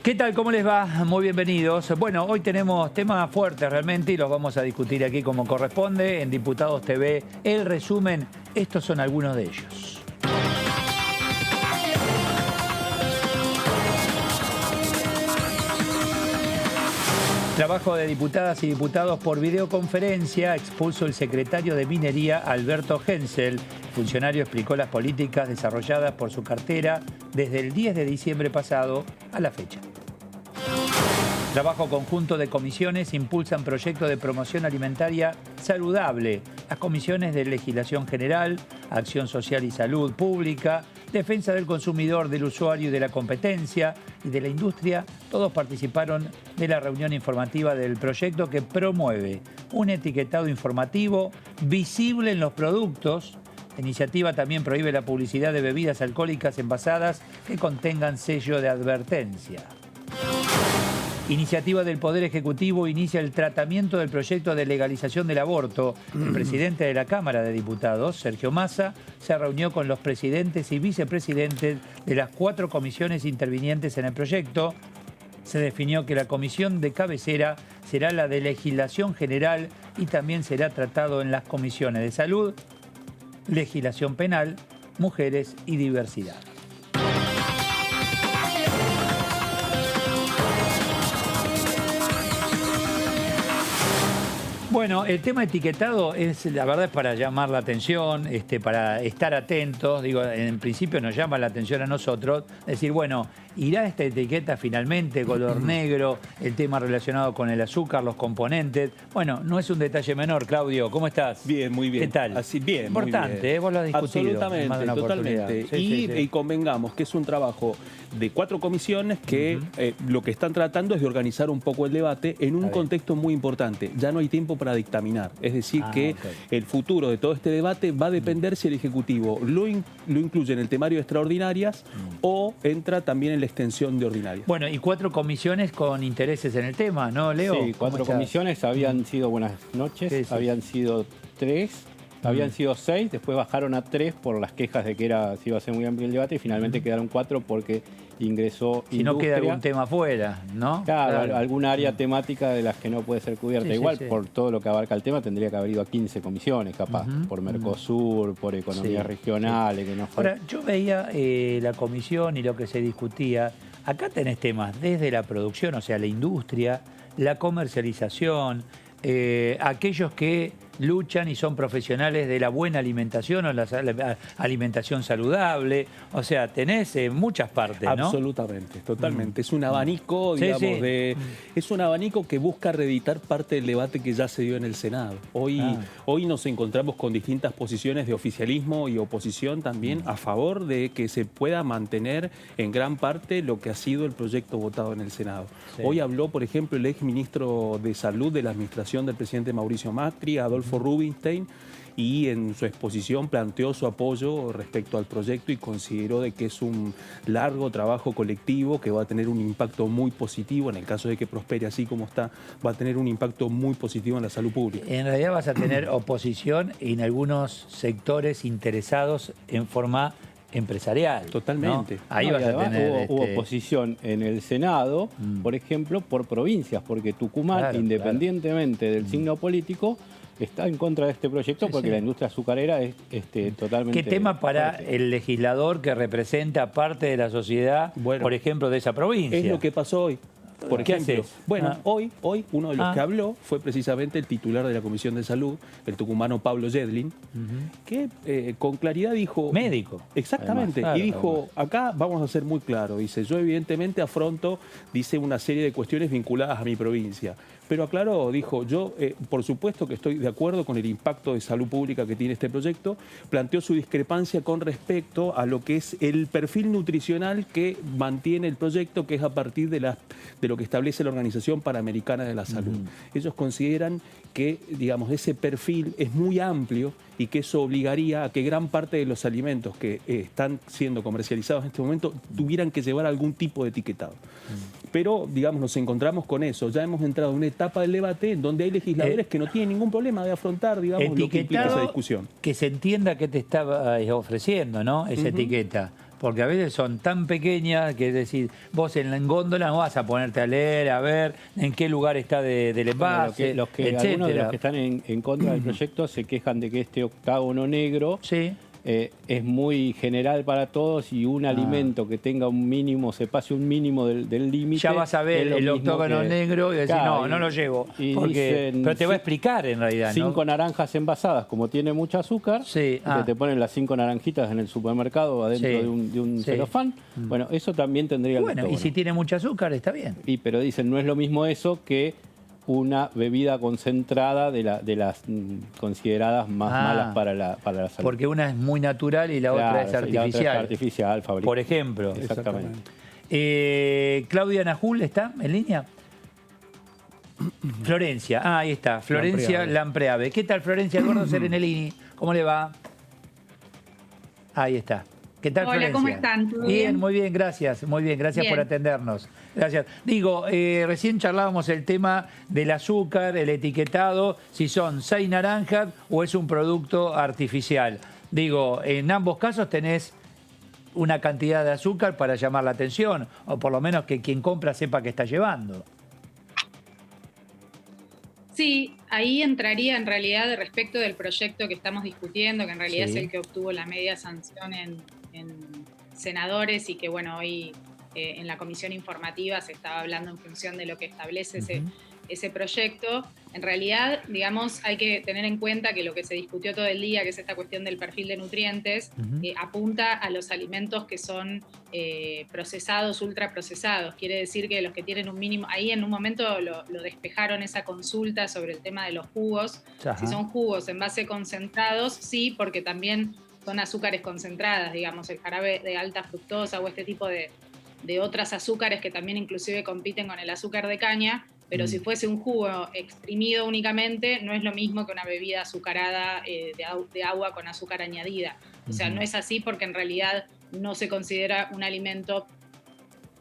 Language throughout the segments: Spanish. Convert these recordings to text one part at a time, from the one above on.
¿Qué tal? ¿Cómo les va? Muy bienvenidos. Bueno, hoy tenemos temas fuertes realmente y los vamos a discutir aquí como corresponde en Diputados TV. El resumen, estos son algunos de ellos. Trabajo de diputadas y diputados por videoconferencia, expuso el secretario de Minería, Alberto Hensel. El funcionario explicó las políticas desarrolladas por su cartera desde el 10 de diciembre pasado a la fecha. Trabajo conjunto de comisiones impulsan proyectos de promoción alimentaria saludable. Las comisiones de Legislación General, Acción Social y Salud Pública, Defensa del Consumidor, del Usuario y de la Competencia y de la Industria, todos participaron de la reunión informativa del proyecto que promueve un etiquetado informativo visible en los productos. La iniciativa también prohíbe la publicidad de bebidas alcohólicas envasadas que contengan sello de advertencia. Iniciativa del Poder Ejecutivo inicia el tratamiento del proyecto de legalización del aborto. El presidente de la Cámara de Diputados, Sergio Massa, se reunió con los presidentes y vicepresidentes de las 4 comisiones intervinientes en el proyecto. Se definió que la comisión de cabecera será la de Legislación General y también será tratado en las comisiones de Salud, Legislación Penal, Mujeres y Diversidad. Bueno, el tema etiquetado es, la verdad, es para llamar la atención, para estar atentos. Digo, en principio nos llama la atención a nosotros. Decir, bueno, ¿irá esta etiqueta finalmente, color negro, el tema relacionado con el azúcar, los componentes? Bueno, no es un detalle menor, Claudio. ¿Cómo estás? Bien, muy bien. ¿Qué tal? Así, bien, importante, muy bien. Vos lo has discutido. Absolutamente, totalmente. Sí, y convengamos que es un trabajo de 4 comisiones que lo que están tratando es de organizar un poco el debate en un contexto muy importante. Ya no hay tiempo para dictaminar. Es decir, que el futuro de todo este debate va a depender si el Ejecutivo lo incluye en el temario de extraordinarias o entra también en la extensión de ordinarias. Bueno, y 4 comisiones con intereses en el tema, ¿no, Leo? Sí, 4 comisiones, habían sido, buenas noches, habían sido 3, habían sido 6, después bajaron a 3 por las quejas de que se iba a ser muy amplio el debate y finalmente quedaron 4 porque ingresó si no queda algún tema fuera, ¿no? Claro, alguna área temática de las que no puede ser cubierta. Igual, por todo lo que abarca el tema, tendría que haber ido a 15 comisiones, capaz, por Mercosur, por economías regionales, que no fue. Ahora, yo veía la comisión y lo que se discutía. Acá tenés temas desde la producción, o sea, la industria, la comercialización, aquellos que luchan y son profesionales de la buena alimentación o la alimentación saludable. O sea, tenés muchas partes, ¿no? Absolutamente, totalmente. Es un abanico, digamos, es un abanico que busca reeditar parte del debate que ya se dio en el Senado. Hoy nos encontramos con distintas posiciones de oficialismo y oposición también a favor de que se pueda mantener en gran parte lo que ha sido el proyecto votado en el Senado. Hoy habló, por ejemplo, el ex ministro de Salud de la administración del presidente Mauricio Macri, Adolfo Rubinstein, y en su exposición planteó su apoyo respecto al proyecto y consideró de que es un largo trabajo colectivo que va a tener un impacto muy positivo. En el caso de que prospere así como está, va a tener un impacto muy positivo en la salud pública. En realidad vas a tener oposición en algunos sectores interesados en forma empresarial. Totalmente. ¿No? Ahí vas a tener... Hubo oposición en el Senado, por ejemplo, por provincias, porque Tucumán, independientemente del signo político, está en contra de este proyecto porque la industria azucarera es totalmente... ¿Qué tema para el legislador que representa parte de la sociedad, por ejemplo, de esa provincia? Es lo que pasó hoy. Por ejemplo, bueno, hoy uno de los que habló fue precisamente el titular de la Comisión de Salud, el tucumano Pablo Yedlin, que con claridad dijo... Médico. Exactamente. Además, y dijo, acá vamos a ser muy claros. Dice, yo evidentemente afronto, dice, una serie de cuestiones vinculadas a mi provincia. Pero aclaró, dijo, yo por supuesto que estoy de acuerdo con el impacto de salud pública que tiene este proyecto. Planteó su discrepancia con respecto a lo que es el perfil nutricional que mantiene el proyecto, que es a partir de lo que establece la Organización Panamericana de la Salud. Ellos consideran que, digamos, ese perfil es muy amplio y que eso obligaría a que gran parte de los alimentos que están siendo comercializados en este momento tuvieran que llevar algún tipo de etiquetado. Pero, digamos, nos encontramos con eso. Ya hemos entrado en una etapa del debate en donde hay legisladores que no tienen ningún problema de afrontar, digamos, lo que implica esa discusión. Que se entienda qué te estaba ofreciendo, ¿no? Esa etiqueta. Porque a veces son tan pequeñas que es decir, vos en la góndola no vas a ponerte a leer, a ver en qué lugar está del envase, Algunos de los que están en contra del proyecto se quejan de que este octágono negro Sí. Es muy general para todos y un alimento que tenga un mínimo, se pase un mínimo del límite. Ya vas a ver el octógono negro y decir, claro, no lo llevo. Porque, Pero te va a explicar en realidad, 5 naranjas envasadas, como tiene mucho azúcar, Sí. que te ponen las 5 naranjitas en el supermercado adentro Sí. de un Sí. celofán. Bueno, eso también tendría el Bueno, y octógono. si tiene mucho azúcar, está bien. Pero dicen, no es lo mismo eso que una bebida concentrada de las consideradas más malas para la salud. Porque una es muy natural y la otra es Claro, y la artificial. otra es artificial, fabricada. Por ejemplo. Exactamente. Claudia Najul, ¿está en línea? Florencia, ahí está. Florencia Lampreave. ¿Qué tal, Florencia? Gordo Serenelini. ¿Cómo le va? Ahí está. ¿Qué tal, Hola, Florencia? ¿cómo están? ¿Todo bien? Muy bien, gracias. Muy bien, gracias Bien. por atendernos. Gracias. Digo, recién charlábamos el tema del azúcar, el etiquetado, si son 6 naranjas o es un producto artificial. Digo, en ambos casos tenés una cantidad de azúcar para llamar la atención, o por lo menos que quien compra sepa que está llevando. Sí, ahí entraría en realidad respecto del proyecto que estamos discutiendo, que en realidad Sí. es el que obtuvo la media sanción en senadores y que bueno, hoy en la comisión informativa se estaba hablando en función de lo que establece ese proyecto. En realidad, digamos, hay que tener en cuenta que lo que se discutió todo el día, que es esta cuestión del perfil de nutrientes, apunta a los alimentos que son procesados, ultraprocesados. Quiere decir que los que tienen un mínimo, ahí en un momento lo despejaron esa consulta sobre el tema de los jugos. Ajá. Si son jugos en base concentrados, sí, porque también son azúcares concentradas, digamos, el jarabe de alta fructosa o este tipo de otras azúcares que también inclusive compiten con el azúcar de caña, pero si fuese un jugo exprimido únicamente, no es lo mismo que una bebida azucarada de agua con azúcar añadida. O sea, no es así porque en realidad no se considera un alimento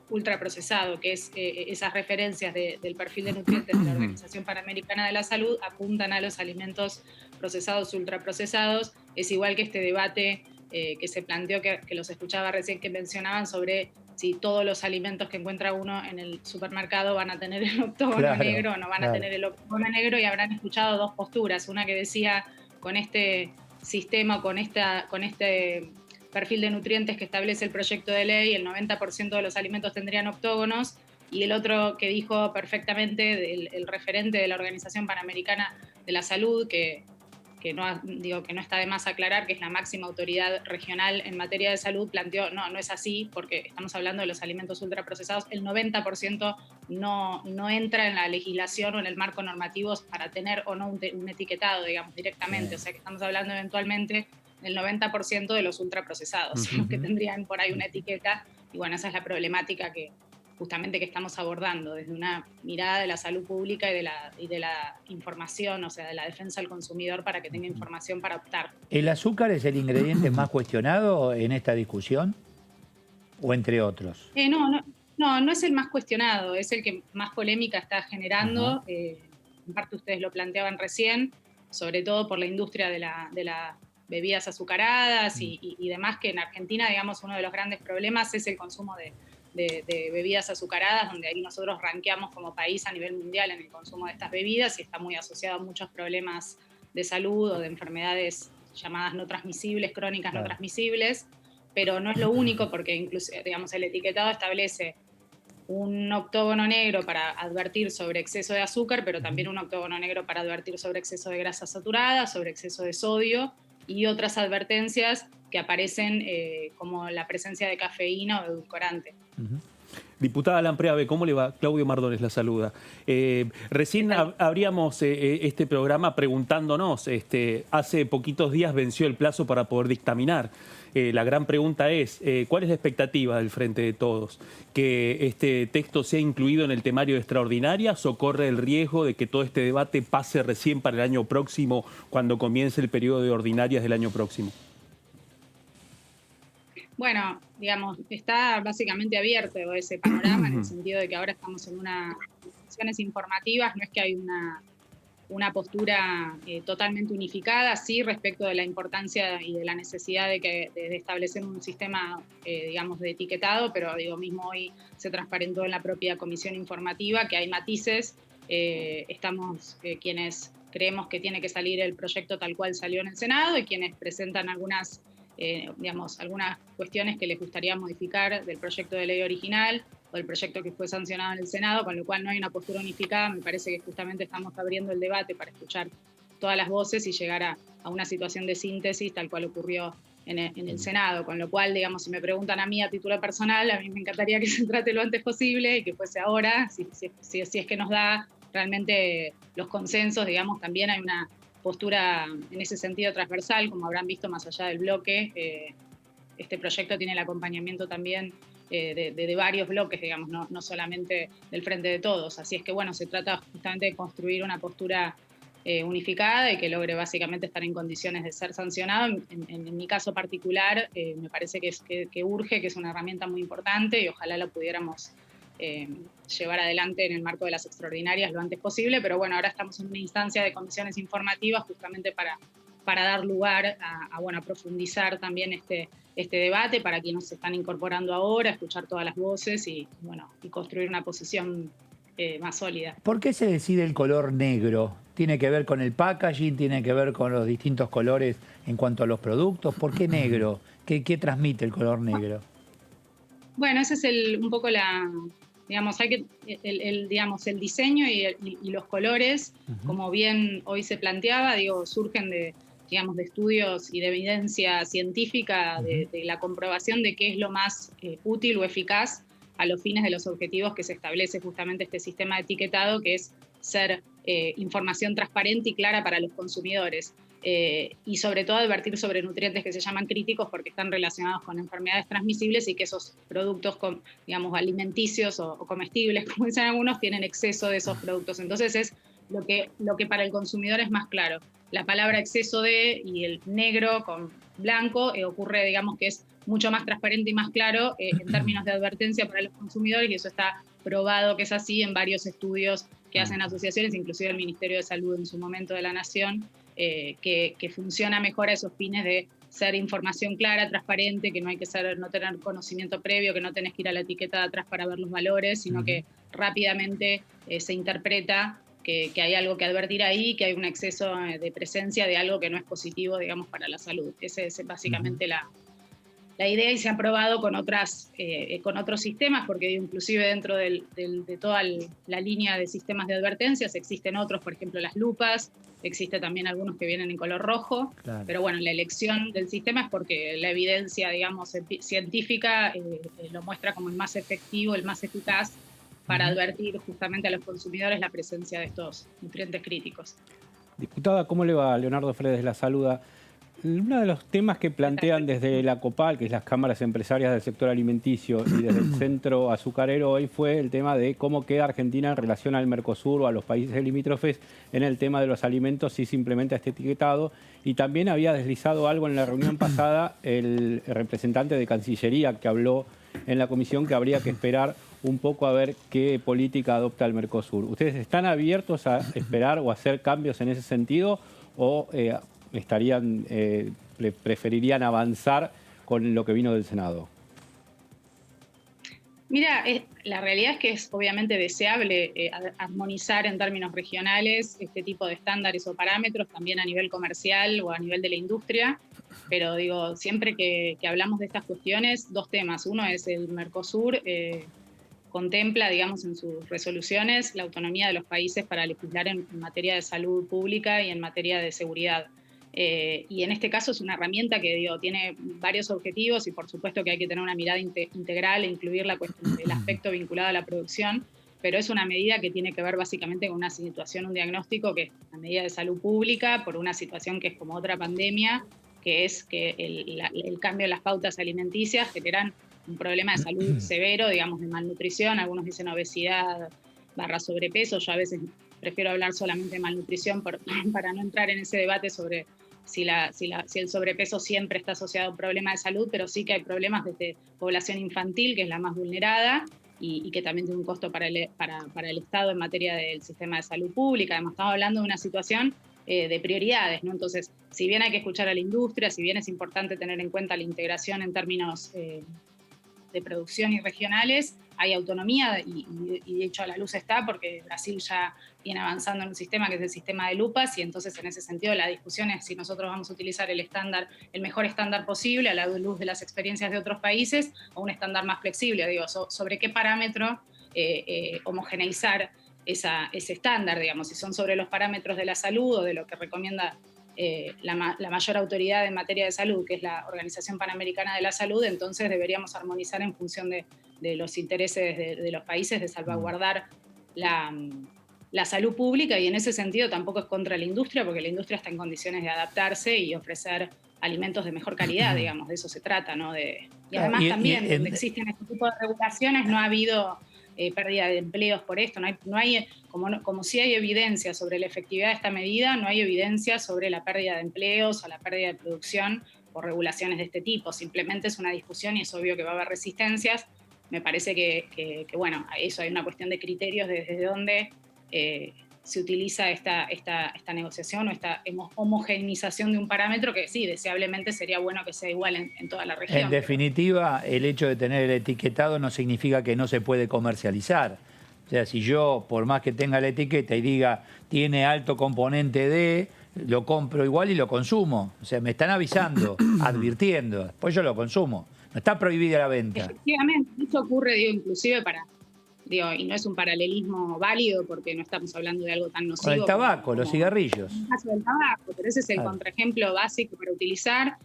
ultraprocesado, que es esas referencias del perfil de nutrientes de la Organización Panamericana de la Salud apuntan a los alimentos procesados, ultraprocesados. Es igual que este debate que se planteó, que los escuchaba recién, que mencionaban sobre si todos los alimentos que encuentra uno en el supermercado van a tener el octógono negro o no van a tener el octógono negro, y habrán escuchado dos posturas. Una que decía, con este sistema, con este perfil de nutrientes que establece el proyecto de ley, el 90% de los alimentos tendrían octógonos, y el otro que dijo perfectamente, el referente de la Organización Panamericana de la Salud, que no está de más aclarar, que es la máxima autoridad regional en materia de salud, planteó, no es así, porque estamos hablando de los alimentos ultraprocesados, el 90% no entra en la legislación o en el marco normativo para tener o no un etiquetado, digamos, directamente. O sea que estamos hablando eventualmente del 90% de los ultraprocesados, los que tendrían por ahí una etiqueta, y bueno, esa es la problemática que estamos abordando desde una mirada de la salud pública y de la información, o sea, de la defensa del consumidor para que tenga información para optar. ¿El azúcar es el ingrediente más cuestionado en esta discusión? ¿O entre otros? No es el más cuestionado, es el que más polémica está generando. En parte ustedes lo planteaban recién, sobre todo por la industria de las bebidas azucaradas y demás, que en Argentina, digamos, uno de los grandes problemas es el consumo de bebidas azucaradas, donde ahí nosotros rankeamos como país a nivel mundial en el consumo de estas bebidas, y está muy asociado a muchos problemas de salud o de enfermedades llamadas no transmisibles, crónicas no transmisibles, pero no es lo único, porque incluso, digamos, el etiquetado establece un octógono negro para advertir sobre exceso de azúcar, pero también un octógono negro para advertir sobre exceso de grasa saturada, sobre exceso de sodio y otras advertencias que aparecen como la presencia de cafeína o de edulcorante. Diputada Lampreave, ¿cómo le va? Claudio Mardones la saluda. Recién abríamos este programa preguntándonos, hace poquitos días venció el plazo para poder dictaminar. La gran pregunta es, ¿cuál es la expectativa del Frente de Todos? ¿Que este texto sea incluido en el temario de extraordinarias o corre el riesgo de que todo este debate pase recién para el año próximo, cuando comience el periodo de ordinarias del año próximo? Bueno, digamos, está básicamente abierto ese panorama en el sentido de que ahora estamos en unas sesiones informativas, no es que hay una postura totalmente unificada, sí, respecto de la importancia y de la necesidad de establecer un sistema, digamos, de etiquetado, pero digo, mismo hoy se transparentó en la propia comisión informativa que hay matices. Estamos quienes creemos que tiene que salir el proyecto tal cual salió en el Senado y quienes presentan algunas cuestiones que les gustaría modificar del proyecto de ley original o del proyecto que fue sancionado en el Senado, con lo cual no hay una postura unificada. Me parece que justamente estamos abriendo el debate para escuchar todas las voces y llegar a una situación de síntesis tal cual ocurrió en el Senado, con lo cual, digamos, si me preguntan a mí a título personal, a mí me encantaría que se trate lo antes posible y que fuese ahora, si es que nos da realmente los consensos, digamos, también hay una postura en ese sentido transversal, como habrán visto más allá del bloque. Este proyecto tiene el acompañamiento también de varios bloques, digamos, no solamente del Frente de Todos. Así es que, bueno, se trata justamente de construir una postura unificada y que logre básicamente estar en condiciones de ser sancionado. En mi caso particular, me parece que urge, que es una herramienta muy importante y ojalá la pudiéramos llevar adelante en el marco de las extraordinarias lo antes posible, pero bueno, ahora estamos en una instancia de comisiones informativas justamente para dar lugar a profundizar también este debate para quienes se están incorporando ahora, escuchar todas las voces y construir una posición más sólida. ¿Por qué se decide el color negro? ¿Tiene que ver con el packaging? ¿Tiene que ver con los distintos colores en cuanto a los productos? ¿Por qué negro? ¿Qué transmite el color negro? Bueno, ese es un poco digamos, el diseño y los colores, como bien hoy se planteaba, surgen de estudios y de evidencia científica, de la comprobación de qué es lo más útil o eficaz a los fines de los objetivos que se establece justamente este sistema de etiquetado, que es ser información transparente y clara para los consumidores. Y sobre todo advertir sobre nutrientes que se llaman críticos porque están relacionados con enfermedades transmisibles y que esos productos, alimenticios o comestibles, como dicen algunos, tienen exceso de esos productos. Entonces es lo que para el consumidor es más claro. La palabra exceso de y el negro con blanco ocurre, digamos, que es mucho más transparente y más claro en términos de advertencia para los consumidores, y eso está probado que es así en varios estudios que hacen asociaciones, inclusive el Ministerio de Salud en su momento de la Nación, que funciona mejor a esos fines de ser información clara, transparente, que no hay que no tener conocimiento previo, que no tenés que ir a la etiqueta de atrás para ver los valores, sino que rápidamente se interpreta que hay algo que advertir ahí, que hay un exceso de presencia de algo que no es positivo, digamos, para la salud. Esa es básicamente la idea, y se ha probado con otros sistemas, porque inclusive dentro de toda la línea de sistemas de advertencias existen otros, por ejemplo las lupas, existe también algunos que vienen en color rojo, claro. Pero bueno, la elección del sistema es porque la evidencia, digamos, científica lo muestra como el más efectivo, el más eficaz para advertir justamente a los consumidores la presencia de estos nutrientes críticos. Diputada, ¿cómo le va? Leonardo Fredes la saluda. Uno de los temas que plantean desde la COPAL, que es las cámaras empresarias del sector alimenticio, y desde el centro azucarero hoy, fue el tema de cómo queda Argentina en relación al Mercosur o a los países limítrofes en el tema de los alimentos si se implementa este etiquetado. Y también había deslizado algo en la reunión pasada el representante de Cancillería que habló en la comisión, que habría que esperar un poco a ver qué política adopta el Mercosur. ¿Ustedes están abiertos a esperar o a hacer cambios en ese sentido o preferirían avanzar con lo que vino del Senado? Mira, la realidad es que es obviamente deseable armonizar en términos regionales este tipo de estándares o parámetros, también a nivel comercial o a nivel de la industria, pero digo, siempre que hablamos de estas cuestiones, dos temas. Uno es el Mercosur, contempla, digamos, en sus resoluciones la autonomía de los países para legislar en materia de salud pública y en materia de seguridad. Y en este caso es una herramienta que tiene varios objetivos y por supuesto que hay que tener una mirada integral e incluir el aspecto vinculado a la producción, pero es una medida que tiene que ver básicamente con una situación, un diagnóstico que es una medida de salud pública por una situación que es como otra pandemia, que es que el cambio de las pautas alimenticias generan un problema de salud severo, digamos, de malnutrición. Algunos dicen obesidad / sobrepeso. Yo a veces prefiero hablar solamente de malnutrición para no entrar en ese debate sobre si el sobrepeso siempre está asociado a un problema de salud, pero sí que hay problemas desde población infantil, que es la más vulnerada, y que también tiene un costo para el Estado en materia del sistema de salud pública. Además, estamos hablando de una situación de prioridades, ¿no? Entonces, si bien hay que escuchar a la industria, si bien es importante tener en cuenta la integración en términos de producción y regionales, hay autonomía y de hecho a la luz está, porque Brasil ya viene avanzando en un sistema que es el sistema de lupas, y entonces en ese sentido la discusión es si nosotros vamos a utilizar el mejor estándar posible a la luz de las experiencias de otros países, o un estándar más flexible, digo, sobre qué parámetro homogeneizar ese estándar, digamos, si son sobre los parámetros de la salud o de lo que recomienda la mayor autoridad en materia de salud, que es la Organización Panamericana de la Salud. Entonces deberíamos armonizar en función de los intereses de los países, de salvaguardar la salud pública, y en ese sentido tampoco es contra la industria, porque la industria está en condiciones de adaptarse y ofrecer alimentos de mejor calidad, digamos, de eso se trata, ¿no? Y además también, donde existen este tipo de regulaciones, no ha habido pérdida de empleos por esto, como sí hay evidencia sobre la efectividad de esta medida, no hay evidencia sobre la pérdida de empleos o la pérdida de producción por regulaciones de este tipo. Simplemente es una discusión y es obvio que va a haber resistencias. Me parece que bueno, a eso hay una cuestión de criterios desde donde se utiliza esta negociación o esta homogeneización de un parámetro que sí, deseablemente sería bueno que sea igual en toda la región. En definitiva, el hecho de tener el etiquetado no significa que no se puede comercializar. O sea, si yo, por más que tenga la etiqueta y diga tiene alto componente de, lo compro igual y lo consumo. O sea, me están avisando, advirtiendo, después yo lo consumo. No está prohibida la venta. Efectivamente, eso ocurre, digo, inclusive y no es un paralelismo válido porque no estamos hablando de algo tan nocivo. Con el tabaco, los cigarrillos. En el caso del tabaco, pero ese es el contraejemplo básico para utilizar.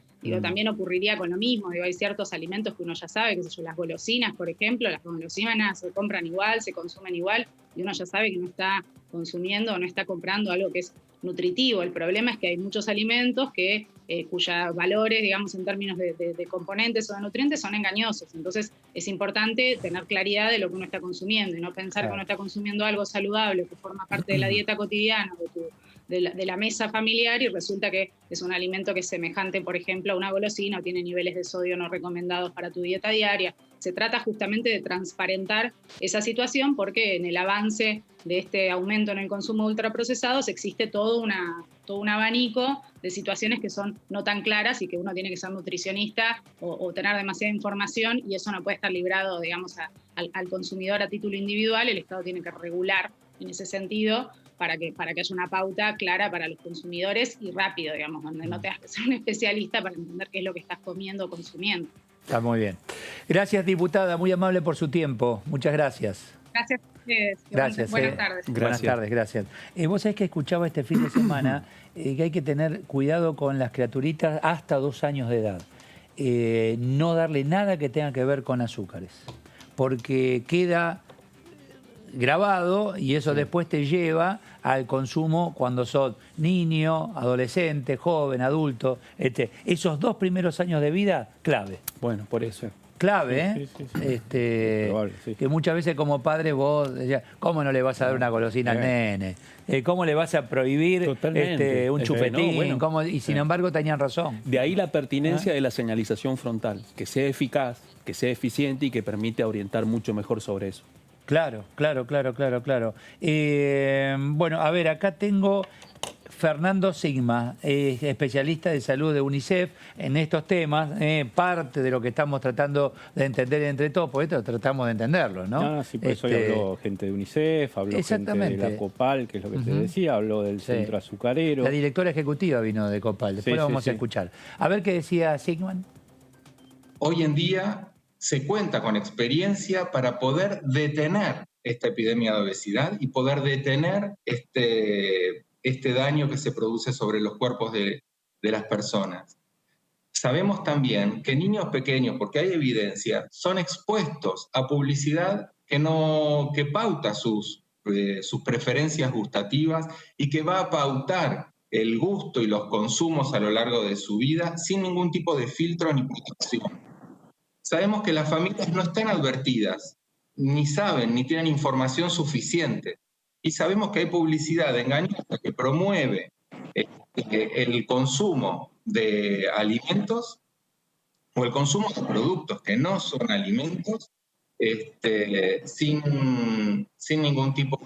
También ocurriría con lo mismo. Hay ciertos alimentos que uno ya sabe, qué sé yo, las golosinas, por ejemplo, las golosinas se compran igual, se consumen igual, y uno ya sabe que no está consumiendo o no está comprando algo que es nutritivo. El problema es que hay muchos alimentos cuyos valores, digamos, en términos de componentes o de nutrientes son engañosos. Entonces es importante tener claridad de lo que uno está consumiendo y no pensar que uno está consumiendo algo saludable que forma parte de la dieta cotidiana de la mesa familiar, y resulta que es un alimento que es semejante, por ejemplo, a una golosina o tiene niveles de sodio no recomendados para tu dieta diaria. Se trata justamente de transparentar esa situación, porque en el avance de este aumento en el consumo de ultraprocesados existe todo un abanico de situaciones que son no tan claras y que uno tiene que ser nutricionista o tener demasiada información, y eso no puede estar librado, digamos, al consumidor a título individual. El Estado tiene que regular en ese sentido para que haya una pauta clara para los consumidores y rápido, digamos, donde no tengas que ser un especialista para entender qué es lo que estás comiendo o consumiendo. Está muy bien. Gracias, diputada, muy amable por su tiempo. Muchas gracias. Gracias a ustedes. Gracias. Buenas tardes. Buenas tardes, gracias. Vos sabés que escuchaba este fin de semana que hay que tener cuidado con las criaturitas hasta 2 años de edad. No darle nada que tenga que ver con azúcares, porque queda grabado y eso después te lleva al consumo cuando sos niño, adolescente, joven, adulto. Esos 2 primeros años de vida, clave. Bueno, por eso. Clave, sí. Probable, sí. Que muchas veces como padre vos decías, ¿cómo no le vas a dar una golosina al nene? ¿Cómo le vas a prohibir un chupetín? Y sin embargo tenían razón. De ahí la pertinencia de la señalización frontal, que sea eficaz, que sea eficiente y que permite orientar mucho mejor sobre eso. Claro. Bueno, a ver, acá tengo Fernando Sigma, especialista de salud de UNICEF en estos temas, parte de lo que estamos tratando de entender entre todos, porque esto tratamos de entenderlo, ¿no? Sí, por eso hoy habló gente de UNICEF, habló gente de la COPAL, que es lo que te decía, habló del centro azucarero. La directora ejecutiva vino de COPAL, después lo vamos a escuchar. A ver qué decía Sigman. Hoy en día se cuenta con experiencia para poder detener esta epidemia de obesidad y poder detener este daño que se produce sobre los cuerpos de las personas. Sabemos también que niños pequeños, porque hay evidencia, son expuestos a publicidad que pauta sus preferencias gustativas y que va a pautar el gusto y los consumos a lo largo de su vida sin ningún tipo de filtro ni protección. Sabemos que las familias no están advertidas, ni saben, ni tienen información suficiente. Y sabemos que hay publicidad engañosa que promueve el consumo de alimentos o el consumo de productos que no son alimentos sin ningún tipo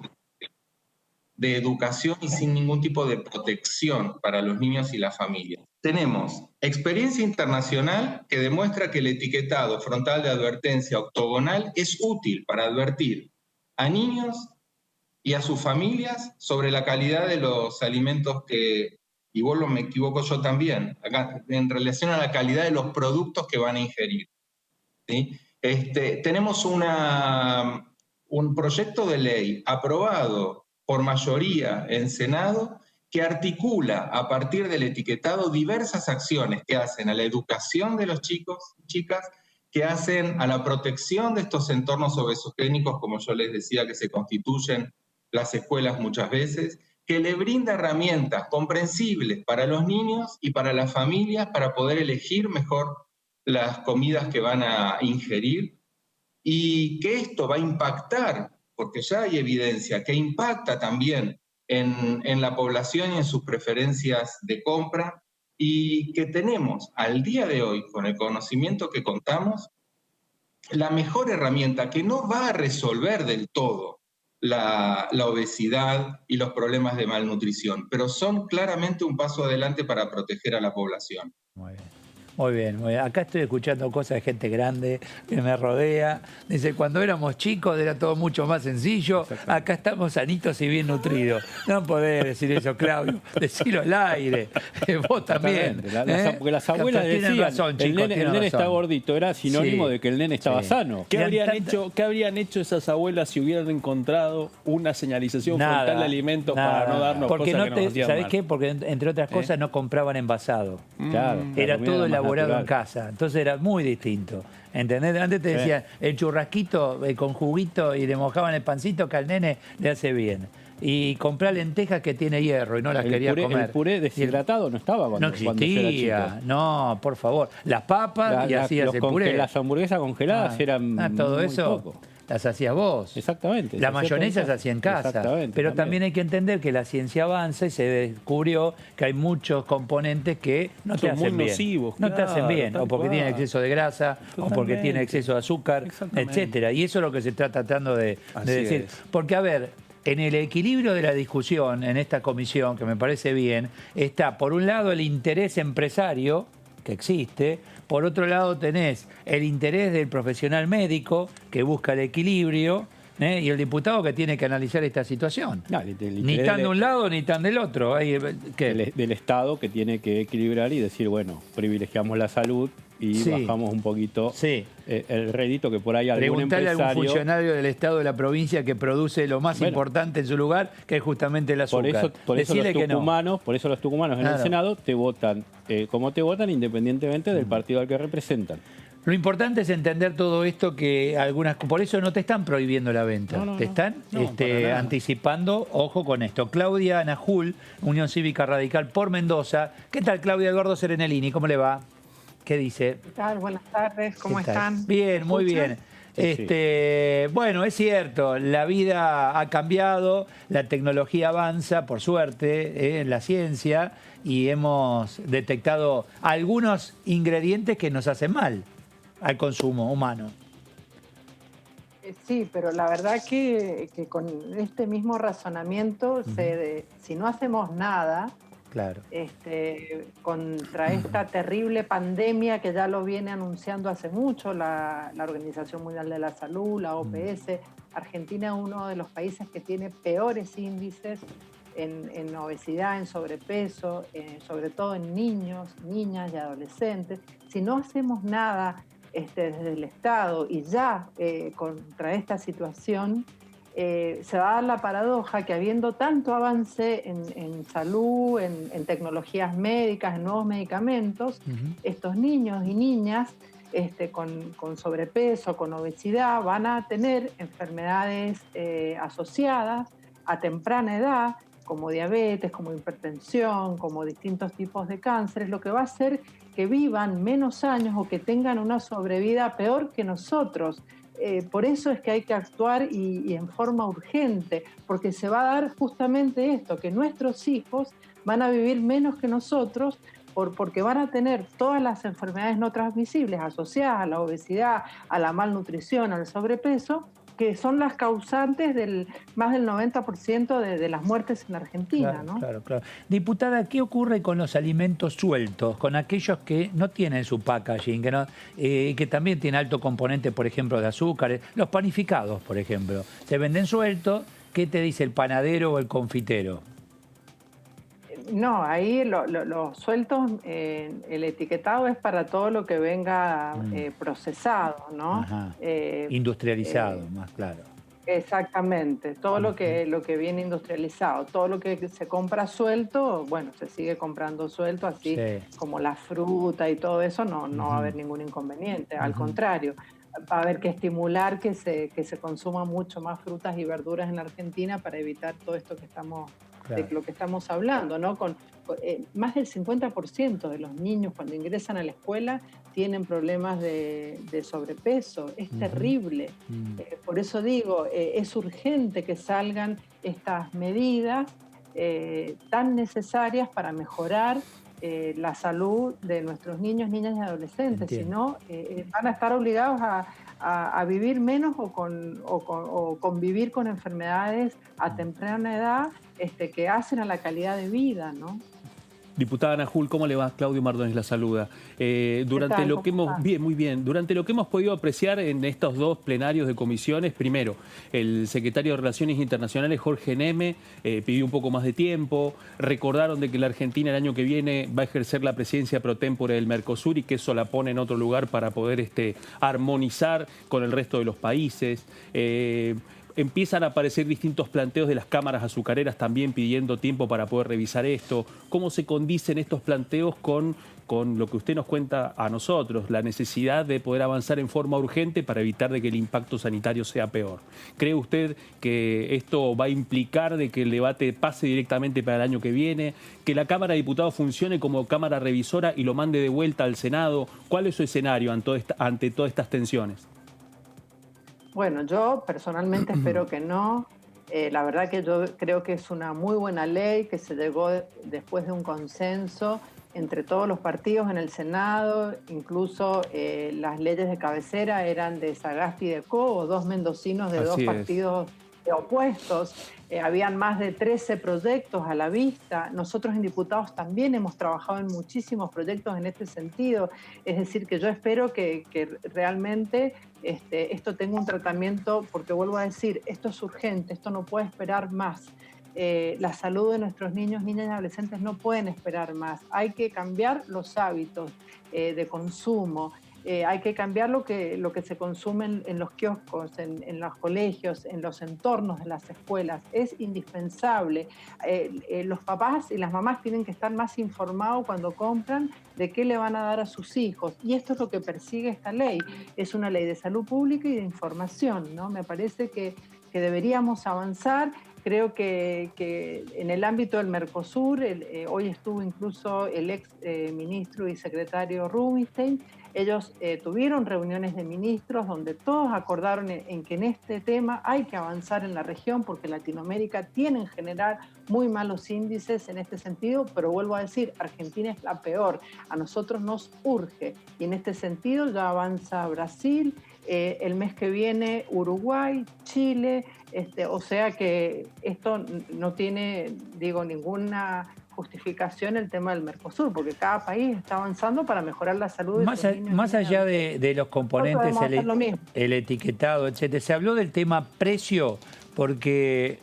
de educación y sin ningún tipo de protección para los niños y las familias. Tenemos experiencia internacional que demuestra que el etiquetado frontal de advertencia octogonal es útil para advertir a niños y a sus familias sobre la calidad de los alimentos que, y vos me equivoco yo también, acá, en relación a la calidad de los productos que van a ingerir, ¿sí? Tenemos un proyecto de ley aprobado por mayoría en Senado que articula a partir del etiquetado diversas acciones que hacen a la educación de los chicos y chicas, que hacen a la protección de estos entornos obesogénicos, como yo les decía, que se constituyen las escuelas muchas veces, que le brinda herramientas comprensibles para los niños y para las familias para poder elegir mejor las comidas que van a ingerir, y que esto va a impactar, porque ya hay evidencia, que impacta también en la población y en sus preferencias de compra, y que tenemos al día de hoy, con el conocimiento que contamos, la mejor herramienta que no va a resolver del todo la obesidad y los problemas de malnutrición, pero son claramente un paso adelante para proteger a la población. Muy bien. Muy bien, muy bien. Acá estoy escuchando cosas de gente grande que me rodea. Dice, cuando éramos chicos era todo mucho más sencillo. Acá estamos sanitos y bien nutridos. No podés decir eso, Claudio. Decilo al aire. Vos también. Porque las abuelas decían, razón, chicos, el nene está gordito. Era sinónimo de que el nene estaba sano. ¿Qué habrían hecho esas abuelas si hubieran encontrado una señalización frontal de alimentos para no darnos porque cosas que nos hacían ¿sabés mal? qué? Porque entre otras cosas no compraban envasado. Claro. Era todo elaborado natural. en casa, entonces era muy distinto. ¿Entendés? Antes te decían el churrasquito con juguito y le mojaban el pancito que al nene le hace bien. Y comprar lentejas que tiene hierro y no las quería comer. El puré deshidratado no estaba cuando no existía, no, por favor. Las papas y hacías el puré. Las hamburguesas congeladas eran todo muy eso poco. las hacías vos. Exactamente. La mayonesa se hacía en casa. Exactamente. Pero también hay que entender que la ciencia avanza y se descubrió que hay muchos componentes que no te hacen bien. Nocivos, no te hacen bien, o porque tienen exceso de grasa, o porque tienen exceso de azúcar, etcétera. Y eso es lo que se está tratando de decir. Porque, a ver, en el equilibrio de la discusión en esta comisión, que me parece bien, está por un lado el interés empresario, que existe. Por otro lado tenés el interés del profesional médico que busca el equilibrio, y el diputado que tiene que analizar esta situación. No, ni tan de un lado ni tan del otro. Del Estado que tiene que equilibrar y decir, bueno, privilegiamos la salud y bajamos un poquito el rédito que por ahí algún Preguntarle empresario... a algún funcionario del Estado de la provincia que produce lo más importante en su lugar, que es justamente el azúcar. Por eso los tucumanos en el Senado te votan como te votan, independientemente del partido al que representan. Lo importante es entender todo esto, que por eso no te están prohibiendo la venta, te están anticipando, ojo con esto. Claudia Najul, Unión Cívica Radical por Mendoza. ¿Qué tal, Claudia? Eduardo Serenellini, ¿cómo le va? ¿Qué dice? ¿Qué tal? Buenas tardes, ¿cómo están? Bien, muy bien. Bueno, es cierto, la vida ha cambiado, la tecnología avanza, por suerte, en la ciencia, y hemos detectado algunos ingredientes que nos hacen mal al consumo humano. Sí, pero la verdad que con este mismo razonamiento, si no hacemos nada contra esta terrible pandemia que ya lo viene anunciando hace mucho la Organización Mundial de la Salud, la OPS, Argentina es uno de los países que tiene peores índices en obesidad, en sobrepeso, sobre todo en niños, niñas y adolescentes. Si no hacemos nada desde el Estado y ya contra esta situación, se va a dar la paradoja que habiendo tanto avance en salud, en tecnologías médicas, en nuevos medicamentos, estos niños y niñas con sobrepeso, con obesidad, van a tener enfermedades asociadas a temprana edad, como diabetes, como hipertensión, como distintos tipos de cánceres, lo que va a hacer que vivan menos años o que tengan una sobrevida peor que nosotros. Por eso es que hay que actuar y en forma urgente, porque se va a dar justamente esto, que nuestros hijos van a vivir menos que nosotros porque van a tener todas las enfermedades no transmisibles asociadas a la obesidad, a la malnutrición, al sobrepeso, que son las causantes del más del 90% de las muertes en Argentina, Claro, ¿no? claro, claro. Diputada, ¿qué ocurre con los alimentos sueltos, con aquellos que no tienen su packaging, que también tienen alto componente, por ejemplo, de azúcares? Los panificados, por ejemplo, se venden sueltos. ¿Qué te dice el panadero o el confitero? No, ahí los sueltos, el etiquetado es para todo lo que venga procesado, ¿no? Ajá. Industrializado, más claro. Exactamente, todo lo que viene industrializado, todo lo que se compra suelto, bueno, se sigue comprando suelto, así Sí. como la fruta y todo eso, no va a haber ningún inconveniente, al contrario, va a haber que estimular que se consuma mucho más frutas y verduras en Argentina para evitar todo esto que estamos, Claro. de lo que estamos hablando, ¿no? Más del 50% de los niños cuando ingresan a la escuela tienen problemas de sobrepeso, es terrible. Por eso digo, es urgente que salgan estas medidas tan necesarias para mejorar la salud de nuestros niños, niñas y adolescentes. Si no, van a estar obligados a vivir menos o convivir con enfermedades a temprana edad que hacen a la calidad de vida, ¿no? Diputada Najul, ¿cómo le va? Claudio Mardones la saluda. Durante tal? lo que ¿Cómo hemos, está? bien, muy bien. Durante lo que hemos podido apreciar en estos dos plenarios de comisiones, primero, el secretario de Relaciones Internacionales, Jorge Neme, pidió un poco más de tiempo. Recordaron de que la Argentina el año que viene va a ejercer la presidencia pro tempore del Mercosur y que eso la pone en otro lugar para poder armonizar con el resto de los países. Empiezan a aparecer distintos planteos de las cámaras azucareras también pidiendo tiempo para poder revisar esto. ¿Cómo se condicen estos planteos con lo que usted nos cuenta a nosotros, la necesidad de poder avanzar en forma urgente para evitar de que el impacto sanitario sea peor? ¿Cree usted que esto va a implicar de que el debate pase directamente para el año que viene, que la Cámara de Diputados funcione como Cámara revisora y lo mande de vuelta al Senado? ¿Cuál es su escenario ante todas estas tensiones? Bueno, yo personalmente espero que no. La verdad que yo creo que es una muy buena ley que se llegó después de un consenso entre todos los partidos en el Senado, incluso las leyes de cabecera eran de Sagasti y de Cobo, dos mendocinos de dos partidos opuestos. Habían más de 13 proyectos a la vista. Nosotros en Diputados también hemos trabajado en muchísimos proyectos en este sentido. Es decir, que yo espero que realmente esto tenga un tratamiento, porque vuelvo a decir, esto es urgente, esto no puede esperar más. La salud de nuestros niños, niñas y adolescentes no pueden esperar más. Hay que cambiar los hábitos de consumo. Hay que cambiar lo que se consume en los kioscos, en los colegios, en los entornos de las escuelas. Es indispensable. Los papás y las mamás tienen que estar más informados cuando compran de qué le van a dar a sus hijos. Y esto es lo que persigue esta ley. Es una ley de salud pública y de información, ¿no? Me parece que deberíamos avanzar. Creo que en el ámbito del Mercosur, hoy estuvo incluso el ex ministro y secretario Rubinstein. Ellos tuvieron reuniones de ministros donde todos acordaron en que en este tema hay que avanzar en la región porque Latinoamérica tiene en general muy malos índices en este sentido, pero vuelvo a decir, Argentina es la peor. A nosotros nos urge y en este sentido ya avanza Brasil, el mes que viene Uruguay, Chile, o sea que esto no tiene, digo, ninguna justificación el tema del Mercosur, porque cada país está avanzando para mejorar la salud de sus niños. Más allá de los componentes, el etiquetado, etcétera, se habló del tema precio, porque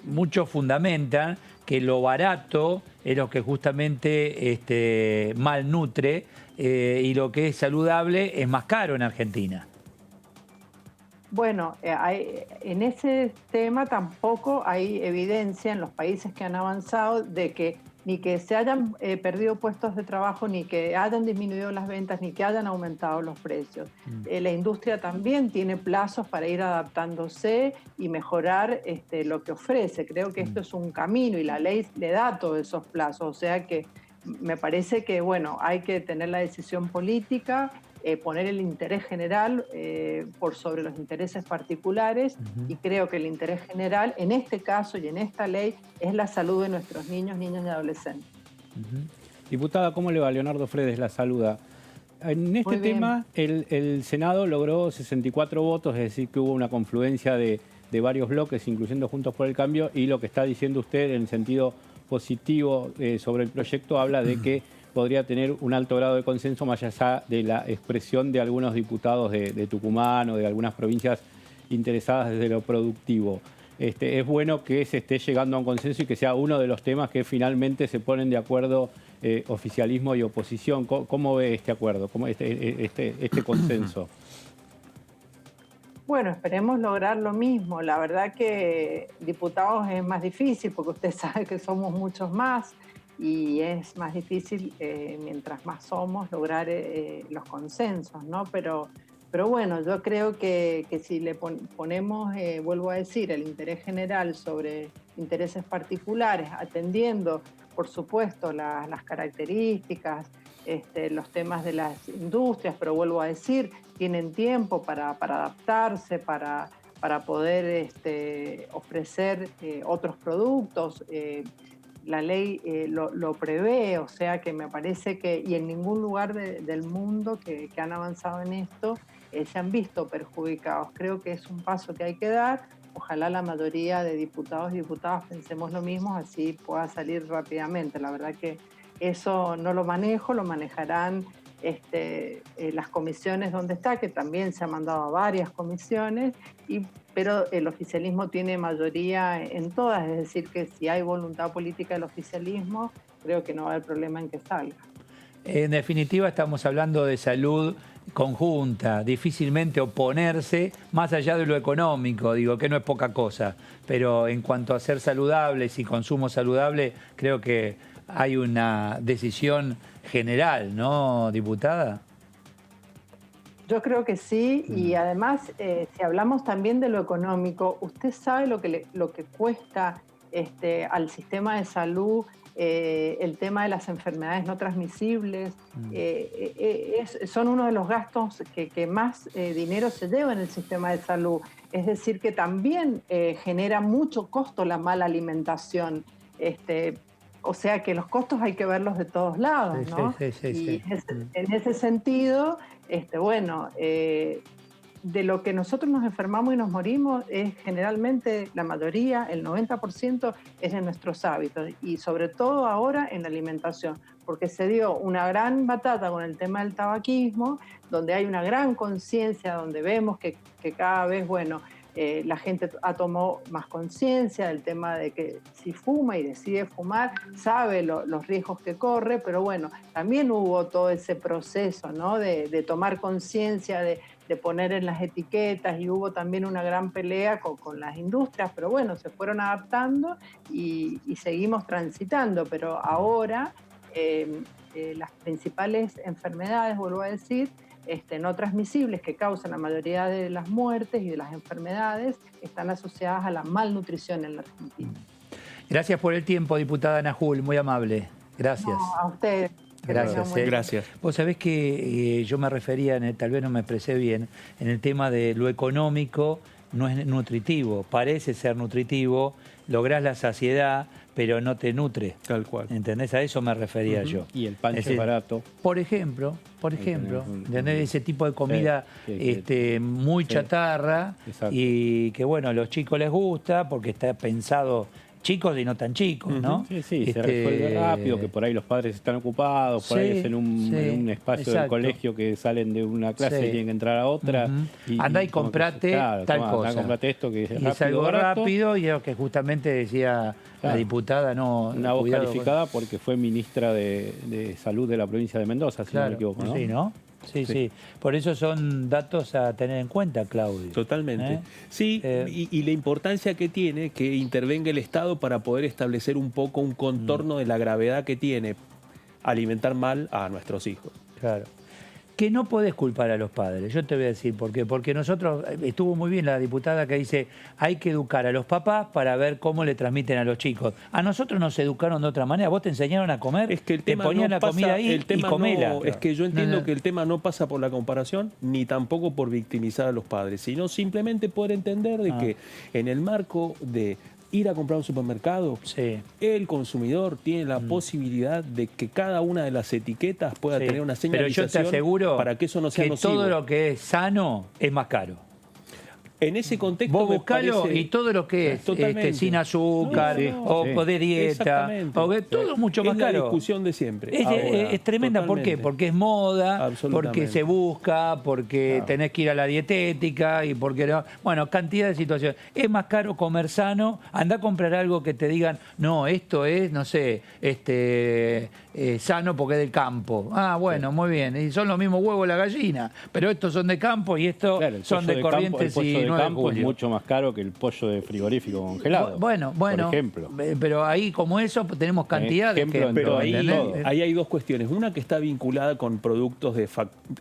muchos fundamentan que lo barato es lo que justamente malnutre y lo que es saludable es más caro en Argentina. Bueno, en ese tema tampoco hay evidencia en los países que han avanzado de que ni que se hayan perdido puestos de trabajo, ni que hayan disminuido las ventas, ni que hayan aumentado los precios. La industria también tiene plazos para ir adaptándose y mejorar lo que ofrece. Creo que esto es un camino y la ley le da todos esos plazos. O sea que me parece que, bueno, hay que tener la decisión política, poner el interés general por sobre los intereses particulares y creo que el interés general en este caso y en esta ley es la salud de nuestros niños, niñas y adolescentes. Diputada, ¿cómo le va? Leonardo Fredes la saluda. En este tema, el Senado logró 64 votos, es decir, que hubo una confluencia de varios bloques, incluyendo Juntos por el Cambio, y lo que está diciendo usted en el sentido positivo sobre el proyecto habla de que podría tener un alto grado de consenso más allá de la expresión de algunos diputados de Tucumán o de algunas provincias interesadas desde lo productivo. Es bueno que se esté llegando a un consenso y que sea uno de los temas que finalmente se ponen de acuerdo oficialismo y oposición. ¿Cómo ve este acuerdo, este consenso? Bueno, esperemos lograr lo mismo. La verdad que diputados es más difícil porque usted sabe que somos muchos más y es más difícil mientras más somos lograr los consensos, ¿no? Pero bueno, yo creo que si le ponemos, vuelvo a decir, el interés general sobre intereses particulares, atendiendo, por supuesto, las características, los temas de las industrias, pero vuelvo a decir, tienen tiempo para adaptarse, para poder ofrecer otros productos. La ley lo prevé, o sea que me parece que, y en ningún lugar del mundo que han avanzado en esto, se han visto perjudicados. Creo que es un paso que hay que dar. Ojalá la mayoría de diputados y diputadas pensemos lo mismo, así pueda salir rápidamente. La verdad que eso no lo manejo, lo manejarán las comisiones donde está, que también se ha mandado a varias comisiones, pero el oficialismo tiene mayoría en todas, es decir, que si hay voluntad política del oficialismo, creo que no va a haber problema en que salga. En definitiva, estamos hablando de salud conjunta, difícilmente oponerse, más allá de lo económico, digo que no es poca cosa, pero en cuanto a ser saludables y consumo saludable, creo que hay una decisión general, ¿no, diputada? Yo creo que sí, y además, si hablamos también de lo económico, usted sabe lo que cuesta al sistema de salud el tema de las enfermedades no transmisibles. Son uno de los gastos que más dinero se lleva en el sistema de salud. Es decir, que también genera mucho costo la mala alimentación. O sea que los costos hay que verlos de todos lados, ¿no? Sí. En ese sentido, bueno, de lo que nosotros nos enfermamos y nos morimos es generalmente la mayoría, el 90% es en nuestros hábitos y sobre todo ahora en la alimentación, porque se dio una gran batalla con el tema del tabaquismo, donde hay una gran conciencia, donde vemos que cada vez, bueno, la gente ha tomado más conciencia del tema de que si fuma y decide fumar, sabe los riesgos que corre, pero bueno, también hubo todo ese proceso, ¿no? de tomar conciencia, de poner en las etiquetas, y hubo también una gran pelea con las industrias, pero bueno, se fueron adaptando y seguimos transitando, pero ahora las principales enfermedades, vuelvo a decir, no transmisibles que causan la mayoría de las muertes y de las enfermedades están asociadas a la malnutrición en la Argentina. Gracias por el tiempo, diputada Najul, muy amable. Gracias. No, a ustedes. Gracias. Gracias. Vos sabés que yo me refería, tal vez no me expresé bien, en el tema de lo económico no es nutritivo, parece ser nutritivo, lográs la saciedad, pero no te nutre. Tal cual. ¿Entendés? A eso me refería yo. Y el pan es barato. Por ejemplo, ¿entendés? Ese tipo de comida muy chatarra y que, bueno, a los chicos les gusta porque está pensado chicos y no tan chicos, ¿no? Sí, se resuelve rápido, que por ahí los padres están ocupados, por ahí es en un espacio del colegio que salen de una clase y tienen que entrar a otra. Andá y comprate tal cosa. Andá, comprate esto que es rápido, es algo barato. Rápido y es lo que justamente decía la diputada. Una voz calificada porque fue ministra de Salud de la provincia de Mendoza, si no me equivoco, ¿no? Sí, ¿no? Sí. Por eso son datos a tener en cuenta, Claudio. Totalmente. Sí, y la importancia que tiene que intervenga el Estado para poder establecer un poco un contorno de la gravedad que tiene alimentar mal a nuestros hijos. Claro. Que no podés culpar a los padres. Yo te voy a decir por qué. Porque nosotros, estuvo muy bien la diputada que dice, hay que educar a los papás para ver cómo le transmiten a los chicos. A nosotros nos educaron de otra manera. Vos te enseñaron a comer, es que el te ponían la comida ahí y comela. No, es que yo entiendo que el tema no pasa por la comparación, ni tampoco por victimizar a los padres, sino simplemente poder entender de que en el marco de ir a comprar a un supermercado, Sí. el consumidor tiene la posibilidad de que cada una de las etiquetas pueda Sí. tener una Pero señalización yo te aseguro para que eso no sea que nocivo. todo lo que es sano es más caro. En ese contexto Vos me buscalo parece- y todo lo que es Totalmente. sin azúcar No, o sí. de dieta, Exactamente. o que todo es mucho más Es la caro. discusión de siempre. Es, Ahora, es tremenda, ¿por qué? totalmente. Porque es moda, Absolutamente. porque se busca, porque Claro. tenés que ir a la dietética y porque no. Bueno, cantidad de situaciones. Es más caro comer sano, anda a comprar algo que te digan, no, esto es, no sé, sano porque es del campo. Ah, bueno, muy bien. Y son los mismos huevos la gallina, pero estos son de campo y estos Claro, el son pollo de de campo, Corrientes el pollo y de 9 de campo es julio. mucho más caro que el pollo de frigorífico congelado. Bueno, por ejemplo. pero ahí como eso pues, tenemos cantidad de Ejemplo en ejemplos, Pero ahí, ¿entendés? ahí hay dos cuestiones. Una que está vinculada con productos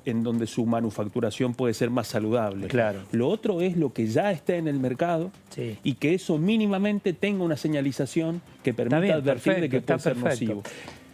en donde su manufacturación puede ser más saludable. Claro. Lo otro es lo que ya está en el mercado Sí. y que eso mínimamente tenga una señalización que permita bien, advertir de que perfecto, puede ser está perfecto. nocivo.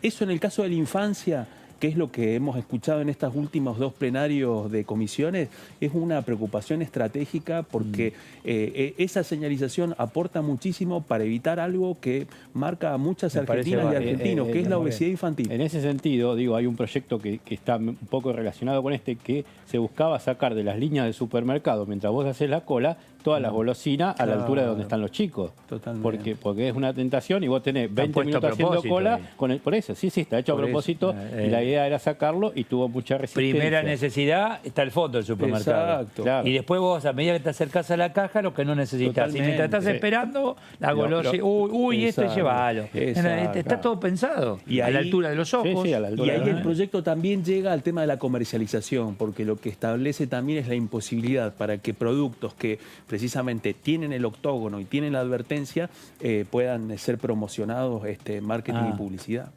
Eso en el caso de la infancia, que es lo que hemos escuchado en estos últimos 2 plenarios de comisiones, es una preocupación estratégica porque esa señalización aporta muchísimo para evitar algo que marca a muchas Me parece argentinas y bárbaro. argentinos, que es la obesidad infantil. En ese sentido, digo, hay un proyecto que está un poco relacionado con este, que se buscaba sacar de las líneas de supermercado, mientras vos haces la cola, todas las golosinas a la altura de donde están los chicos. Totalmente. Porque es una tentación y vos tenés 20 puesto a minutos haciendo propósito cola ahí. por eso. Sí, está hecho Por a eso. propósito y la idea era sacarlo y tuvo mucha resistencia. Primera necesidad está el fondo del supermercado. Exacto. Claro. Y después vos, a medida que te acercás a la caja, lo que no necesitas. Y mientras estás Totalmente. esperando, la golosina, uy, esto Exacto. llévalo. Exacto. Está todo pensado. Y a ahí- la altura de los ojos. Sí, sí, a la altura Y de ahí los el ojos. proyecto también llega al tema de la comercialización, porque lo que establece también es la imposibilidad para que productos que precisamente tienen el octógono y tienen la advertencia puedan ser promocionados marketing y publicidad.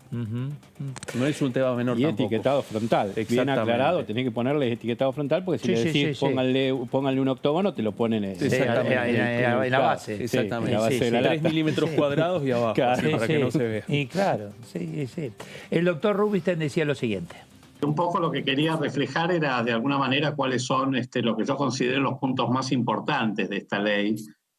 No es un tema menor Y tampoco. etiquetado frontal. Bien Exactamente. aclarado, tenés que ponerle etiquetado frontal porque si Sí, le sí, decís sí, sí. pónganle un octógono, te lo ponen en, Sí, Exactamente. en la base. Sí, Exactamente. en la base Sí, de la sí. 3 lata. milímetros cuadrados y abajo, Claro. así, para que no se vea. Y claro, sí, sí. El doctor Rubinstein decía lo siguiente. Un poco lo que quería reflejar era de alguna manera cuáles son lo que yo considero los puntos más importantes de esta ley.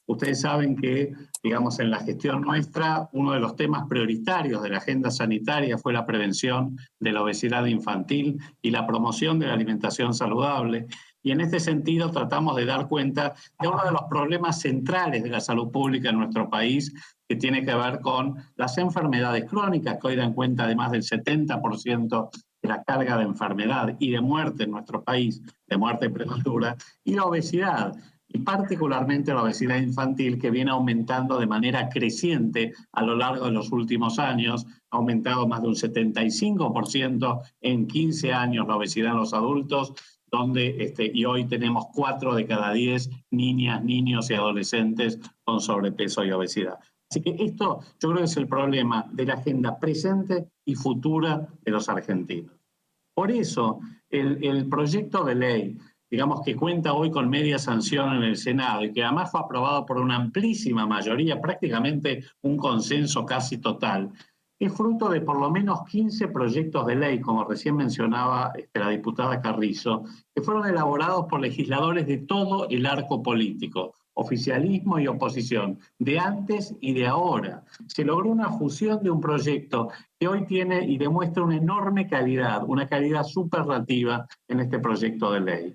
Ustedes saben que, digamos, en la gestión nuestra, uno de los temas prioritarios de la agenda sanitaria fue la prevención de la obesidad infantil y la promoción de la alimentación saludable. Y en este sentido tratamos de dar cuenta de uno de los problemas centrales de la salud pública en nuestro país, que tiene que ver con las enfermedades crónicas, que hoy dan cuenta de más del 70% de la carga de enfermedad y de muerte en nuestro país, de muerte prematura, y la obesidad, y particularmente la obesidad infantil, que viene aumentando de manera creciente a lo largo de los últimos años, ha aumentado más de un 75% en 15 años la obesidad en los adultos, y hoy tenemos 4 de cada 10 niñas, niños y adolescentes con sobrepeso y obesidad. Así que esto yo creo que es el problema de la agenda presente y futura de los argentinos. Por eso, el proyecto de ley, digamos que cuenta hoy con media sanción en el Senado y que además fue aprobado por una amplísima mayoría, prácticamente un consenso casi total, es fruto de por lo menos 15 proyectos de ley, como recién mencionaba la diputada Carrizo, que fueron elaborados por legisladores de todo el arco político, oficialismo y oposición, de antes y de ahora. Se logró una fusión de un proyecto que hoy tiene y demuestra una enorme calidad, una calidad superlativa en este proyecto de ley.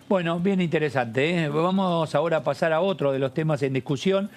Bueno, bien interesante, ¿eh? Vamos ahora a pasar a otro de los temas en discusión,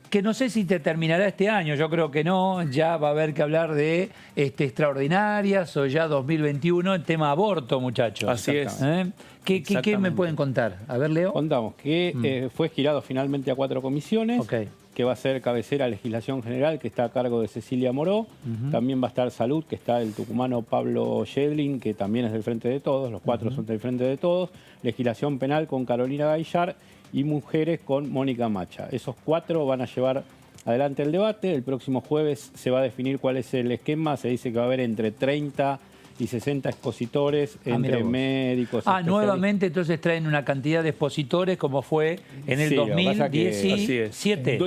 que no sé si te terminará este año, yo creo que no, ya va a haber que hablar de extraordinarias o ya 2021, el tema aborto, muchachos. Así es. ¿Eh? ¿Qué me pueden contar? A ver, Leo. Contamos que fue girado finalmente a 4 comisiones, Ok. que va a ser cabecera Legislación General, que está a cargo de Cecilia Moró. También va a estar Salud, que está el tucumano Pablo Shedlin, que también es del Frente de Todos, los 4 son del Frente de Todos. Legislación Penal con Carolina Gaillar y Mujeres con Mónica Macha. Esos 4 van a llevar adelante el debate. El próximo jueves se va a definir cuál es el esquema. Se dice que va a haber entre 30 y 60 expositores, entre médicos. Nuevamente entonces traen una cantidad de expositores como fue en el Sí, lo que pasa que- 2017.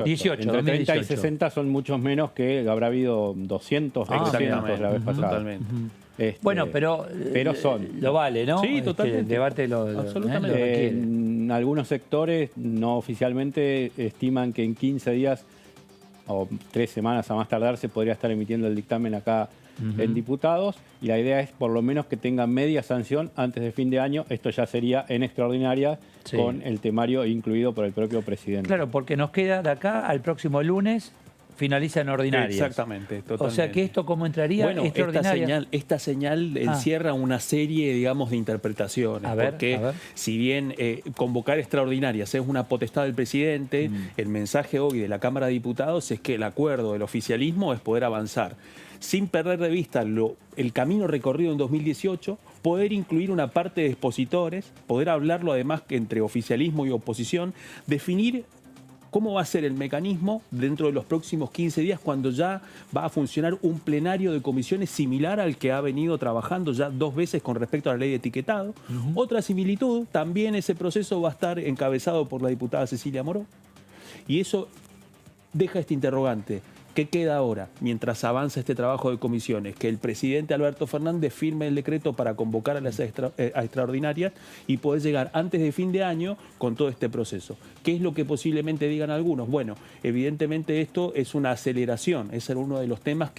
18. Entre 30 y 60 son muchos menos que habrá habido 200, 300 la vez pasada. Totalmente. Bueno, pero son. lo vale, ¿no? Sí, totalmente. El debate lo Absolutamente. requiere. en algunos sectores, no oficialmente, estiman que en 15 días o 3 semanas a más tardar se podría estar emitiendo el dictamen acá en diputados, y la idea es por lo menos que tenga media sanción antes de fin de año. Esto ya sería en extraordinaria, con el temario incluido por el propio presidente. Claro, porque nos queda de acá al próximo lunes, finaliza en ordinarias. Exactamente, totalmente. O sea que esto, ¿cómo entraría? Bueno, esta señal encierra una serie, digamos, de interpretaciones. A ver. Si bien convocar extraordinarias es una potestad del presidente, el mensaje hoy de la Cámara de Diputados es que el acuerdo del oficialismo es poder avanzar sin perder de vista el camino recorrido en 2018, poder incluir una parte de expositores, poder hablarlo además entre oficialismo y oposición, definir cómo va a ser el mecanismo dentro de los próximos 15 días, cuando ya va a funcionar un plenario de comisiones similar al que ha venido trabajando ya 2 veces con respecto a la ley de etiquetado. Otra similitud, también ese proceso va a estar encabezado por la diputada Cecilia Moró. Y eso deja este interrogante. ¿Qué queda ahora mientras avanza este trabajo de comisiones? Que el presidente Alberto Fernández firme el decreto para convocar a las extraordinarias y poder llegar antes de fin de año con todo este proceso. ¿Qué es lo que posiblemente digan algunos? Bueno, evidentemente esto es una aceleración. Ese era uno de los temas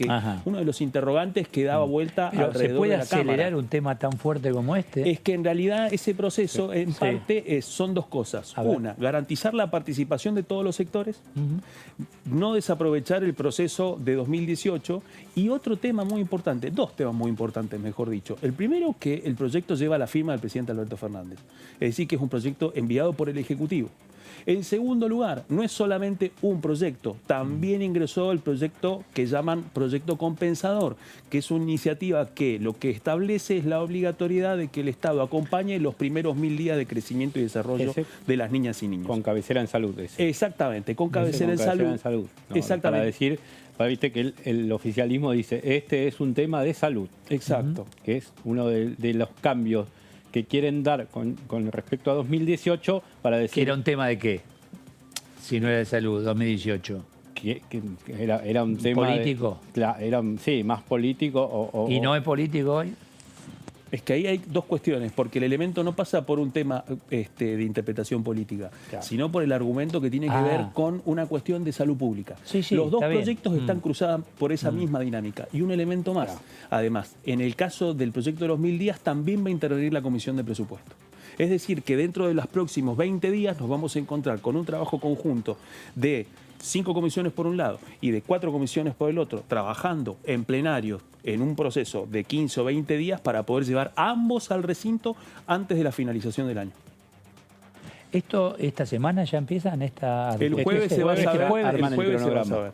uno de los interrogantes que daba vuelta alrededor de la Cámara. ¿Se puede acelerar un tema tan fuerte como este? Es que en realidad ese proceso, en parte, son 2 cosas. Una, garantizar la participación de todos los sectores, no desaprovechar el proceso de 2018, y otro tema muy importante, 2 temas muy importantes, mejor dicho. El primero, que el proyecto lleva la firma del presidente Alberto Fernández, es decir, que es un proyecto enviado por el Ejecutivo. En segundo lugar, no es solamente un proyecto, también ingresó el proyecto que llaman proyecto compensador, que es una iniciativa que lo que establece es la obligatoriedad de que el Estado acompañe los primeros 1000 días de crecimiento y desarrollo de las niñas y niños. Con cabecera en salud. Exactamente, con cabecera en salud. No, exactamente. Para decir, viste que el oficialismo dice, este es un tema de salud. Exacto. Que es uno de los cambios que quieren dar con respecto a 2018 para decir... ¿Que era un tema de qué? Si no era de salud, 2018. Que era un tema... ¿Político? Sí, más político. ¿Y no es político hoy? Es que ahí hay 2 cuestiones, porque el elemento no pasa por un tema de interpretación política, sino por el argumento que tiene que ver con una cuestión de salud pública. Los 2 proyectos están cruzados por esa misma dinámica. Y un elemento más, además, en el caso del proyecto de los 1000 días también va a intervenir la Comisión de Presupuesto. Es decir, que dentro de los próximos 20 días nos vamos a encontrar con un trabajo conjunto de 5 comisiones por un lado y de 4 comisiones por el otro, trabajando en plenarios en un proceso de 15 o 20 días para poder llevar ambos al recinto antes de la finalización del año. ¿Esta semana ya empiezan? El jueves se va a saber. El jueves se va a saber.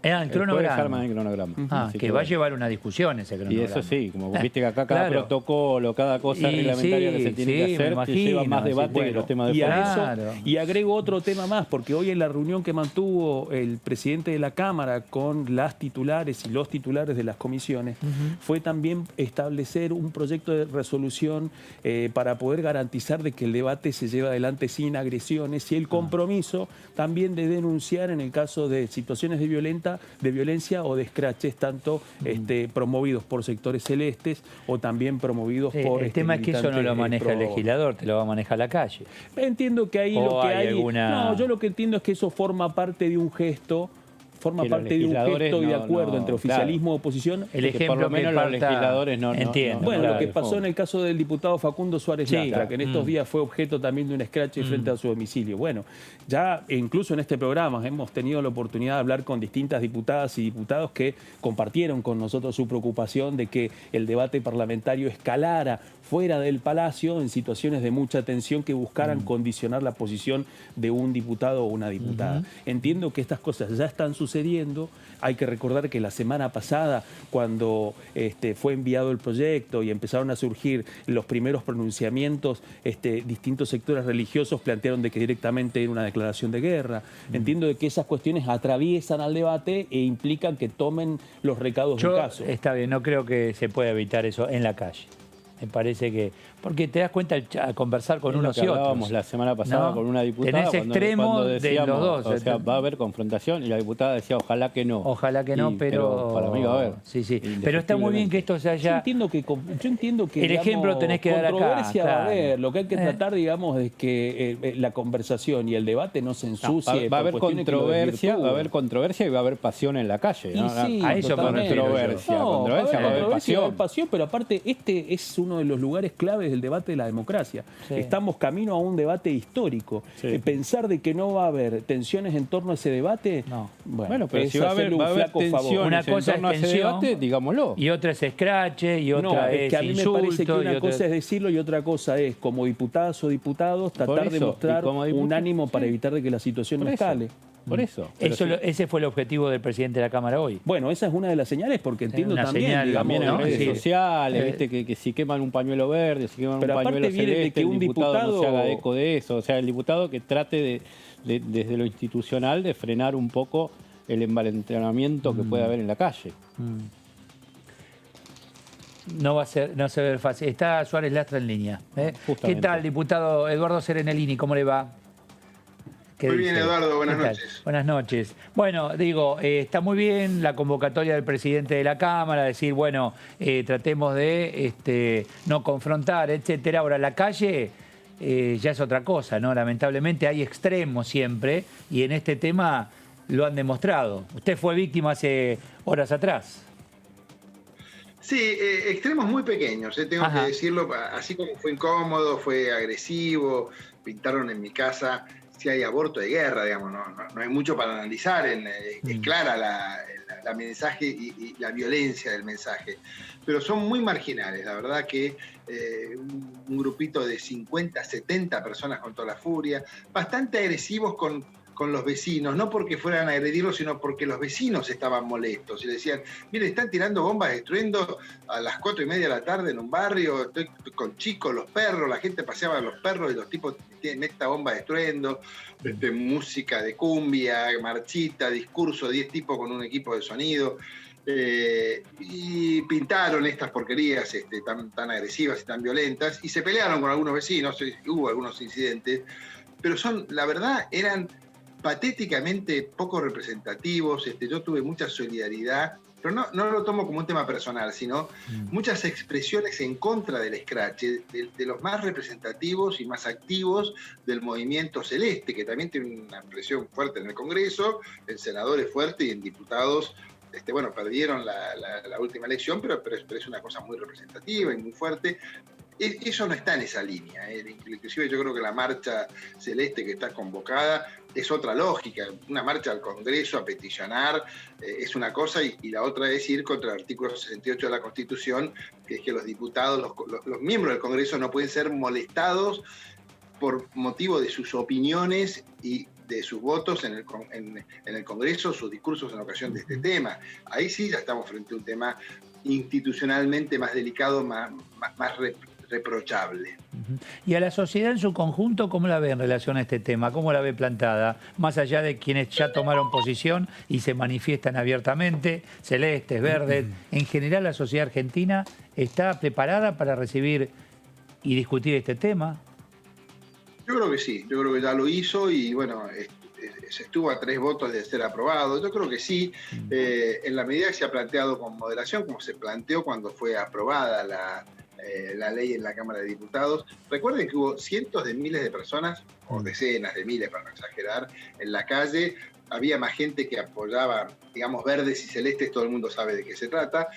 El cronograma. Arman el cronograma. Que va a llevar una discusión ese cronograma. Y eso sí, como viste que acá cada protocolo, cada cosa reglamentaria que se tiene que hacer, lleva más debate que los temas de fondo. Y agrego otro tema más, porque hoy en la reunión que mantuvo el presidente de la Cámara con las titulares y los titulares de las comisiones, fue también establecer un proyecto de resolución para poder garantizar de que el debate se lleve adelante sin agresiones, y el compromiso también de denunciar en el caso de situaciones de violencia o de escraches, tanto promovidos por sectores celestes o también promovidos por... El tema es que eso no lo maneja el legislador, te lo va a manejar la calle. Entiendo que ahí lo que hay... No, yo lo que entiendo es que eso forma parte de un gesto... Forma parte de un gesto y de acuerdo entre oficialismo y oposición. El ejemplo por lo menos los legisladores no entiendo. Bueno, lo que pasó en el caso del diputado Facundo Suárez Lastra, que en estos días fue objeto también de un escrache frente a su domicilio. Bueno, ya incluso en este programa hemos tenido la oportunidad de hablar con distintas diputadas y diputados que compartieron con nosotros su preocupación de que el debate parlamentario escalara fuera del Palacio en situaciones de mucha tensión que buscaran condicionar la posición de un diputado o una diputada. Entiendo que estas cosas ya están sucediendo. Hay que recordar que la semana pasada, cuando fue enviado el proyecto y empezaron a surgir los primeros pronunciamientos, distintos sectores religiosos plantearon de que directamente era una declaración de guerra. Entiendo de que esas cuestiones atraviesan al debate e implican que tomen los recados del caso. Está bien, no creo que se pueda evitar eso en la calle. Me parece que... Porque te das cuenta al conversar con unos y otros. Hablábamos la semana pasada, ¿no?, con una diputada. Tenés extremos de los dos. O sea, va a haber confrontación y la diputada decía, ojalá que no. Ojalá que no, pero para mí va a haber. Sí, sí. Pero está muy bien que esto se haya... Yo entiendo que el ejemplo tenés que dar acá. Controversia va a haber. Claro. Lo que hay que tratar, digamos, es que la conversación y el debate no se ensucie. Va a haber controversia, va a haber controversia y va a haber pasión en la calle, ¿no? Sí, a eso me refiero. Controversia, va a haber pasión. Pero aparte, este es uno de los lugares claves del debate de la democracia. Sí. Estamos camino a un debate histórico. Sí. Pensar de que no va a haber tensiones en torno a ese debate, no. Bueno, pero si va a haber tensiones una cosa en torno a ese debate, digámoslo. Y otra es escrache, y otra es que a mí insulto, me parece que una cosa es decirlo y otra cosa es, como diputadas o diputados, tratar de mostrar un ánimo para evitar de que la situación no escale. Por eso. Ese fue el objetivo del presidente de la Cámara hoy. Bueno, esa es una de las señales, porque entiendo también, señal, digamos, en ¿no?, redes sociales, viste, que si queman un pañuelo verde, si queman un pañuelo celeste, el diputado no se haga eco de eso. O sea, el diputado que trate desde lo institucional de frenar un poco el envalentonamiento que puede haber en la calle. No se va a ver fácil. Está Suárez Lastra en línea. ¿Qué tal, diputado Eduardo Serenellini? ¿Cómo le va? Muy bien, Eduardo, buenas noches. Buenas noches. Bueno, digo, está muy bien la convocatoria del presidente de la Cámara, decir, bueno, tratemos de no confrontar, etcétera. Ahora, la calle ya es otra cosa, ¿no? Lamentablemente hay extremos siempre, y en este tema lo han demostrado. Usted fue víctima hace horas atrás. Sí, extremos muy pequeños, tengo que decirlo, así como fue incómodo, fue agresivo, pintaron en mi casa si hay aborto de guerra, digamos, no hay mucho para analizar, es clara la mensaje y la violencia del mensaje, pero son muy marginales, la verdad que un grupito de 50, 70 personas con toda la furia, bastante agresivos con los vecinos, no porque fueran a agredirlos, sino porque los vecinos estaban molestos y le decían, mire, están tirando bombas, destruyendo a las 4:30 de la tarde en un barrio, estoy con chicos, los perros, la gente paseaba a los perros y los tipos tienen esta bomba destruyendo, música de cumbia, marchita, discurso, 10 tipos con un equipo de sonido, y pintaron estas porquerías tan agresivas y tan violentas, y se pelearon con algunos vecinos, hubo algunos incidentes, pero la verdad, eran patéticamente poco representativos. Yo tuve mucha solidaridad, pero no lo tomo como un tema personal, sino muchas expresiones en contra del escrache, de los más representativos y más activos del movimiento celeste, que también tiene una presión fuerte en el Congreso, en senadores fuertes y en diputados. Perdieron la última elección, pero es una cosa muy representativa y muy fuerte. Eso no está en esa línea. Inclusive yo creo que la marcha celeste que está convocada es otra lógica. Una marcha al Congreso a peticionar es una cosa y la otra es ir contra el artículo 68 de la Constitución, que es que los diputados, los miembros del Congreso no pueden ser molestados por motivo de sus opiniones y de sus votos en el Congreso, sus discursos en ocasión de este tema. Ahí sí ya estamos frente a un tema institucionalmente más delicado, más reprochable. Y a la sociedad en su conjunto, ¿cómo la ve en relación a este tema? ¿Cómo la ve plantada? Más allá de quienes ya tomaron posición y se manifiestan abiertamente, celestes, verdes, en general la sociedad argentina está preparada para recibir y discutir este tema. Yo creo que sí, yo creo que ya lo hizo y bueno, se estuvo a 3 votos de ser aprobado. Yo creo que sí, en la medida que se ha planteado con moderación, como se planteó cuando fue aprobada la ley en la Cámara de Diputados. Recuerden que hubo cientos de miles de personas, o decenas de miles para no exagerar, en la calle. Había más gente que apoyaba, digamos, verdes y celestes, todo el mundo sabe de qué se trata.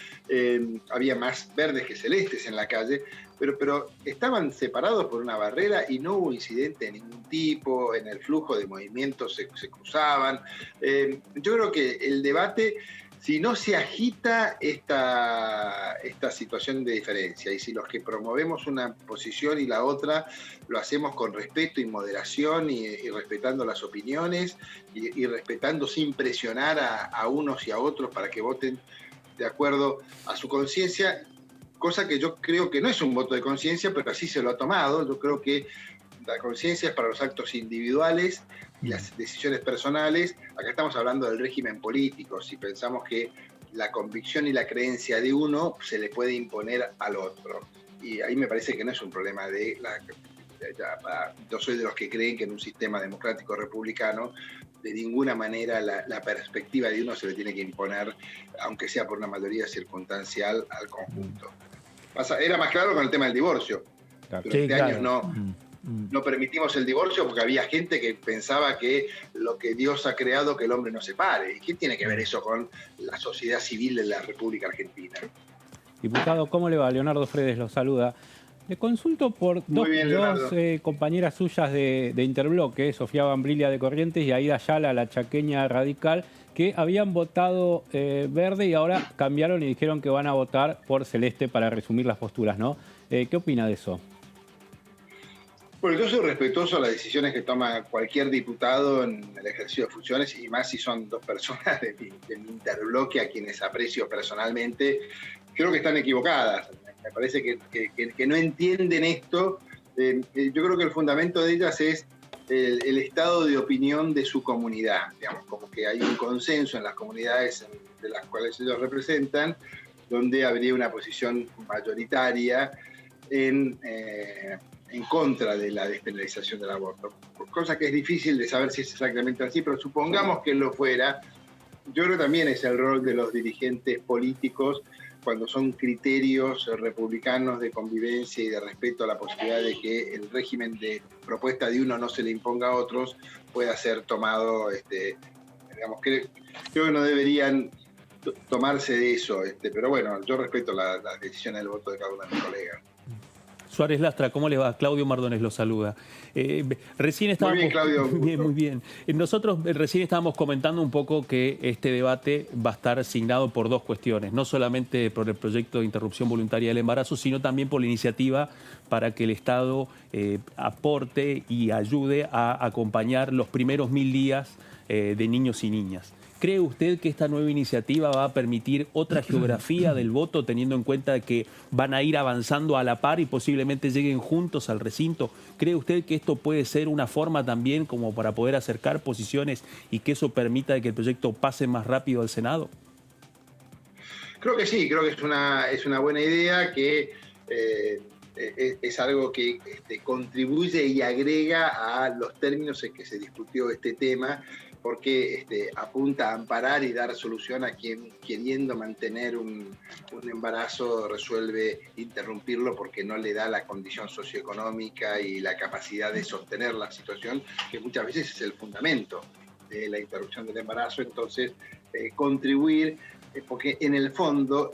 Había más verdes que celestes en la calle, pero estaban separados por una barrera y no hubo incidente de ningún tipo, en el flujo de movimientos se cruzaban. Yo creo que el debate, si no se agita esta situación de diferencia y si los que promovemos una posición y la otra lo hacemos con respeto y moderación y respetando las opiniones y respetando sin presionar a unos y a otros para que voten de acuerdo a su conciencia, cosa que yo creo que no es un voto de conciencia, pero así se lo ha tomado. Yo creo que la conciencia es para los actos individuales y las decisiones personales. Acá estamos hablando del régimen político. Si pensamos que la convicción y la creencia de uno se le puede imponer al otro. Y ahí me parece que no es un problema de yo soy de los que creen que en un sistema democrático republicano de ninguna manera la perspectiva de uno se le tiene que imponer, aunque sea por una mayoría circunstancial, al conjunto. Era más claro con el tema del divorcio. Durante años no permitimos el divorcio porque había gente que pensaba que lo que Dios ha creado, que el hombre no se pare. ¿Y qué tiene que ver eso con la sociedad civil de la República Argentina? Diputado, ¿cómo le va? Leonardo Fredes lo saluda. Le consulto por dos compañeras suyas de Interbloque, Sofía Bambrilia de Corrientes y Aida Ayala, la chaqueña radical, que habían votado verde y ahora cambiaron y dijeron que van a votar por celeste, para resumir las posturas, ¿no? ¿Qué opina de eso? Bueno, yo soy respetuoso a las decisiones que toma cualquier diputado en el ejercicio de funciones, y más si son dos personas de mi Interbloque, a quienes aprecio personalmente. Creo que están equivocadas. Me parece que no entienden esto. Yo creo que el fundamento de ellas es el estado de opinión de su comunidad. Digamos, como que hay un consenso en las comunidades de las cuales ellos representan, donde habría una posición mayoritaria en contra de la despenalización del aborto. Cosa que es difícil de saber si es exactamente así, pero supongamos que lo fuera. Yo creo que también es el rol de los dirigentes políticos, cuando son criterios republicanos de convivencia y de respeto a la posibilidad de que el régimen de propuesta de uno no se le imponga a otros, pueda ser tomado, digamos, creo que no deberían tomarse de eso, pero bueno, yo respeto las decisiones del voto de cada uno de mis colegas. Suárez Lastra, ¿cómo le va? Claudio Mardones lo saluda. Recién estábamos, muy bien, Claudio. Muy bien. Nosotros recién estábamos comentando un poco que este debate va a estar asignado por dos cuestiones, no solamente por el proyecto de interrupción voluntaria del embarazo, sino también por la iniciativa para que el Estado aporte y ayude a acompañar los primeros 1000 días de niños y niñas. ¿Cree usted que esta nueva iniciativa va a permitir otra geografía del voto, teniendo en cuenta que van a ir avanzando a la par y posiblemente lleguen juntos al recinto? ¿Cree usted que esto puede ser una forma también como para poder acercar posiciones y que eso permita que el proyecto pase más rápido al Senado? Creo que sí, creo que es una buena idea, que es algo que contribuye y agrega a los términos en que se discutió este tema, porque apunta a amparar y dar solución a quien, queriendo mantener un embarazo, resuelve interrumpirlo porque no le da la condición socioeconómica y la capacidad de sostener la situación, que muchas veces es el fundamento de la interrupción del embarazo. Entonces, contribuir, porque en el fondo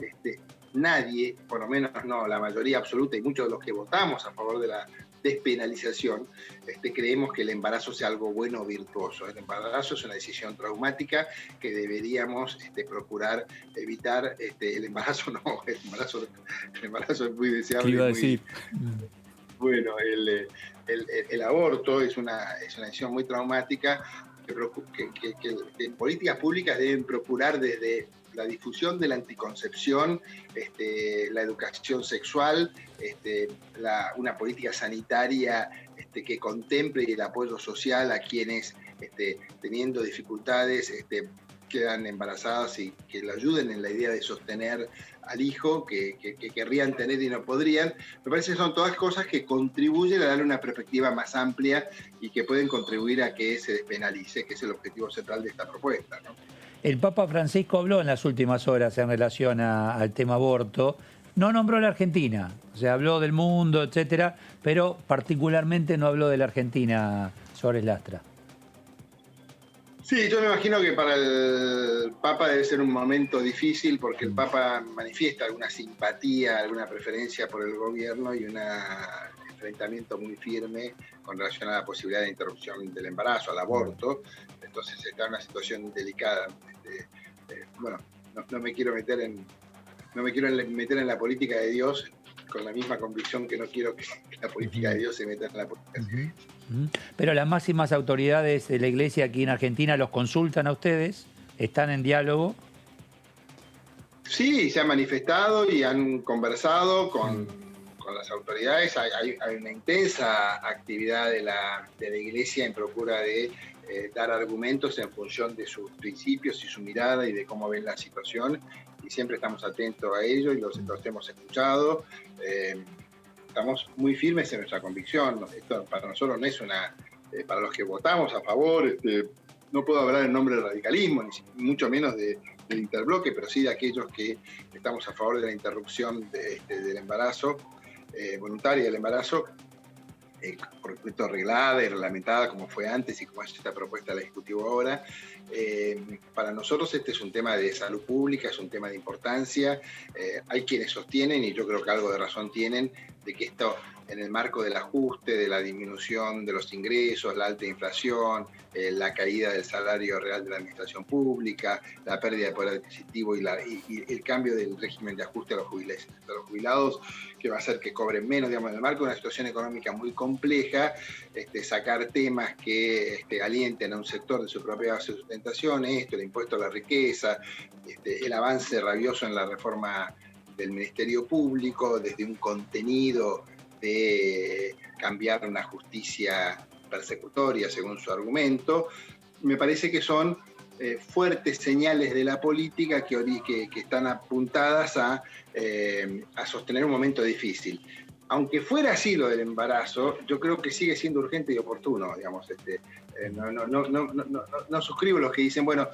nadie, por lo menos no la mayoría absoluta, y muchos de los que votamos a favor de la despenalización, creemos que el embarazo sea algo bueno o virtuoso. El embarazo es una decisión traumática que deberíamos procurar evitar. El embarazo no, el embarazo es muy deseable. ¿Qué iba a decir? Bueno, el aborto es una decisión muy traumática que políticas públicas deben procurar desde la difusión de la anticoncepción, la educación sexual, una política sanitaria que contemple el apoyo social a quienes, teniendo dificultades, quedan embarazadas, y que le ayuden en la idea de sostener al hijo que querrían tener y no podrían. Me parece que son todas cosas que contribuyen a darle una perspectiva más amplia y que pueden contribuir a que se despenalice, que es el objetivo central de esta propuesta, ¿no? El Papa Francisco habló en las últimas horas en relación al tema aborto. No nombró a la Argentina, o sea, habló del mundo, etcétera, pero particularmente no habló de la Argentina, Suárez Lastra. Sí, yo me imagino que para el Papa debe ser un momento difícil, porque el Papa manifiesta alguna simpatía, alguna preferencia por el gobierno y un enfrentamiento muy firme con relación a la posibilidad de interrupción del embarazo, al aborto. Entonces está en una situación delicada. Bueno, no me quiero meter en la política de Dios, con la misma convicción que no quiero que la política de Dios se meta en la política civil. Pero las máximas autoridades de la Iglesia aquí en Argentina los consultan a ustedes, están en diálogo. Sí, se han manifestado y han conversado con las autoridades. Hay una intensa actividad de la Iglesia en procura de dar argumentos en función de sus principios y su mirada y de cómo ven la situación, y siempre estamos atentos a ello y los hemos escuchado. estamos muy firmes en nuestra convicción. Esto para nosotros no es para los que votamos a favor, no puedo hablar en nombre del radicalismo, ni mucho menos del interbloque, pero sí de aquellos que estamos a favor de la interrupción del embarazo, voluntaria del embarazo, por supuesto arreglada y reglamentada como fue antes y como es esta propuesta del Ejecutivo ahora. Para nosotros este es un tema de salud pública, es un tema de importancia. Hay quienes sostienen, y yo creo que algo de razón tienen, de que esto en el marco del ajuste, de la disminución de los ingresos, la alta inflación, la caída del salario real de la administración pública, la pérdida de poder adquisitivo y el cambio del régimen de ajuste a los jubilados, que va a hacer que cobren menos, digamos, en el marco de una situación económica muy compleja, sacar temas que alienten a un sector de su propia base de sustentación, el impuesto a la riqueza, el avance rabioso en la reforma del Ministerio Público, desde un contenido de cambiar una justicia persecutoria, según su argumento. Me parece que son fuertes señales de la política que están apuntadas a sostener un momento difícil. Aunque fuera así lo del embarazo, yo creo que sigue siendo urgente y oportuno, digamos. No suscribo los que dicen, bueno,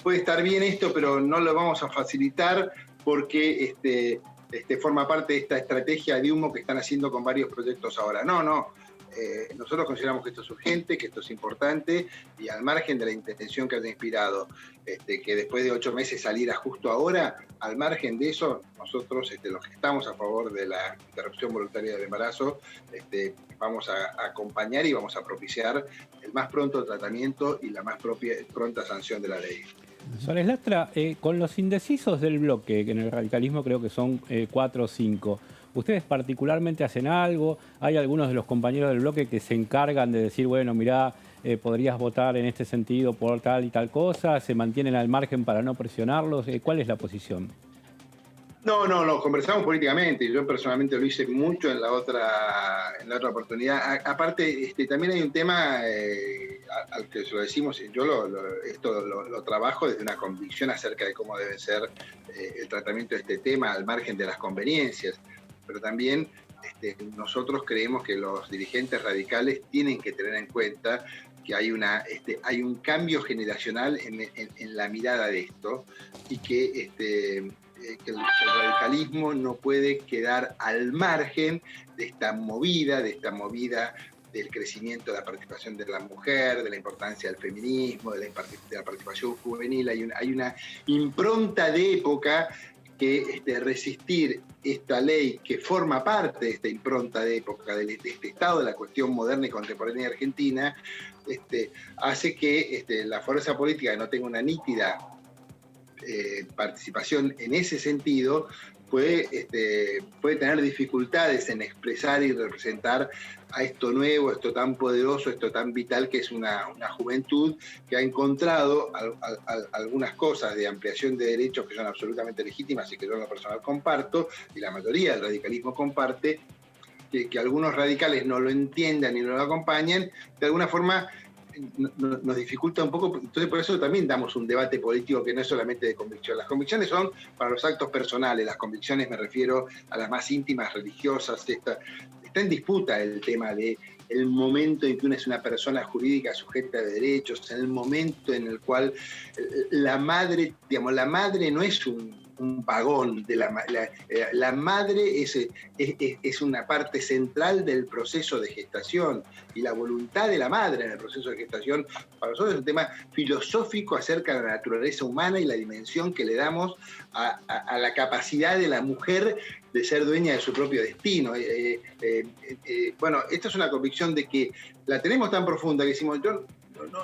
puede estar bien esto, pero no lo vamos a facilitar porque forma parte de esta estrategia de humo que están haciendo con varios proyectos ahora. No. Nosotros consideramos que esto es urgente, que esto es importante, y al margen de la intención que haya inspirado, que después de 8 meses saliera justo ahora, al margen de eso, nosotros, los que estamos a favor de la interrupción voluntaria del embarazo, vamos a acompañar y vamos a propiciar el más pronto tratamiento y la más pronta sanción de la ley. Suárez Lastra, con los indecisos del bloque, que en el radicalismo creo que son 4 o 5, ¿ustedes particularmente hacen algo? ¿Hay algunos de los compañeros del bloque que se encargan de decir, bueno, mirá, podrías votar en este sentido por tal y tal cosa? ¿Se mantienen al margen para no presionarlos? ¿Cuál es la posición? No, lo conversamos políticamente. Yo personalmente lo hice mucho en la otra oportunidad. Aparte, también hay un tema al que se lo decimos, yo lo trabajo desde una convicción acerca de cómo debe ser el tratamiento de este tema al margen de las conveniencias. Pero también nosotros creemos que los dirigentes radicales tienen que tener en cuenta que hay un cambio generacional en la mirada de esto y que el radicalismo no puede quedar al margen de esta movida del crecimiento de la participación de la mujer, de la importancia del feminismo, de la participación juvenil. Hay una impronta de época que resistir esta ley que forma parte de esta impronta de época, de este estado de la cuestión moderna y contemporánea de Argentina, hace que la fuerza política no tenga una nítida participación en ese sentido, puede tener dificultades en expresar y representar a esto nuevo, esto tan poderoso, esto tan vital que es una juventud que ha encontrado algunas cosas de ampliación de derechos que son absolutamente legítimas y que yo en lo personal comparto, y la mayoría del radicalismo comparte, que algunos radicales no lo entiendan y no lo acompañen, de alguna forma nos dificulta un poco. Entonces por eso también damos un debate político que no es solamente de convicción. Las convicciones son para los actos personales, las convicciones me refiero a las más íntimas, religiosas. Está en disputa el tema de el momento en que una es una persona jurídica sujeta de derechos, en el momento en el cual la madre no es un vagón, la madre es una parte central del proceso de gestación, y la voluntad de la madre en el proceso de gestación para nosotros es un tema filosófico acerca de la naturaleza humana y la dimensión que le damos a la capacidad de la mujer de ser dueña de su propio destino. Bueno, esta es una convicción de que la tenemos tan profunda que decimos, yo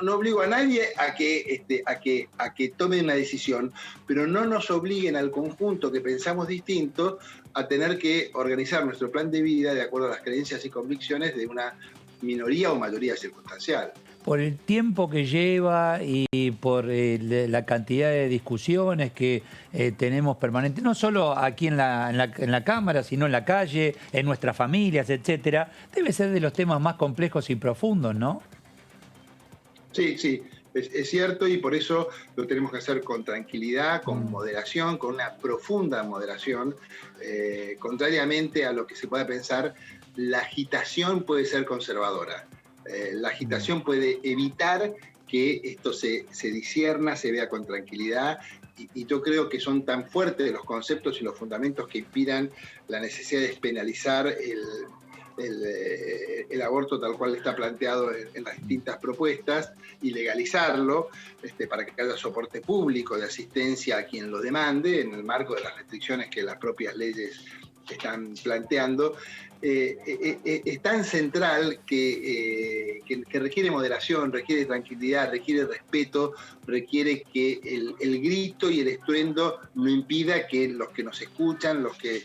no obligo a nadie a que tome una decisión, pero no nos obliguen al conjunto que pensamos distinto a tener que organizar nuestro plan de vida de acuerdo a las creencias y convicciones de una minoría o mayoría circunstancial. Por el tiempo que lleva y por la cantidad de discusiones que tenemos permanentes, no solo aquí en la Cámara, sino en la calle, en nuestras familias, etcétera, debe ser de los temas más complejos y profundos, ¿no? Sí. Es cierto, y por eso lo tenemos que hacer con tranquilidad, con moderación, con una profunda moderación. Contrariamente a lo que se pueda pensar, la agitación puede ser conservadora. La agitación puede evitar que esto se discierna, se vea con tranquilidad, y yo creo que son tan fuertes los conceptos y los fundamentos que inspiran la necesidad de despenalizar el aborto tal cual está planteado en las distintas propuestas y legalizarlo para que haya soporte público de asistencia a quien lo demande en el marco de las restricciones que las propias leyes están planteando. Es tan central que requiere moderación, requiere tranquilidad, requiere respeto, requiere que el grito y el estruendo no impida que los que nos escuchan, los que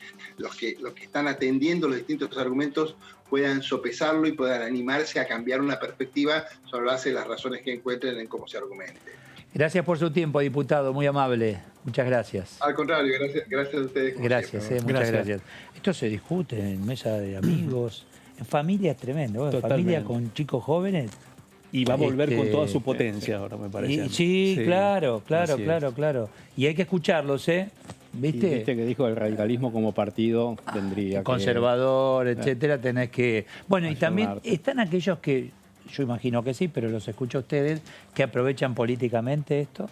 están atendiendo los distintos argumentos puedan sopesarlo y puedan animarse a cambiar una perspectiva sobre la base de las razones que encuentren en cómo se argumente. Gracias por su tiempo, diputado, muy amable. Muchas gracias. Al contrario, gracias a ustedes. Gracias, muchas gracias. Esto se discute en mesa de amigos, en familia es tremendo, en familia con chicos jóvenes. Y va a volver con toda su potencia ahora, me parece. Sí, claro. Y hay que escucharlos, ¿eh? ¿Viste? Y viste que dijo el radicalismo como partido tendría conservador, etcétera, tenés que... Bueno, y también están aquellos que, yo imagino que sí, pero los escucho a ustedes, que aprovechan políticamente esto.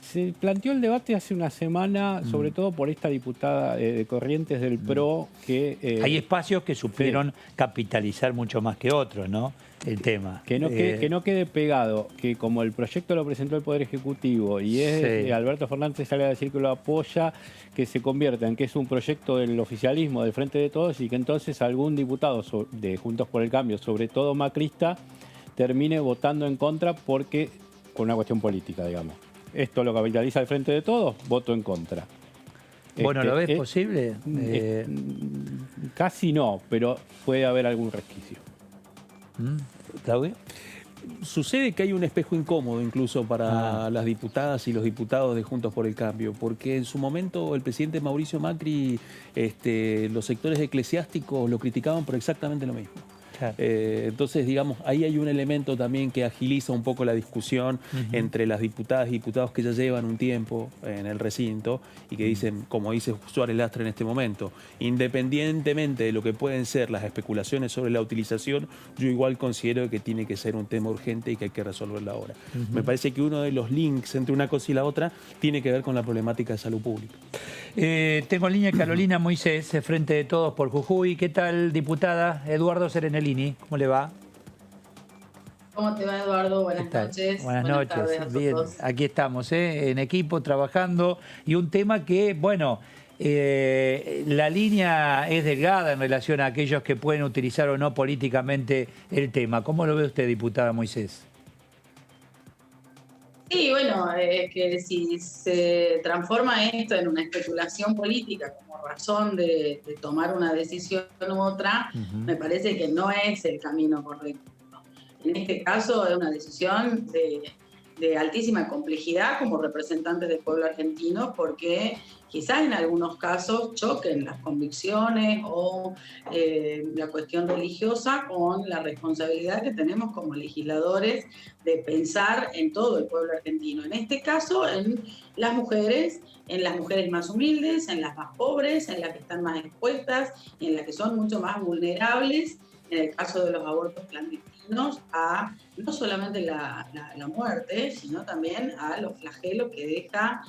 Se planteó el debate hace una semana, sobre todo por esta diputada de Corrientes del PRO, que... hay espacios que supieron capitalizar mucho más que otros, ¿no? El tema. Que no quede pegado, que como el proyecto lo presentó el Poder Ejecutivo y Alberto Fernández sale a decir que lo apoya, que se convierta en que es un proyecto del oficialismo, del Frente de Todos, y que entonces algún diputado de Juntos por el Cambio, sobre todo macrista, termine votando en contra porque con una cuestión política, digamos. Esto lo capitaliza el Frente de Todos, voto en contra. Bueno, ¿lo ves posible? Casi no, pero puede haber algún resquicio. ¿Claudio? Sucede que hay un espejo incómodo incluso para las diputadas y los diputados de Juntos por el Cambio, porque en su momento el presidente Mauricio Macri, los sectores eclesiásticos lo criticaban por exactamente lo mismo. Claro. Entonces, digamos, ahí hay un elemento también que agiliza un poco la discusión entre las diputadas y diputados que ya llevan un tiempo en el recinto y que dicen, como dice Suárez Lastra en este momento, independientemente de lo que pueden ser las especulaciones sobre la utilización, yo igual considero que tiene que ser un tema urgente y que hay que resolverlo ahora. Me parece que uno de los links entre una cosa y la otra tiene que ver con la problemática de salud pública. Tengo en línea Carolina Moisés, Frente de Todos por Jujuy. ¿Qué tal, diputada? Eduardo Serenellini, ¿cómo le va? ¿Cómo te va, Eduardo? Buenas noches. Buenas noches. Bien, aquí estamos, en equipo, trabajando. Y un tema que, bueno, la línea es delgada en relación a aquellos que pueden utilizar o no políticamente el tema. ¿Cómo lo ve usted, diputada Moisés? Sí, bueno, que si se transforma esto en una especulación política como razón de tomar una decisión u otra, me parece que no es el camino correcto. En este caso es una decisión de altísima complejidad como representantes del pueblo argentino, porque quizás en algunos casos choquen las convicciones o la cuestión religiosa con la responsabilidad que tenemos como legisladores de pensar en todo el pueblo argentino. En este caso, en las mujeres más humildes, en las más pobres, en las que están más expuestas, en las que son mucho más vulnerables, en el caso de los abortos clandestinos, a no solamente la muerte, sino también a los flagelos que deja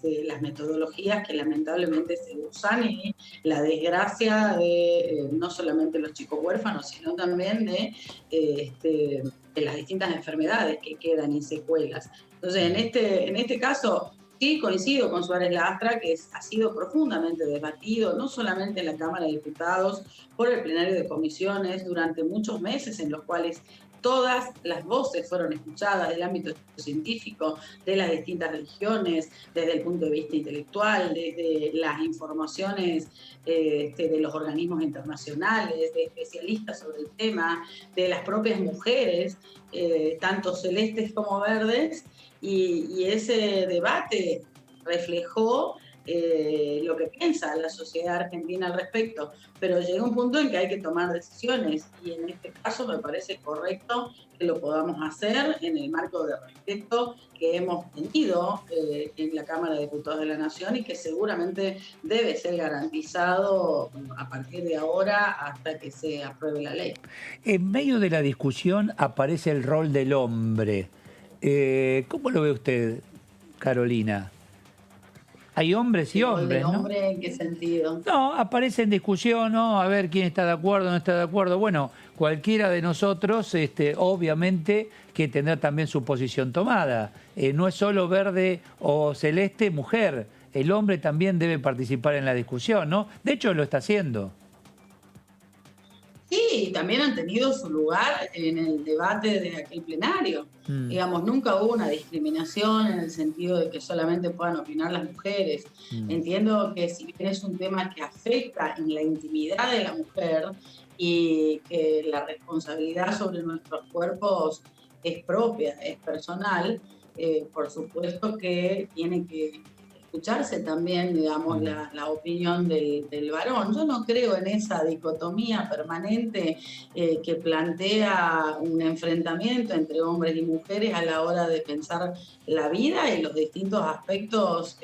las metodologías que lamentablemente se usan y la desgracia de no solamente los chicos huérfanos, sino también de las distintas enfermedades que quedan y secuelas. Entonces, en este caso, sí coincido con Suárez Lastra, que ha sido profundamente debatido, no solamente en la Cámara de Diputados, por el plenario de comisiones, durante muchos meses en los cuales todas las voces fueron escuchadas del ámbito científico, de las distintas religiones, desde el punto de vista intelectual, desde las informaciones de los organismos internacionales, de especialistas sobre el tema, de las propias mujeres, tanto celestes como verdes, y ese debate reflejó lo que piensa la sociedad argentina al respecto, pero llega un punto en que hay que tomar decisiones y en este caso me parece correcto que lo podamos hacer en el marco de respeto que hemos tenido en la Cámara de Diputados de la Nación y que seguramente debe ser garantizado a partir de ahora hasta que se apruebe la ley. En medio de la discusión aparece el rol del hombre. ¿Cómo lo ve usted, Carolina? Hay hombres y hombres, ¿no? ¿Hombre en qué sentido? No, aparece en discusión, ¿no? A ver quién está de acuerdo, no está de acuerdo. Bueno, cualquiera de nosotros, obviamente, que tendrá también su posición tomada. No es solo verde o celeste, mujer. El hombre también debe participar en la discusión, ¿no? De hecho, lo está haciendo. Sí, también han tenido su lugar en el debate de aquel plenario. Digamos, nunca hubo una discriminación en el sentido de que solamente puedan opinar las mujeres. Entiendo que si bien es un tema que afecta en la intimidad de la mujer y que la responsabilidad sobre nuestros cuerpos es propia, es personal, por supuesto que tiene que escucharse también, digamos, la opinión del varón. Yo no creo en esa dicotomía permanente que plantea un enfrentamiento entre hombres y mujeres a la hora de pensar la vida y los distintos aspectos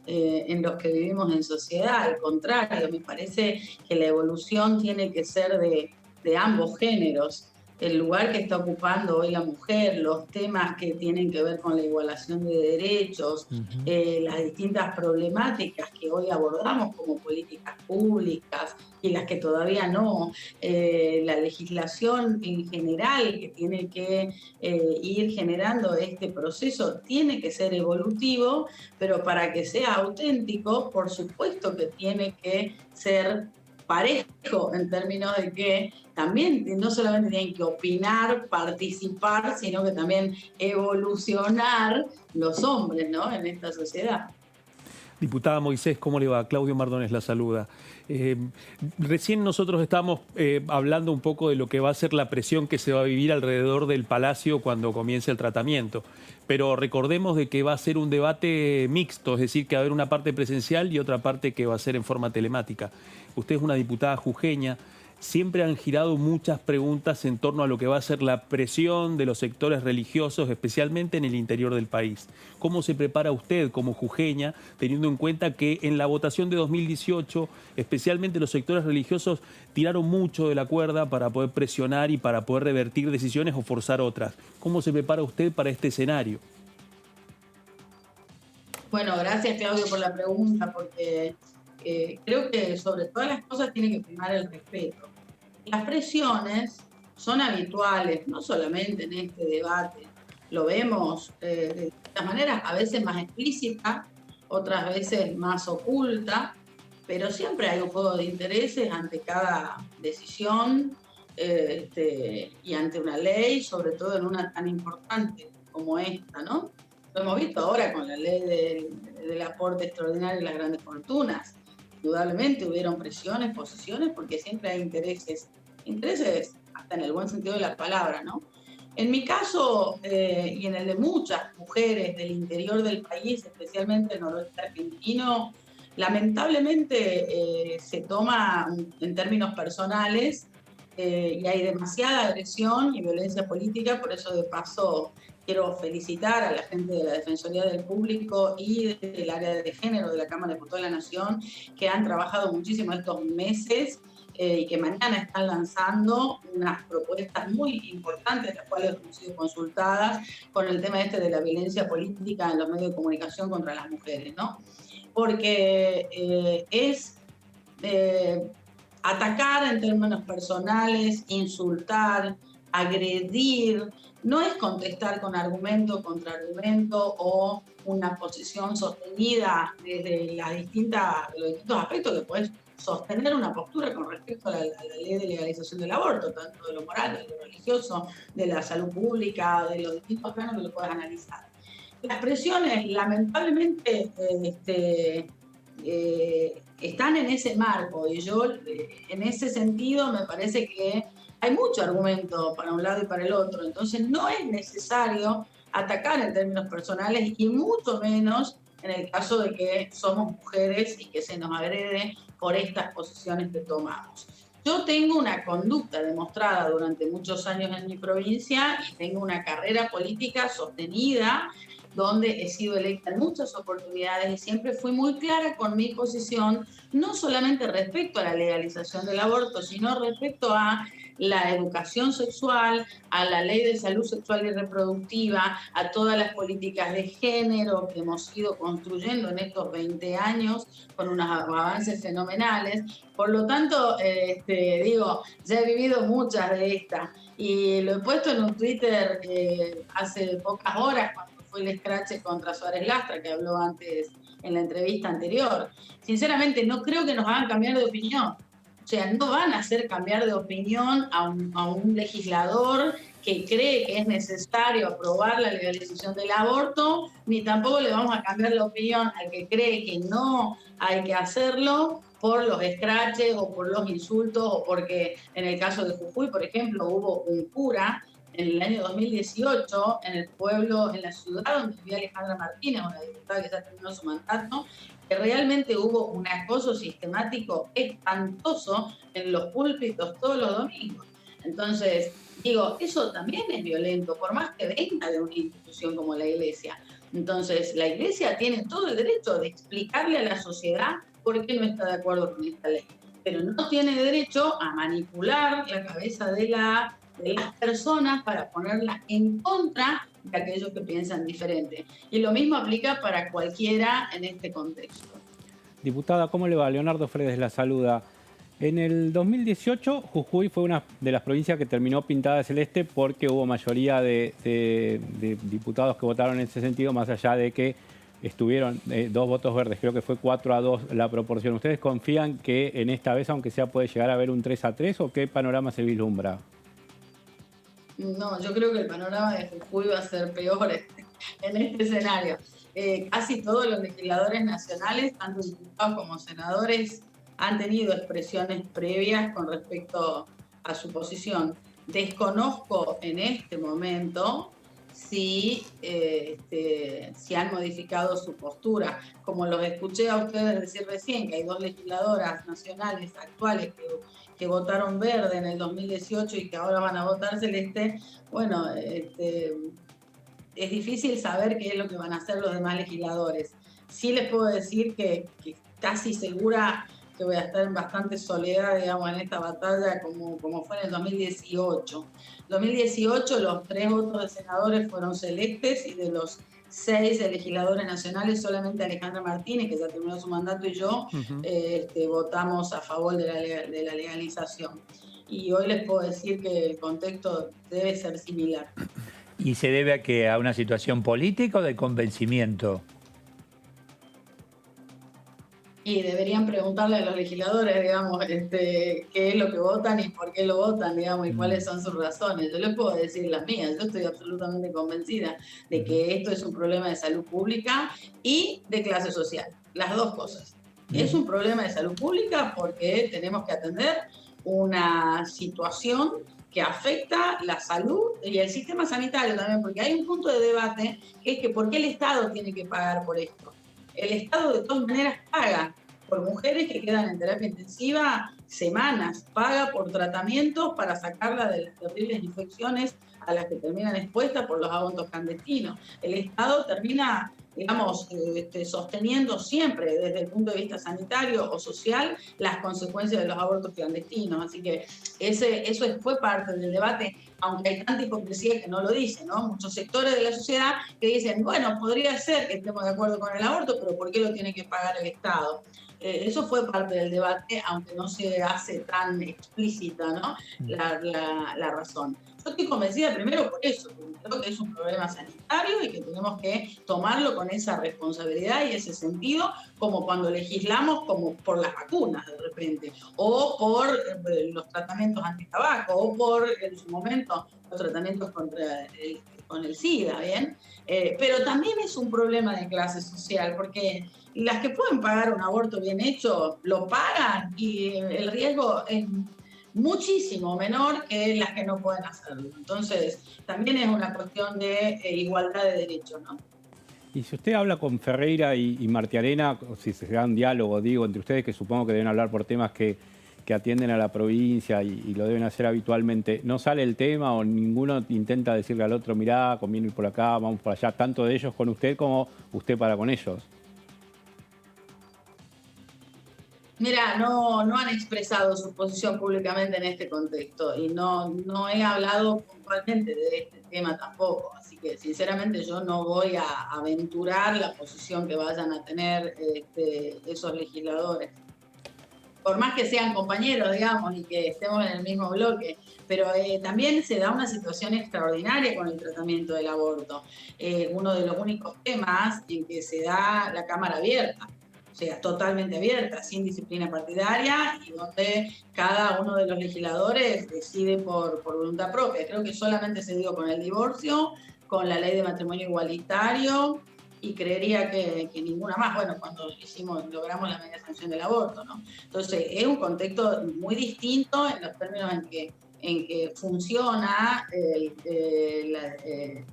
en los que vivimos en sociedad. Al contrario, me parece que la evolución tiene que ser de ambos géneros. El lugar que está ocupando hoy la mujer, los temas que tienen que ver con la igualación de derechos, las distintas problemáticas que hoy abordamos como políticas públicas y las que todavía no, la legislación en general que tiene que ir generando este proceso tiene que ser evolutivo, pero para que sea auténtico, por supuesto que tiene que ser parejo en términos de que también no solamente tienen que opinar, participar, sino que también evolucionar los hombres, ¿no?, en esta sociedad. Diputada Moisés, ¿cómo le va? Claudio Mardones la saluda. Recién nosotros estamos hablando un poco de lo que va a ser la presión que se va a vivir alrededor del Palacio cuando comience el tratamiento. Pero recordemos de que va a ser un debate mixto, es decir, que va a haber una parte presencial y otra parte que va a ser en forma telemática. Usted es una diputada jujeña. Siempre han girado muchas preguntas en torno a lo que va a ser la presión de los sectores religiosos, especialmente en el interior del país. ¿Cómo se prepara usted como jujeña, teniendo en cuenta que en la votación de 2018, especialmente los sectores religiosos tiraron mucho de la cuerda para poder presionar y para poder revertir decisiones o forzar otras? ¿Cómo se prepara usted para este escenario? Bueno, gracias, Claudio, por la pregunta, porque creo que sobre todas las cosas tiene que primar el respeto. Las presiones son habituales, no solamente en este debate, lo vemos de distintas maneras, a veces más explícita, otras veces más oculta, pero siempre hay un juego de intereses ante cada decisión y ante una ley, sobre todo en una tan importante como esta, ¿no? Lo hemos visto ahora con la ley del aporte extraordinario y las grandes fortunas. Indudablemente hubieron presiones, posiciones, porque siempre hay intereses hasta en el buen sentido de la palabra, ¿no? En mi caso, y en el de muchas mujeres del interior del país, especialmente el noroeste argentino, lamentablemente se toma en términos personales y hay demasiada agresión y violencia política. Por eso, de paso, quiero felicitar a la gente de la Defensoría del Público y del área de género de la Cámara de Diputados de la Nación, que han trabajado muchísimo estos meses y que mañana están lanzando unas propuestas muy importantes, las cuales han sido consultadas, con el tema de la violencia política en los medios de comunicación contra las mujeres, ¿no? Porque es atacar en términos personales, insultar, agredir, no es contestar con argumento, contra argumento o una posición sostenida desde los distintos aspectos que puedes sostener una postura con respecto a la ley de legalización del aborto, tanto de lo moral, de lo religioso, de la salud pública, de los distintos planos que lo puedes analizar. Las presiones, lamentablemente, están en ese marco y yo, en ese sentido, me parece que hay mucho argumento para un lado y para el otro, entonces no es necesario atacar en términos personales y mucho menos en el caso de que somos mujeres y que se nos agrede por estas posiciones que tomamos. Yo tengo una conducta demostrada durante muchos años en mi provincia y tengo una carrera política sostenida donde he sido electa en muchas oportunidades y siempre fui muy clara con mi posición, no solamente respecto a la legalización del aborto, sino respecto a la educación sexual, a la ley de salud sexual y reproductiva, a todas las políticas de género que hemos ido construyendo en estos 20 años con unos avances fenomenales. Por lo tanto, ya he vivido muchas de estas y lo he puesto en un Twitter hace pocas horas cuando fue el escrache contra Suárez Lastra, que habló antes en la entrevista anterior. Sinceramente, no creo que nos hagan cambiar de opinión. O sea, no van a hacer cambiar de opinión a un legislador que cree que es necesario aprobar la legalización del aborto, ni tampoco le vamos a cambiar la opinión al que cree que no hay que hacerlo por los escraches o por los insultos, o porque en el caso de Jujuy, por ejemplo, hubo un cura en el año 2018 en el pueblo, en la ciudad donde vivía Alejandra Martínez, una diputada que ya terminó su mandato, que realmente hubo un acoso sistemático espantoso en los púlpitos todos los domingos. Entonces, digo, eso también es violento, por más que venga de una institución como la Iglesia. Entonces, la Iglesia tiene todo el derecho de explicarle a la sociedad por qué no está de acuerdo con esta ley, pero no tiene derecho a manipular la cabeza de las personas para ponerlas en contra de aquellos que piensan diferente. Y lo mismo aplica para cualquiera en este contexto. Diputada, ¿cómo le va? Leonardo Fredes la saluda. En el 2018, Jujuy fue una de las provincias que terminó pintada de celeste porque hubo mayoría de diputados que votaron en ese sentido, más allá de que estuvieron 2 votos verdes. Creo que fue 4-2 la proporción. ¿Ustedes confían que en esta vez, aunque sea, puede llegar a haber un 3-3 o qué panorama se vislumbra? No, yo creo que el panorama de Jujuy va a ser peor en este escenario. Casi todos los legisladores nacionales, tanto diputados como senadores, han tenido expresiones previas con respecto a su posición. Desconozco en este momento si han modificado su postura. Como los escuché a ustedes decir recién, que hay 2 legisladoras nacionales actuales que votaron verde en el 2018 y que ahora van a votar celeste, bueno, es difícil saber qué es lo que van a hacer los demás legisladores. Sí les puedo decir que casi segura que voy a estar en bastante soledad, digamos, en esta batalla como fue en el 2018. En 2018 los 3 votos de senadores fueron celestes y de los 6 de legisladores nacionales, solamente Alejandra Martínez, que ya terminó su mandato, y yo votamos a favor de la legalización. Y hoy les puedo decir que el contexto debe ser similar. ¿Y se debe a qué? ¿A una situación política o de convencimiento? Y deberían preguntarle a los legisladores, digamos, qué es lo que votan y por qué lo votan, digamos, y cuáles son sus razones. Yo les puedo decir las mías. Yo estoy absolutamente convencida de que esto es un problema de salud pública y de clase social. Las 2 cosas. Es un problema de salud pública porque tenemos que atender una situación que afecta la salud y el sistema sanitario también, porque hay un punto de debate que es que ¿por qué el Estado tiene que pagar por esto? El Estado de todas maneras paga por mujeres que quedan en terapia intensiva semanas, paga por tratamientos para sacarla de las terribles infecciones a las que terminan expuestas por los abortos clandestinos. El Estado termina, digamos, sosteniendo siempre desde el punto de vista sanitario o social las consecuencias de los abortos clandestinos. Así que eso fue parte del debate, aunque hay tanta hipocresía que no lo dicen, ¿no? Muchos sectores de la sociedad que dicen, bueno, podría ser que estemos de acuerdo con el aborto, pero ¿por qué lo tiene que pagar el Estado? Eso fue parte del debate, aunque no se hace tan explícita, ¿no? la razón. Yo estoy convencida primero por eso, porque creo que es un problema sanitario y que tenemos que tomarlo con esa responsabilidad y ese sentido, como cuando legislamos como por las vacunas de repente, o por los tratamientos antitabaco, o por en su momento los tratamientos con el SIDA, ¿bien? Pero también es un problema de clase social, porque las que pueden pagar un aborto bien hecho lo pagan y el riesgo es muchísimo menor que las que no pueden hacerlo. Entonces, también es una cuestión de igualdad de derechos, ¿no? Y si usted habla con Ferreira y Martiarena, o si se da un diálogo, digo, entre ustedes, que supongo que deben hablar por temas que atienden a la provincia y lo deben hacer habitualmente, ¿no sale el tema o ninguno intenta decirle al otro, mirá, conviene ir por acá, vamos por allá, tanto de ellos con usted como usted para con ellos? Mira, no han expresado su posición públicamente en este contexto y no he hablado puntualmente de este tema tampoco. Así que, sinceramente, yo no voy a aventurar la posición que vayan a tener esos legisladores. Por más que sean compañeros, digamos, y que estemos en el mismo bloque, pero también se da una situación extraordinaria con el tratamiento del aborto. Uno de los únicos temas en que se da la Cámara abierta, o sea, totalmente abierta, sin disciplina partidaria, y donde cada uno de los legisladores decide por voluntad propia. Creo que solamente se dio con el divorcio, con la ley de matrimonio igualitario, y creería que ninguna más, bueno, cuando logramos la media sanción del aborto, ¿no? Entonces, es un contexto muy distinto en los términos en que funciona,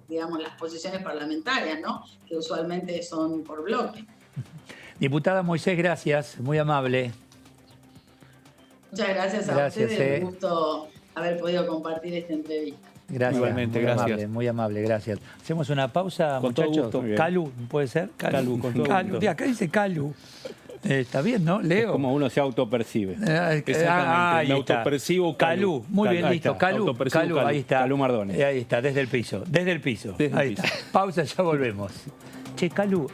digamos, las posiciones parlamentarias, ¿no? Que usualmente son por bloque. Diputada Moisés, gracias, muy amable. Muchas gracias a ustedes, un gusto haber podido compartir esta entrevista. Gracias, igualmente, gracias. Muy amable, gracias. Hacemos una pausa, con muchachos. todo gusto. Calu, ¿puede ser? Calu, con todo Calu. gusto. Mira, acá dice Calu. Está bien, ¿no? Leo. Es como uno se autopercibe. Exactamente, ahí me está. autopercibo Calú. Muy bien, listo. Calú, ahí está. Calú Mardones. Ahí está, desde el piso. Ahí está. Pausa, ya volvemos. Che, Calú.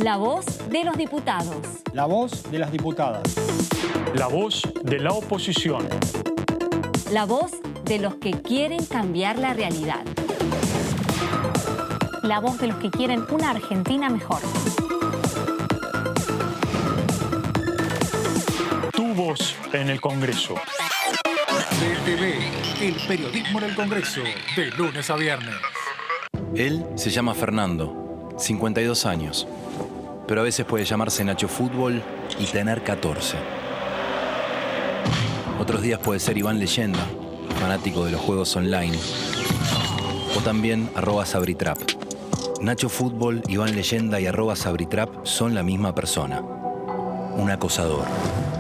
La voz de los diputados. La voz de las diputadas. La voz de la oposición. La voz de los que quieren cambiar la realidad. La voz de los que quieren una Argentina mejor. Tu voz en el Congreso. DTV, el periodismo en el Congreso, de lunes a viernes. Él se llama Fernando, 52 años. Pero a veces puede llamarse Nacho Fútbol y tener 14. Otros días puede ser Iván Leyenda, fanático de los juegos online. O también @Sabritrap. Nacho Fútbol, Iván Leyenda y @Sabritrap son la misma persona. Un acosador.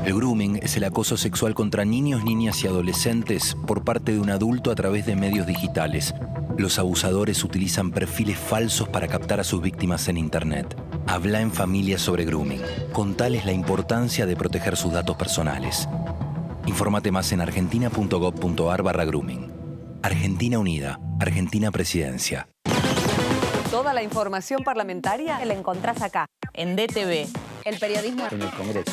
El grooming es el acoso sexual contra niños, niñas y adolescentes por parte de un adulto a través de medios digitales. Los abusadores utilizan perfiles falsos para captar a sus víctimas en Internet. Habla en familia sobre grooming. Contales la importancia de proteger sus datos personales. Infórmate más en argentina.gov.ar/grooming. Argentina Unida. Argentina Presidencia. Toda la información parlamentaria la encontrás acá, en DTV. El periodismo en el Congreso.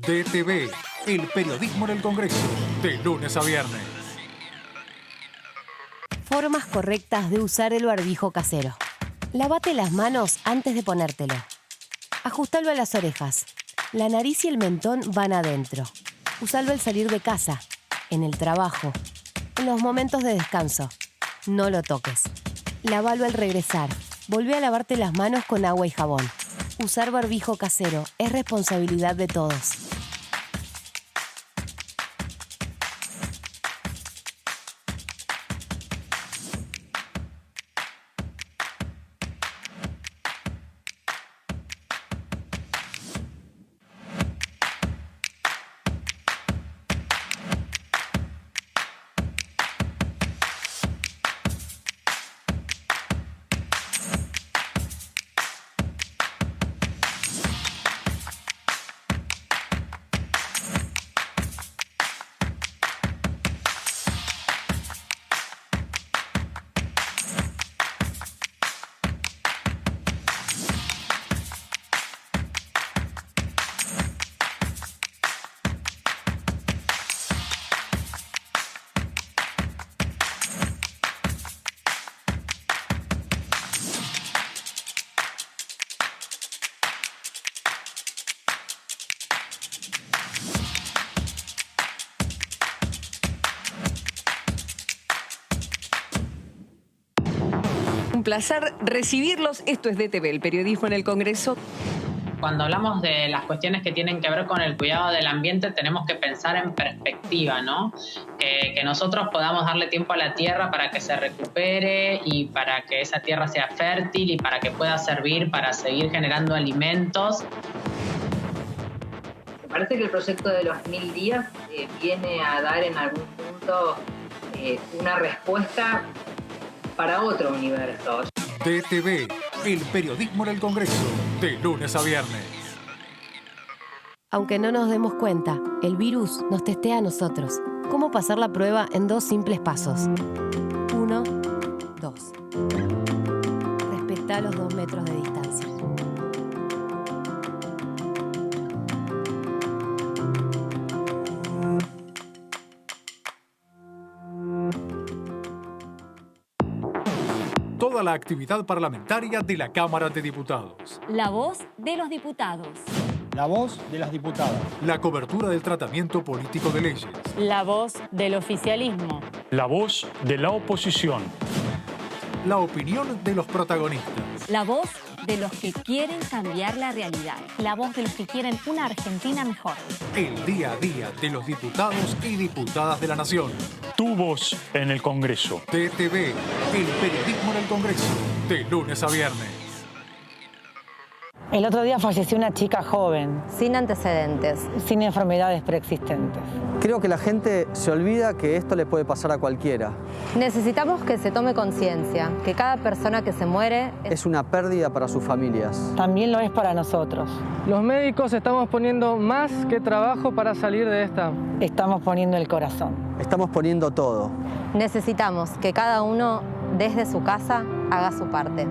DTV, el periodismo en el Congreso, de lunes a viernes. Formas correctas de usar el barbijo casero. Lávate las manos antes de ponértelo. Ajustalo a las orejas. La nariz y el mentón van adentro. Usalo al salir de casa, en el trabajo, en los momentos de descanso. No lo toques. Lávalo al regresar. Volvé a lavarte las manos con agua y jabón. Usar barbijo casero es responsabilidad de todos. placer recibirlos. Esto es DTV, el periodismo en el Congreso. Cuando hablamos de las cuestiones que tienen que ver con el cuidado del ambiente, tenemos que pensar en perspectiva, ¿no? Que nosotros podamos darle tiempo a la tierra para que se recupere y para que esa tierra sea fértil y para que pueda servir para seguir generando alimentos. Me parece que el proyecto de los 1000 días viene a dar en algún punto una respuesta para otro universo. DTV, el periodismo en el Congreso, de lunes a viernes. Aunque no nos demos cuenta, el virus nos testea a nosotros. ¿Cómo pasar la prueba en 2 simples pasos? 1, 2. Respetá los 2 metros de distancia. Toda la actividad parlamentaria de la Cámara de Diputados. La voz de los diputados. La voz de las diputadas. La cobertura del tratamiento político de leyes. La voz del oficialismo. La voz de la oposición. La opinión de los protagonistas. La voz de los que quieren cambiar la realidad. La voz de los que quieren una Argentina mejor. El día a día de los diputados y diputadas de la Nación. Tu voz en el Congreso. DTV, el periodismo en el Congreso, de lunes a viernes. El otro día falleció una chica joven. Sin antecedentes. Sin enfermedades preexistentes. Creo que la gente se olvida que esto le puede pasar a cualquiera. Necesitamos que se tome conciencia, que cada persona que se muere es una pérdida para sus familias. También lo es para nosotros. Los médicos estamos poniendo más que trabajo para salir de esta. Estamos poniendo el corazón. Estamos poniendo todo. Necesitamos que cada uno desde su casa haga su parte.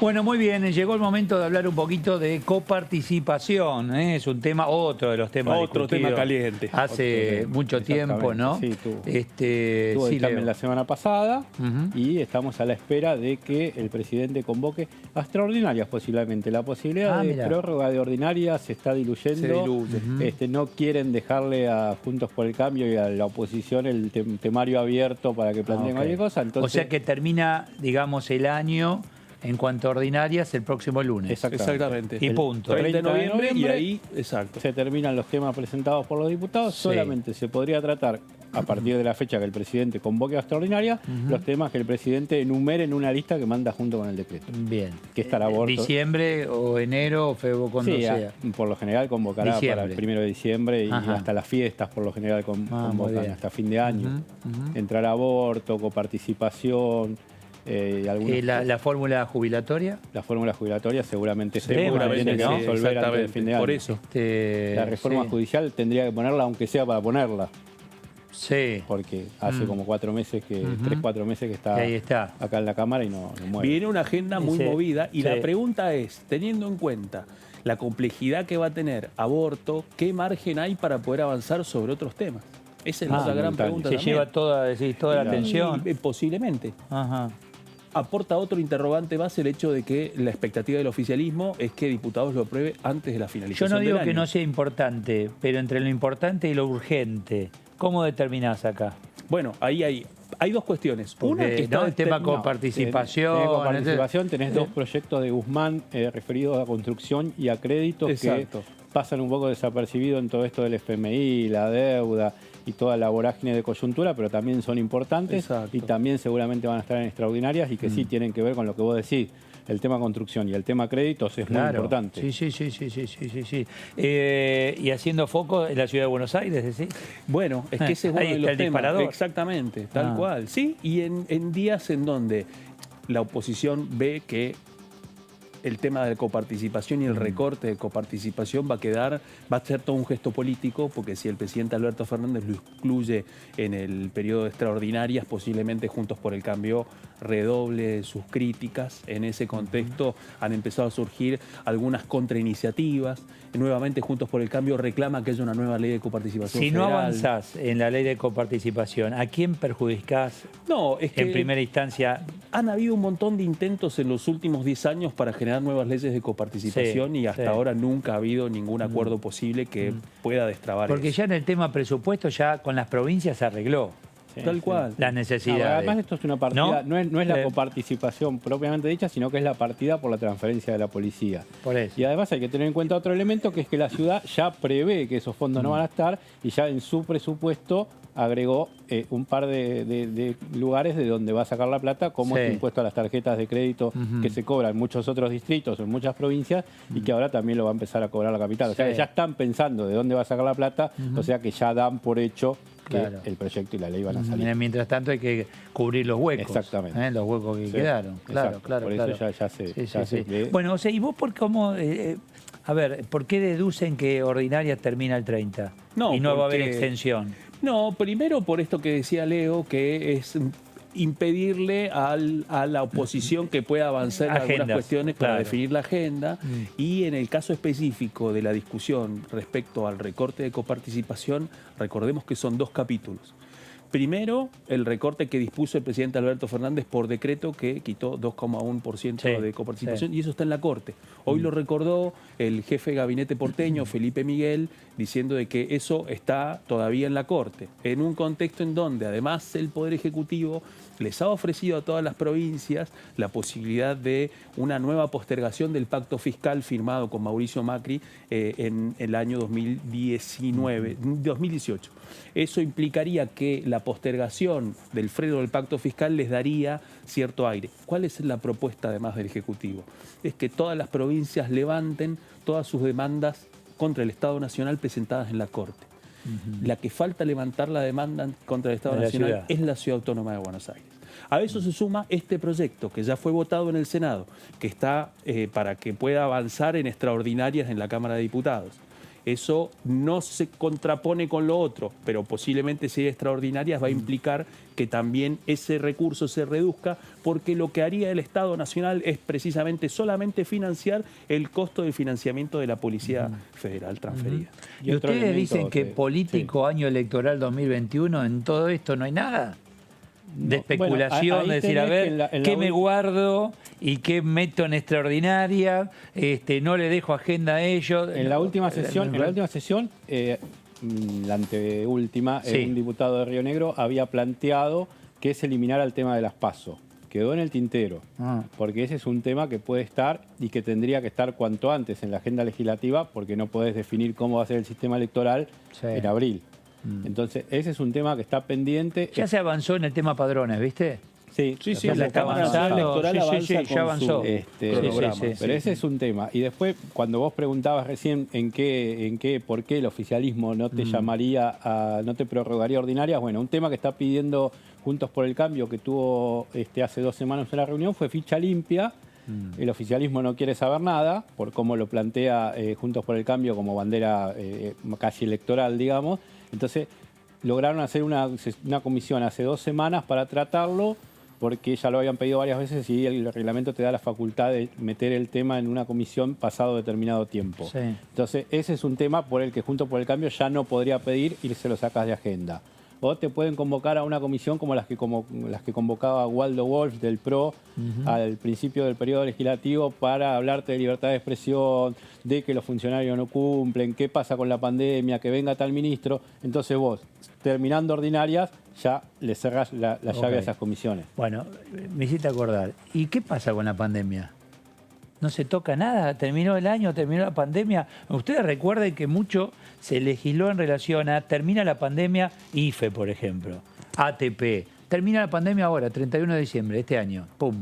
Bueno, muy bien, llegó el momento de hablar un poquito de coparticipación, ¿eh? Es un tema, otro de los temas Otro tema caliente. Hace mucho tiempo, ¿no? Sí, tuvo sí, también la semana pasada y estamos a la espera de que el presidente convoque a extraordinarias posiblemente. La posibilidad de prórroga de ordinarias se está diluyendo. No quieren dejarle a Juntos por el Cambio y a la oposición el temario abierto para que planteen cualquier cosa. Entonces, o sea que termina, digamos, el año en cuanto a ordinarias el próximo lunes. Exactamente. Y punto. 30 de noviembre y ahí, exacto, se terminan los temas presentados por los diputados. Sí. Solamente se podría tratar, a partir de la fecha que el presidente convoque a extraordinaria, los temas que el presidente enumere en una lista que manda junto con el decreto. Bien. Que está el aborto. Diciembre o enero o febrero, cuando sea. Por lo general convocará para el 1 de diciembre y hasta las fiestas por lo general convocan hasta fin de año. Entrar aborto, coparticipación. ¿La fórmula jubilatoria? La fórmula jubilatoria seguramente tiene que resolver antes del fin de año. Por eso. La reforma judicial tendría que ponerla, aunque sea para ponerla. Sí. Porque hace como 4 meses, 3-4 meses que está acá en la Cámara y no mueve. Viene una agenda muy movida y la pregunta es, teniendo en cuenta la complejidad que va a tener aborto, ¿qué margen hay para poder avanzar sobre otros temas? Esa es la gran pregunta. Se lleva toda la atención. Posiblemente. Aporta otro interrogante más el hecho de que la expectativa del oficialismo es que diputados lo apruebe antes de la finalización del año. Yo no digo que no sea importante, pero entre lo importante y lo urgente, ¿cómo determinás acá? Bueno, ahí hay dos cuestiones. Porque, una que está el tema coparticipación. Tenés 2 proyectos de Guzmán referidos a construcción y a créditos que pasan un poco desapercibidos en todo esto del FMI, la deuda y toda la vorágine de coyuntura, pero también son importantes y también seguramente van a estar en extraordinarias y que sí tienen que ver con lo que vos decís. El tema construcción y el tema créditos es muy importante. Sí. Y haciendo foco en la ciudad de Buenos Aires, ¿decís? Bueno, es que ese es uno de los temas. Disparador. Exactamente, tal cual. Sí, y en días en donde la oposición ve que el tema de la coparticipación y el recorte de coparticipación va a ser todo un gesto político, porque si el presidente Alberto Fernández lo excluye en el periodo de extraordinarias, posiblemente Juntos por el Cambio redoble sus críticas. En ese contexto han empezado a surgir algunas contrainiciativas. Nuevamente Juntos por el Cambio reclama que haya una nueva ley de coparticipación federal. Si no avanzás en la ley de coparticipación, ¿a quién perjudicás? No, es que en primera instancia han habido un montón de intentos en los últimos 10 años para generar nuevas leyes de coparticipación y hasta ahora nunca ha habido ningún acuerdo posible que pueda destrabar Porque eso. ya en el tema presupuesto, ya con las provincias se arregló. Tal cual. Las necesidades. Además esto es una partida, no es la coparticipación propiamente dicha, sino que es la partida por la transferencia de la policía. Por eso. Y además hay que tener en cuenta otro elemento, que es que la ciudad ya prevé que esos fondos no van a estar y ya en su presupuesto agregó un par de lugares de donde va a sacar la plata, como el impuesto a las tarjetas de crédito que se cobra en muchos otros distritos, en muchas provincias, y que ahora también lo va a empezar a cobrar la capital. O sea, que ya están pensando de dónde va a sacar la plata, o sea que ya dan por hecho que el proyecto y la ley van a salir. Mientras tanto hay que cubrir los huecos. Exactamente. Los huecos que quedaron. Claro, claro. Por eso ya se Bueno, o sea, ¿y vos por cómo... a ver, ¿por qué deducen que ordinaria termina el 30? Y no va a haber extensión. No, primero por esto que decía Leo, que es impedirle a la oposición que pueda avanzar en algunas cuestiones para definir la agenda. Y en el caso específico de la discusión respecto al recorte de coparticipación, recordemos que son 2 capítulos. Primero, el recorte que dispuso el presidente Alberto Fernández por decreto, que quitó 2,1% de coparticipación, y eso está en la Corte. Hoy lo recordó el jefe de gabinete porteño, Felipe Miguel, diciendo de que eso está todavía en la Corte, en un contexto en donde además el Poder Ejecutivo les ha ofrecido a todas las provincias la posibilidad de una nueva postergación del pacto fiscal firmado con Mauricio Macri en el año 2018. Eso implicaría que la postergación del freno del pacto fiscal les daría cierto aire. ¿Cuál es la propuesta además del Ejecutivo? Es que todas las provincias levanten todas sus demandas contra el Estado Nacional presentadas en la Corte. La que falta levantar la demanda contra el Estado Nacional es la Ciudad Autónoma de Buenos Aires. A eso se suma este proyecto que ya fue votado en el Senado, que está para que pueda avanzar en extraordinarias en la Cámara de Diputados. Eso no se contrapone con lo otro, pero posiblemente si hay extraordinarias va a implicar que también ese recurso se reduzca, porque lo que haría el Estado Nacional es precisamente solamente financiar el costo del financiamiento de la Policía Federal transferida. ¿Y ustedes dicen que político año electoral 2021, en todo esto no hay nada? De especulación, bueno, de decir, a ver, ¿qué me guardo y qué meto en extraordinaria? No le dejo agenda a ellos. En la última sesión, la anteúltima, un diputado de Río Negro había planteado que se eliminara el tema de las PASO. Quedó en el tintero, porque ese es un tema que puede estar y que tendría que estar cuanto antes en la agenda legislativa, porque no podés definir cómo va a ser el sistema electoral en abril. Entonces, ese es un tema que está pendiente. Ya se avanzó en el tema padrones, ¿viste? Sí, la Cámara Electoral avanza ya avanzó. Pero ese es un tema. Y después, cuando vos preguntabas recién por qué el oficialismo no te llamaría, no te prorrogaría ordinarias, bueno, un tema que está pidiendo Juntos por el Cambio, que tuvo hace 2 semanas en la reunión, fue ficha limpia. El oficialismo no quiere saber nada, por cómo lo plantea Juntos por el Cambio como bandera casi electoral, digamos. Entonces, lograron hacer una comisión hace 2 semanas para tratarlo, porque ya lo habían pedido varias veces y el reglamento te da la facultad de meter el tema en una comisión pasado determinado tiempo. Entonces, ese es un tema por el que Juntos por el Cambio ya no podría pedir y se lo sacas de agenda. O te pueden convocar a una comisión como las que convocaba Waldo Wolf del PRO al principio del periodo legislativo para hablarte de libertad de expresión, de que los funcionarios no cumplen, qué pasa con la pandemia, que venga tal ministro. Entonces vos, terminando ordinarias, ya le cerrás la llave a esas comisiones. Bueno, me hiciste acordar. ¿Y qué pasa con la pandemia? No se toca nada, terminó el año, terminó la pandemia. Ustedes recuerden que mucho se legisló en relación a termina la pandemia, IFE, por ejemplo, ATP. Termina la pandemia ahora, 31 de diciembre de este año, ¡pum!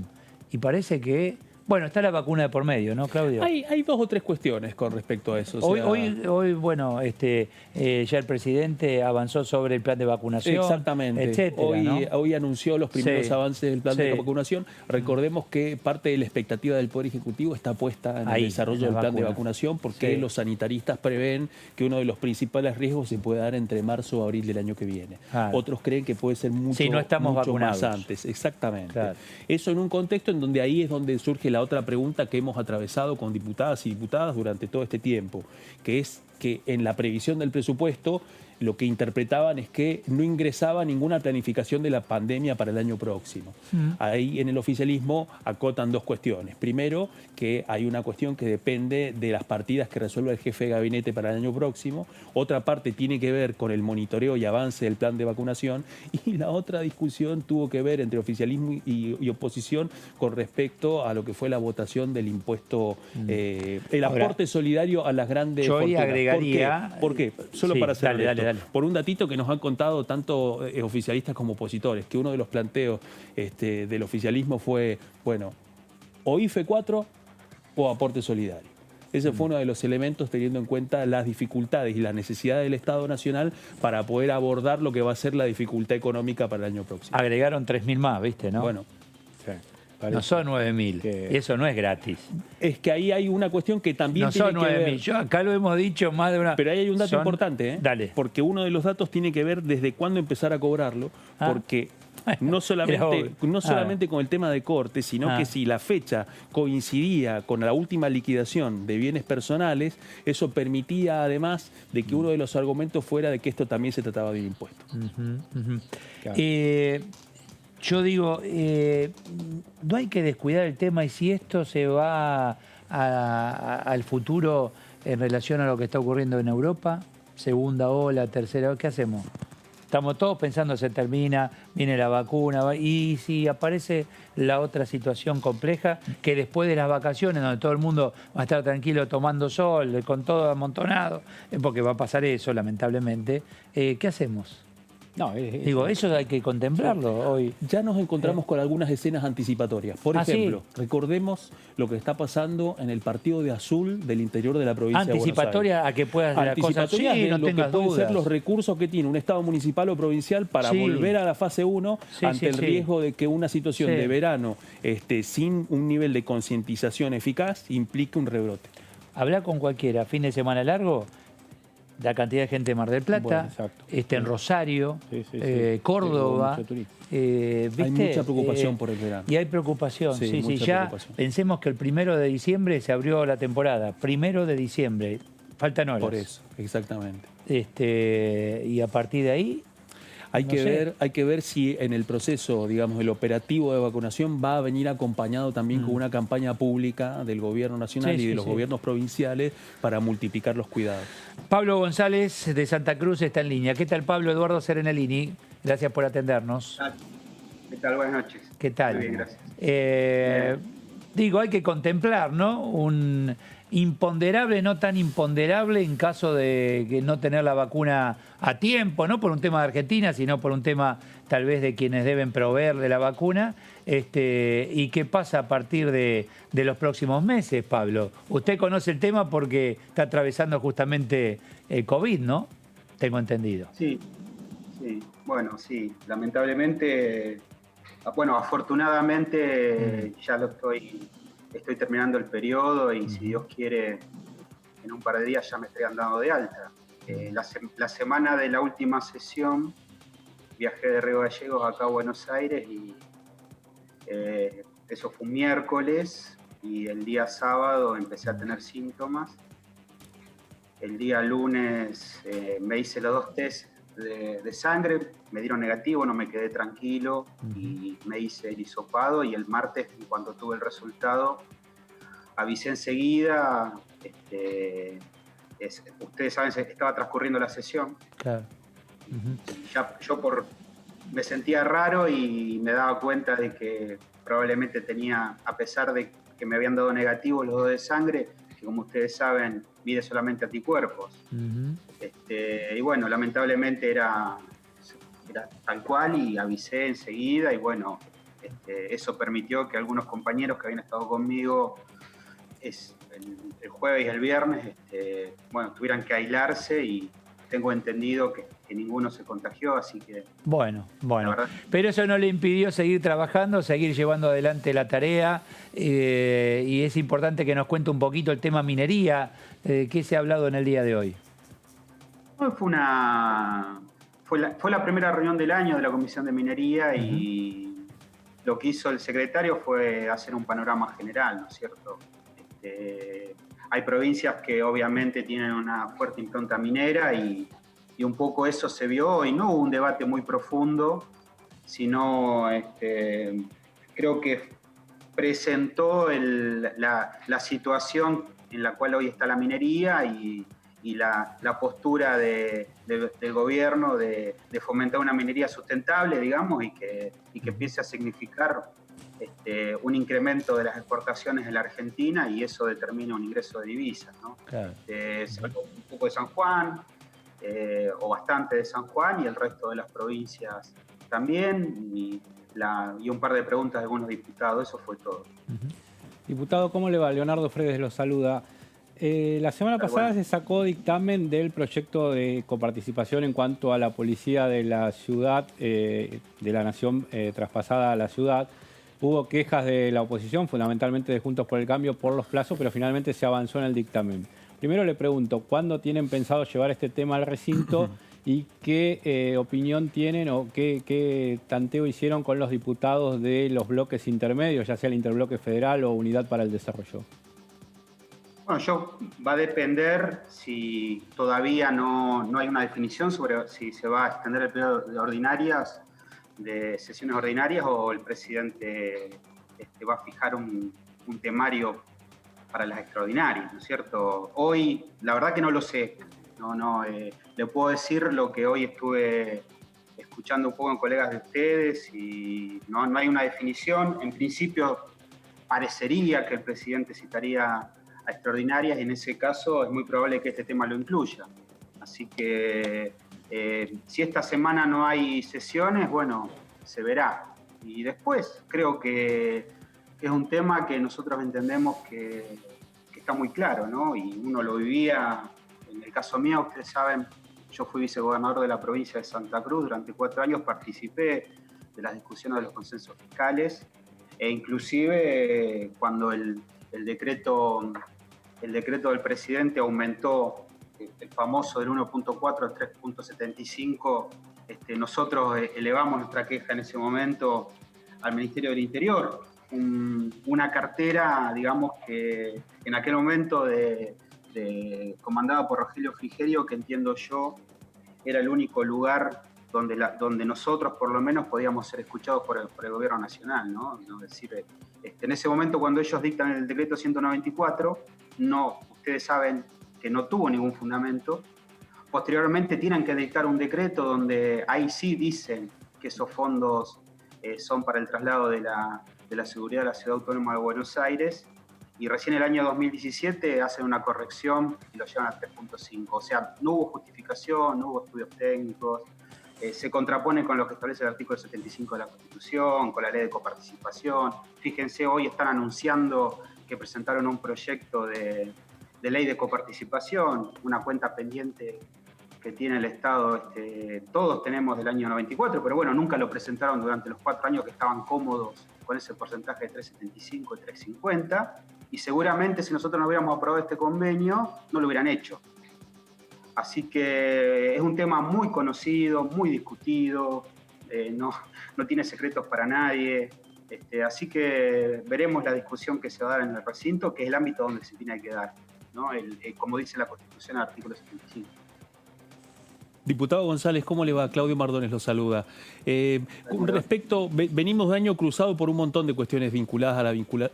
Y parece que Bueno, está la vacuna de por medio, ¿no, Claudio? Hay 2 o 3 cuestiones con respecto a eso. O sea, hoy, bueno, ya el presidente avanzó sobre el plan de vacunación, exactamente. Etcétera, Hoy anunció los primeros avances del plan de vacunación. Recordemos que parte de la expectativa del Poder Ejecutivo está puesta en el desarrollo del plan de vacunación, porque los sanitaristas prevén que uno de los principales riesgos se puede dar entre marzo o abril del año que viene. Otros creen que puede ser mucho, no estamos mucho vacunados más antes. Exactamente. Eso en un contexto en donde ahí es donde surge la otra pregunta que hemos atravesado con diputadas y diputadas durante todo este tiempo, que es que en la previsión del presupuesto lo que interpretaban es que no ingresaba ninguna planificación de la pandemia para el año próximo. Ahí en el oficialismo acotan 2 cuestiones. Primero, que hay una cuestión que depende de las partidas que resuelva el jefe de gabinete para el año próximo. Otra parte tiene que ver con el monitoreo y avance del plan de vacunación. Y la otra discusión tuvo que ver entre oficialismo y oposición con respecto a lo que fue la votación del impuesto, el aporte solidario a las grandes fortunas. Yo agregaría... ¿Por qué? Solo para hacer dale. Por un datito que nos han contado tanto oficialistas como opositores, que uno de los planteos del oficialismo fue, bueno, o IFE 4 o aporte solidario. Ese fue uno de los elementos teniendo en cuenta las dificultades y las necesidades del Estado Nacional para poder abordar lo que va a ser la dificultad económica para el año próximo. Agregaron 3.000 más, ¿viste? ¿No? Bueno. No son 9.000, eso no es gratis. Es que ahí hay una cuestión que también tiene que ver... No son 9.000, yo acá lo hemos dicho más de una... Pero ahí hay un dato importante, Dale. Porque uno de los datos tiene que ver desde cuándo empezar a cobrarlo, porque no solamente con el tema de corte, sino que si la fecha coincidía con la última liquidación de bienes personales, eso permitía además de que uno de los argumentos fuera de que esto también se trataba de un impuesto. Yo digo, no hay que descuidar el tema, y si esto se va al futuro en relación a lo que está ocurriendo en Europa, segunda ola, tercera ola, ¿qué hacemos? Estamos todos pensando, se termina, viene la vacuna, y si aparece la otra situación compleja, que después de las vacaciones, donde todo el mundo va a estar tranquilo tomando sol, con todo amontonado, porque va a pasar eso, lamentablemente, ¿qué hacemos? Digo, eso hay que contemplarlo hoy. Ya nos encontramos con algunas escenas anticipatorias. Por ejemplo, recordemos lo que está pasando en el partido de Azul del interior de la provincia de Buenos Aires. Anticipatoria a que puedan hacer las cosas. Sí, no tengas dudas. Pueden ser los recursos que tiene un Estado municipal o provincial para volver a la fase 1 ante el riesgo de que una situación de verano sin un nivel de concientización eficaz implique un rebrote. Habla con cualquiera, fin de semana largo, la cantidad de gente en Mar del Plata, en Rosario, Córdoba. Hay mucha preocupación por el verano. Y hay preocupación, ya pensemos que el 1 de diciembre se abrió la temporada, 1 de diciembre, faltan horas. Por eso, exactamente. Y a partir de ahí... Hay que ver si en el proceso, digamos, el operativo de vacunación va a venir acompañado también con una campaña pública del gobierno nacional y de los gobiernos provinciales para multiplicar los cuidados. Pablo González de Santa Cruz está en línea. ¿Qué tal, Pablo? Eduardo Serenellini, gracias por atendernos. ¿Qué tal? Buenas noches. ¿Qué tal? Muy bien, gracias. Digo, hay que contemplar, ¿no? Un imponderable, no tan imponderable en caso de que no tener la vacuna a tiempo, no por un tema de Argentina, sino por un tema tal vez de quienes deben proveer de la vacuna. ¿Y qué pasa a partir de los próximos meses, Pablo? Usted conoce el tema porque está atravesando justamente el COVID, ¿no? Tengo entendido. Sí. Bueno, sí. Lamentablemente, bueno, afortunadamente ya estoy terminando el periodo y si Dios quiere, en un par de días ya me estarían dando de alta. La semana de la última sesión viajé de Río Gallegos acá a Buenos Aires y eso fue un miércoles y el día sábado empecé a tener síntomas. El día lunes me hice los 2 test de sangre, me dieron negativo, no me quedé tranquilo y me hice el hisopado y el martes, cuando tuve el resultado, avisé enseguida. Ustedes saben, estaba transcurriendo la sesión. Claro. Yo me sentía raro y me daba cuenta de que probablemente tenía, a pesar de que me habían dado negativo los 2 de sangre, que como ustedes saben, mide solamente anticuerpos. Y bueno, lamentablemente era tal cual y avisé enseguida y bueno, Eso permitió que algunos compañeros que habían estado conmigo el jueves y el viernes, tuvieran que aislarse, y tengo entendido que ninguno se contagió, así que... Bueno. Pero eso no le impidió seguir trabajando, seguir llevando adelante la tarea, y es importante que nos cuente un poquito el tema minería. ¿Qué se ha hablado en el día de hoy? Fue la primera reunión del año de la Comisión de Minería, y lo que hizo el secretario fue hacer un panorama general, ¿no es cierto? Hay provincias que obviamente tienen una fuerte impronta minera, y un poco eso se vio, y no hubo un debate muy profundo, sino creo que presentó la situación en la cual hoy está la minería, y la postura del gobierno de fomentar una minería sustentable, digamos, y que empiece a significar un incremento de las exportaciones en la Argentina, y eso determina un ingreso de divisas, ¿no? Claro. Se habló un poco de San Juan, o bastante de San Juan, y el resto de las provincias también, y un par de preguntas de algunos diputados, eso fue todo. Diputado, ¿cómo le va? Leonardo Fredes lo saluda. La semana pasada se sacó dictamen del proyecto de coparticipación en cuanto a la policía de la ciudad, de la nación traspasada a la ciudad. Hubo quejas de la oposición, fundamentalmente de Juntos por el Cambio, por los plazos, pero finalmente se avanzó en el dictamen. Primero le pregunto, ¿cuándo tienen pensado llevar este tema al recinto y qué opinión tienen o qué tanteo hicieron con los diputados de los bloques intermedios, ya sea el Interbloque Federal o Unidad para el Desarrollo? Bueno, va a depender si todavía no hay una definición sobre si se va a extender el periodo de sesiones ordinarias, o el presidente va a fijar un temario para las extraordinarias, ¿no es cierto? Hoy, la verdad que no lo sé. Le puedo decir lo que hoy estuve escuchando un poco en colegas de ustedes, y no hay una definición. En principio parecería que el presidente citaría a extraordinarias, y en ese caso es muy probable que este tema lo incluya. Así que si esta semana no hay sesiones, bueno, se verá. Y después creo que es un tema que nosotros entendemos que está muy claro, ¿no? Y uno lo vivía, en el caso mío, ustedes saben, yo fui vicegobernador de la provincia de Santa Cruz durante 4 años, participé de las discusiones de los consensos fiscales, e inclusive cuando el decreto del presidente aumentó el famoso del 1.4 al 3.75, nosotros elevamos nuestra queja en ese momento al Ministerio del Interior, una cartera, digamos, que en aquel momento comandada por Rogelio Frigerio, que entiendo yo era el único lugar donde nosotros por lo menos podíamos ser escuchados por el gobierno nacional, ¿no? Es decir, en ese momento, cuando ellos dictan el decreto 194, ustedes saben que no tuvo ningún fundamento. Posteriormente tienen que dictar un decreto donde ahí sí dicen que esos fondos son para el traslado de la seguridad de la Ciudad Autónoma de Buenos Aires, y recién el año 2017 hacen una corrección y lo llevan a 3.5. O sea, no hubo justificación, no hubo estudios técnicos, se contrapone con lo que establece el artículo 75 de la Constitución, con la ley de coparticipación. Fíjense, hoy están anunciando que presentaron un proyecto de ley de coparticipación, una cuenta pendiente que tiene el Estado, todos tenemos del año 94, pero bueno, nunca lo presentaron durante los 4 años que estaban cómodos con ese porcentaje de 3.75 y 3.50, y seguramente si nosotros no hubiéramos aprobado este convenio, no lo hubieran hecho. Así que es un tema muy conocido, muy discutido, no tiene secretos para nadie, así que veremos la discusión que se va a dar en el recinto, que es el ámbito donde se tiene que dar, ¿no? Como dice la Constitución, el artículo 75. Diputado González, ¿cómo le va? Claudio Mardones lo saluda. Con respecto, venimos de año cruzado por un montón de cuestiones vinculadas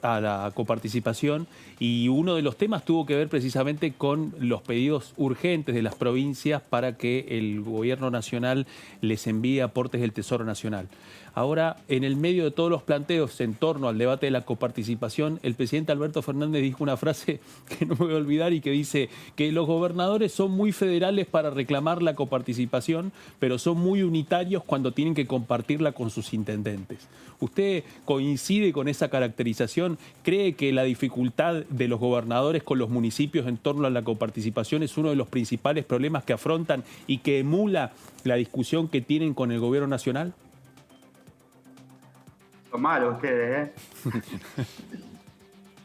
a la coparticipación, y uno de los temas tuvo que ver precisamente con los pedidos urgentes de las provincias para que el gobierno nacional les envíe aportes del Tesoro Nacional. Ahora, en el medio de todos los planteos en torno al debate de la coparticipación, el presidente Alberto Fernández dijo una frase que no me voy a olvidar y que dice que los gobernadores son muy federales para reclamar la coparticipación, pero son muy unitarios cuando tienen que compartirla con sus intendentes. ¿Usted coincide con esa caracterización? ¿Cree que la dificultad de los gobernadores con los municipios en torno a la coparticipación es uno de los principales problemas que afrontan y que emula la discusión que tienen con el gobierno nacional? Son malos ustedes,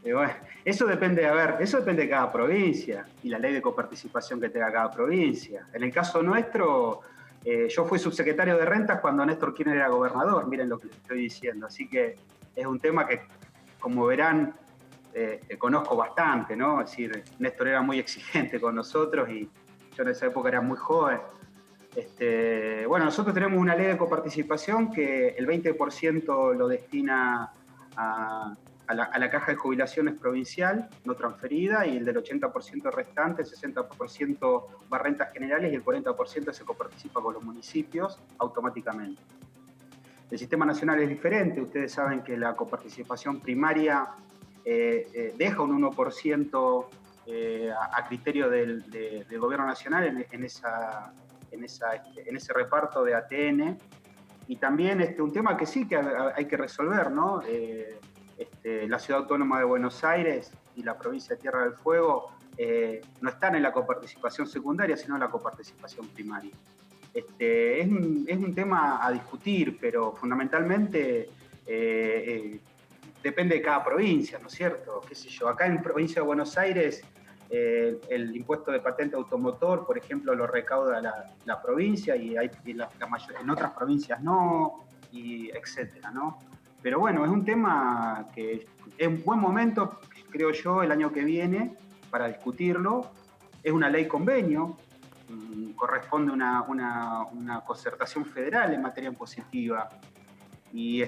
bueno, eso depende de cada provincia y la ley de coparticipación que tenga cada provincia. En el caso nuestro, yo fui subsecretario de Rentas cuando Néstor Kirchner era gobernador, miren lo que les estoy diciendo. Así que es un tema que, como verán, conozco bastante, ¿no? Es decir, Néstor era muy exigente con nosotros y yo en esa época era muy joven. Bueno, nosotros tenemos una ley de coparticipación que el 20% lo destina a la caja de jubilaciones provincial, no transferida, y el del 80% restante, el 60% va a rentas generales y el 40% se coparticipa con los municipios automáticamente. El sistema nacional es diferente, ustedes saben que la coparticipación primaria deja un 1% a criterio del gobierno nacional en ese reparto de ATN, y también un tema que sí que hay que resolver, ¿no? La Ciudad Autónoma de Buenos Aires y la provincia de Tierra del Fuego no están en la coparticipación secundaria, sino en la coparticipación primaria. Es un tema a discutir, pero fundamentalmente depende de cada provincia, ¿no es cierto? ¿Qué sé yo? Acá en provincia de Buenos Aires el impuesto de patente automotor, por ejemplo, lo recauda la provincia y en otras provincias no, y etcétera, ¿no? Pero bueno, es un tema que es un buen momento, creo yo, el año que viene para discutirlo. Es una ley convenio, corresponde una concertación federal en materia impositiva. Y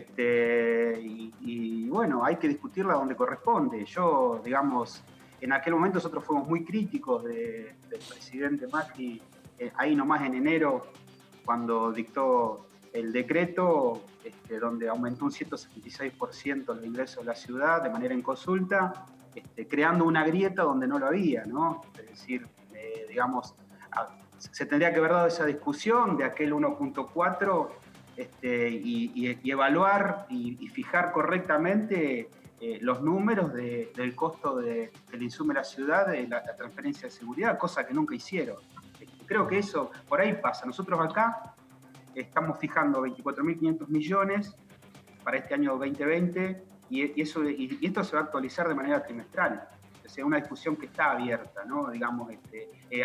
bueno, hay que discutirla donde corresponde. Yo, digamos, en aquel momento nosotros fuimos muy críticos del presidente Macri, ahí nomás en enero, cuando dictó el decreto donde aumentó un 176% los ingresos de la ciudad de manera inconsulta, creando una grieta donde no lo había, ¿no? Es decir, digamos, se tendría que haber dado esa discusión de aquel 1.4 y evaluar y fijar correctamente los números del costo del insumo de la ciudad, de la transferencia de seguridad, cosa que nunca hicieron. Creo que eso por ahí pasa. Nosotros acá estamos fijando 24.500 millones para este año 2020 y esto se va a actualizar de manera trimestral. O sea, una discusión que está abierta, ¿no? Digamos,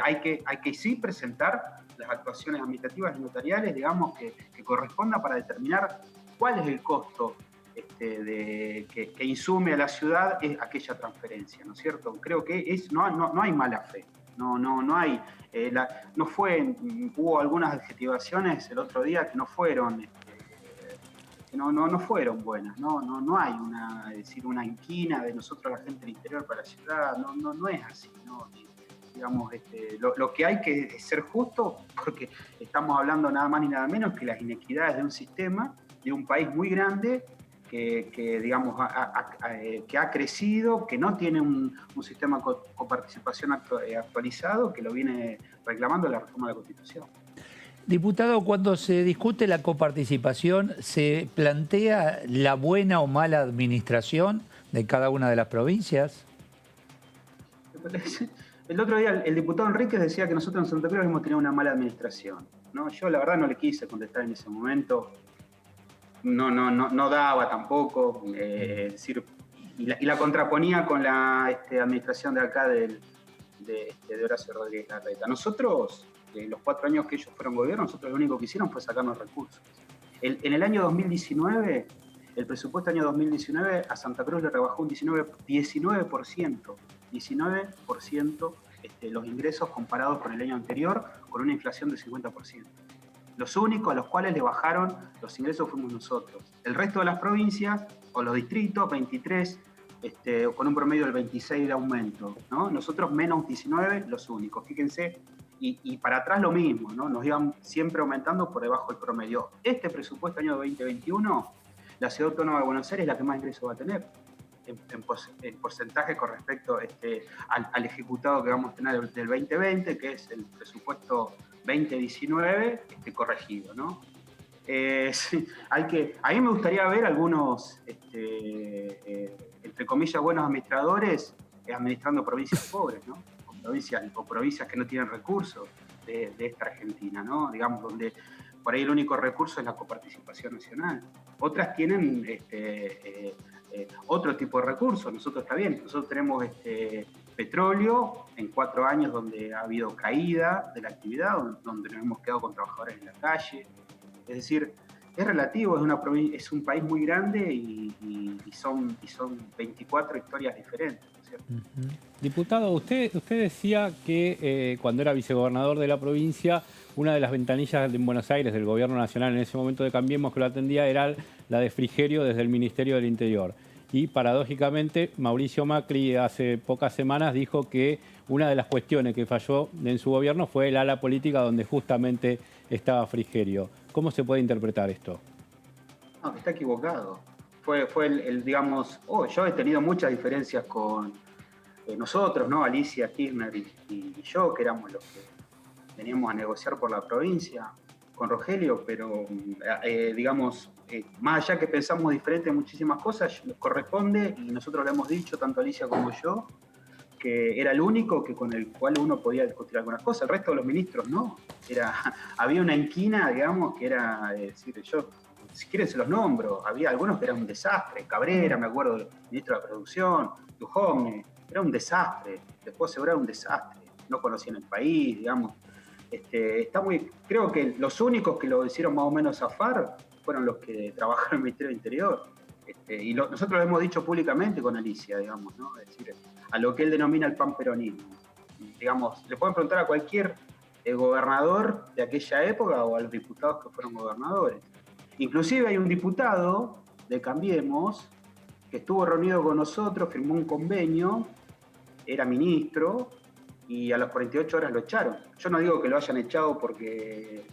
hay que sí presentar las actuaciones administrativas y notariales, digamos, que corresponda para determinar cuál es el costo que insume a la ciudad aquella transferencia, ¿no es cierto? Creo que no hay mala fe, no hay. Hubo algunas adjetivaciones el otro día que no fueron buenas, no hay una inquina de nosotros la gente del interior para la ciudad, no es así, ¿no? Digamos, lo que hay que es ser justo, porque estamos hablando nada más ni nada menos que las inequidades de un sistema, de un país muy grande, que digamos, que ha crecido, que no tiene un sistema de coparticipación actualizado, que lo viene reclamando la reforma de la Constitución. Diputado, cuando se discute la coparticipación, ¿se plantea la buena o mala administración de cada una de las provincias? El otro día el diputado Enríquez decía que nosotros en Santa Cruz hemos tenido una mala administración, ¿no? Yo la verdad no le quise contestar en ese momento. No daba tampoco, es decir, y la contraponía con la administración de acá de Horacio Rodríguez Larreta. Nosotros, los 4 años que ellos fueron gobierno, nosotros lo único que hicieron fue sacarnos recursos. En el año 2019, el presupuesto del año 2019 a Santa Cruz le rebajó un 19% los ingresos comparados con el año anterior, con una inflación del 50%. Los únicos a los cuales le bajaron los ingresos fuimos nosotros. El resto de las provincias, o los distritos, 23, con un promedio del 26 de aumento, ¿no? Nosotros menos 19, los únicos. Fíjense y para atrás lo mismo, ¿no? Nos iban siempre aumentando por debajo del promedio. Este presupuesto año 2021, la Ciudad Autónoma de Buenos Aires es la que más ingresos va a tener en porcentaje con respecto al ejecutado que vamos a tener del 2020, que es el presupuesto 2019 corregido, ¿no? Sí, a mí me gustaría ver algunos, entre comillas, buenos administradores administrando provincias pobres, ¿no? O provincias que no tienen recursos de esta Argentina, ¿no? Digamos, donde por ahí el único recurso es la coparticipación nacional. Otras tienen otro tipo de recursos. Nosotros está bien, nosotros tenemos petróleo en 4 años donde ha habido caída de la actividad, donde nos hemos quedado con trabajadores en la calle. Es decir, es relativo, es un país muy grande y son 24 historias diferentes, ¿no es cierto? Diputado, usted decía que cuando era vicegobernador de la provincia, una de las ventanillas en Buenos Aires del gobierno nacional en ese momento de Cambiemos que lo atendía era la de Frigerio desde el Ministerio del Interior. Y paradójicamente, Mauricio Macri hace pocas semanas dijo que una de las cuestiones que falló en su gobierno fue el ala política donde justamente estaba Frigerio. ¿Cómo se puede interpretar esto? No, está equivocado. Fue digamos, yo he tenido muchas diferencias con nosotros, ¿no? Alicia Kirchner y yo, que éramos los que veníamos a negociar por la provincia con Rogelio, pero digamos, más allá que pensamos diferente en muchísimas cosas, nos corresponde, y nosotros le hemos dicho, tanto Alicia como yo, que era el único con el cual uno podía discutir algunas cosas. El resto de los ministros no. Había una inquina, digamos, que era decir, yo, si quieren se los nombro, había algunos que eran un desastre. Cabrera, me acuerdo, del ministro de la Producción, Duhovne, era un desastre. Después Segura era un desastre. No conocían el país, digamos. Creo que los únicos que lo hicieron más o menos zafar fueron los que trabajaron en el Ministerio del Interior. Nosotros lo hemos dicho públicamente con Alicia, digamos, ¿no? Es decir, a lo que él denomina el panperonismo. Digamos, le pueden preguntar a cualquier gobernador de aquella época o a los diputados que fueron gobernadores. Inclusive hay un diputado de Cambiemos que estuvo reunido con nosotros, firmó un convenio, era ministro, y a las 48 horas lo echaron. Yo no digo que lo hayan echado porque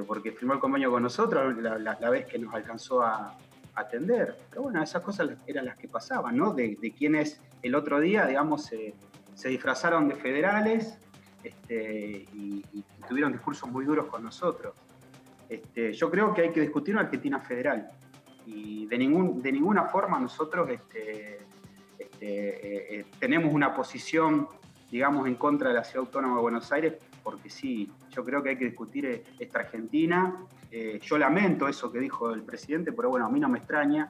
porque firmó el convenio con nosotros la vez que nos alcanzó a atender. Pero bueno, esas cosas eran las que pasaban, ¿no? De quienes el otro día, digamos, se disfrazaron de federales y tuvieron discursos muy duros con nosotros. Yo creo que hay que discutir una Argentina federal. Y de ninguna forma nosotros tenemos una posición, digamos, en contra de la Ciudad Autónoma de Buenos Aires, porque sí, yo creo que hay que discutir esta Argentina. Yo lamento eso que dijo el presidente, pero bueno, a mí no me extraña.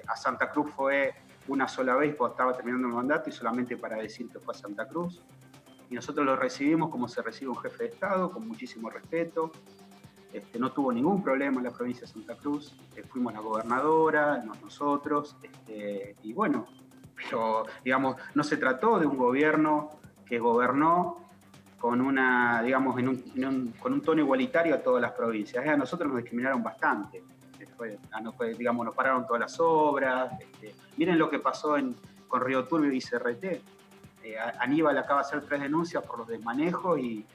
A Santa Cruz fue una sola vez cuando estaba terminando el mandato y solamente para decir que fue a Santa Cruz. Y nosotros lo recibimos como se recibe un jefe de Estado, con muchísimo respeto. No tuvo ningún problema en la provincia de Santa Cruz. Fuimos la gobernadora, nosotros, y bueno, pero digamos, no se trató de un gobierno que gobernó con con un tono igualitario a todas las provincias. A nosotros nos discriminaron bastante. Digamos, nos pararon todas las obras. Miren lo que pasó con Río Turbio y CRT. Aníbal acaba de hacer 3 denuncias por los desmanejos y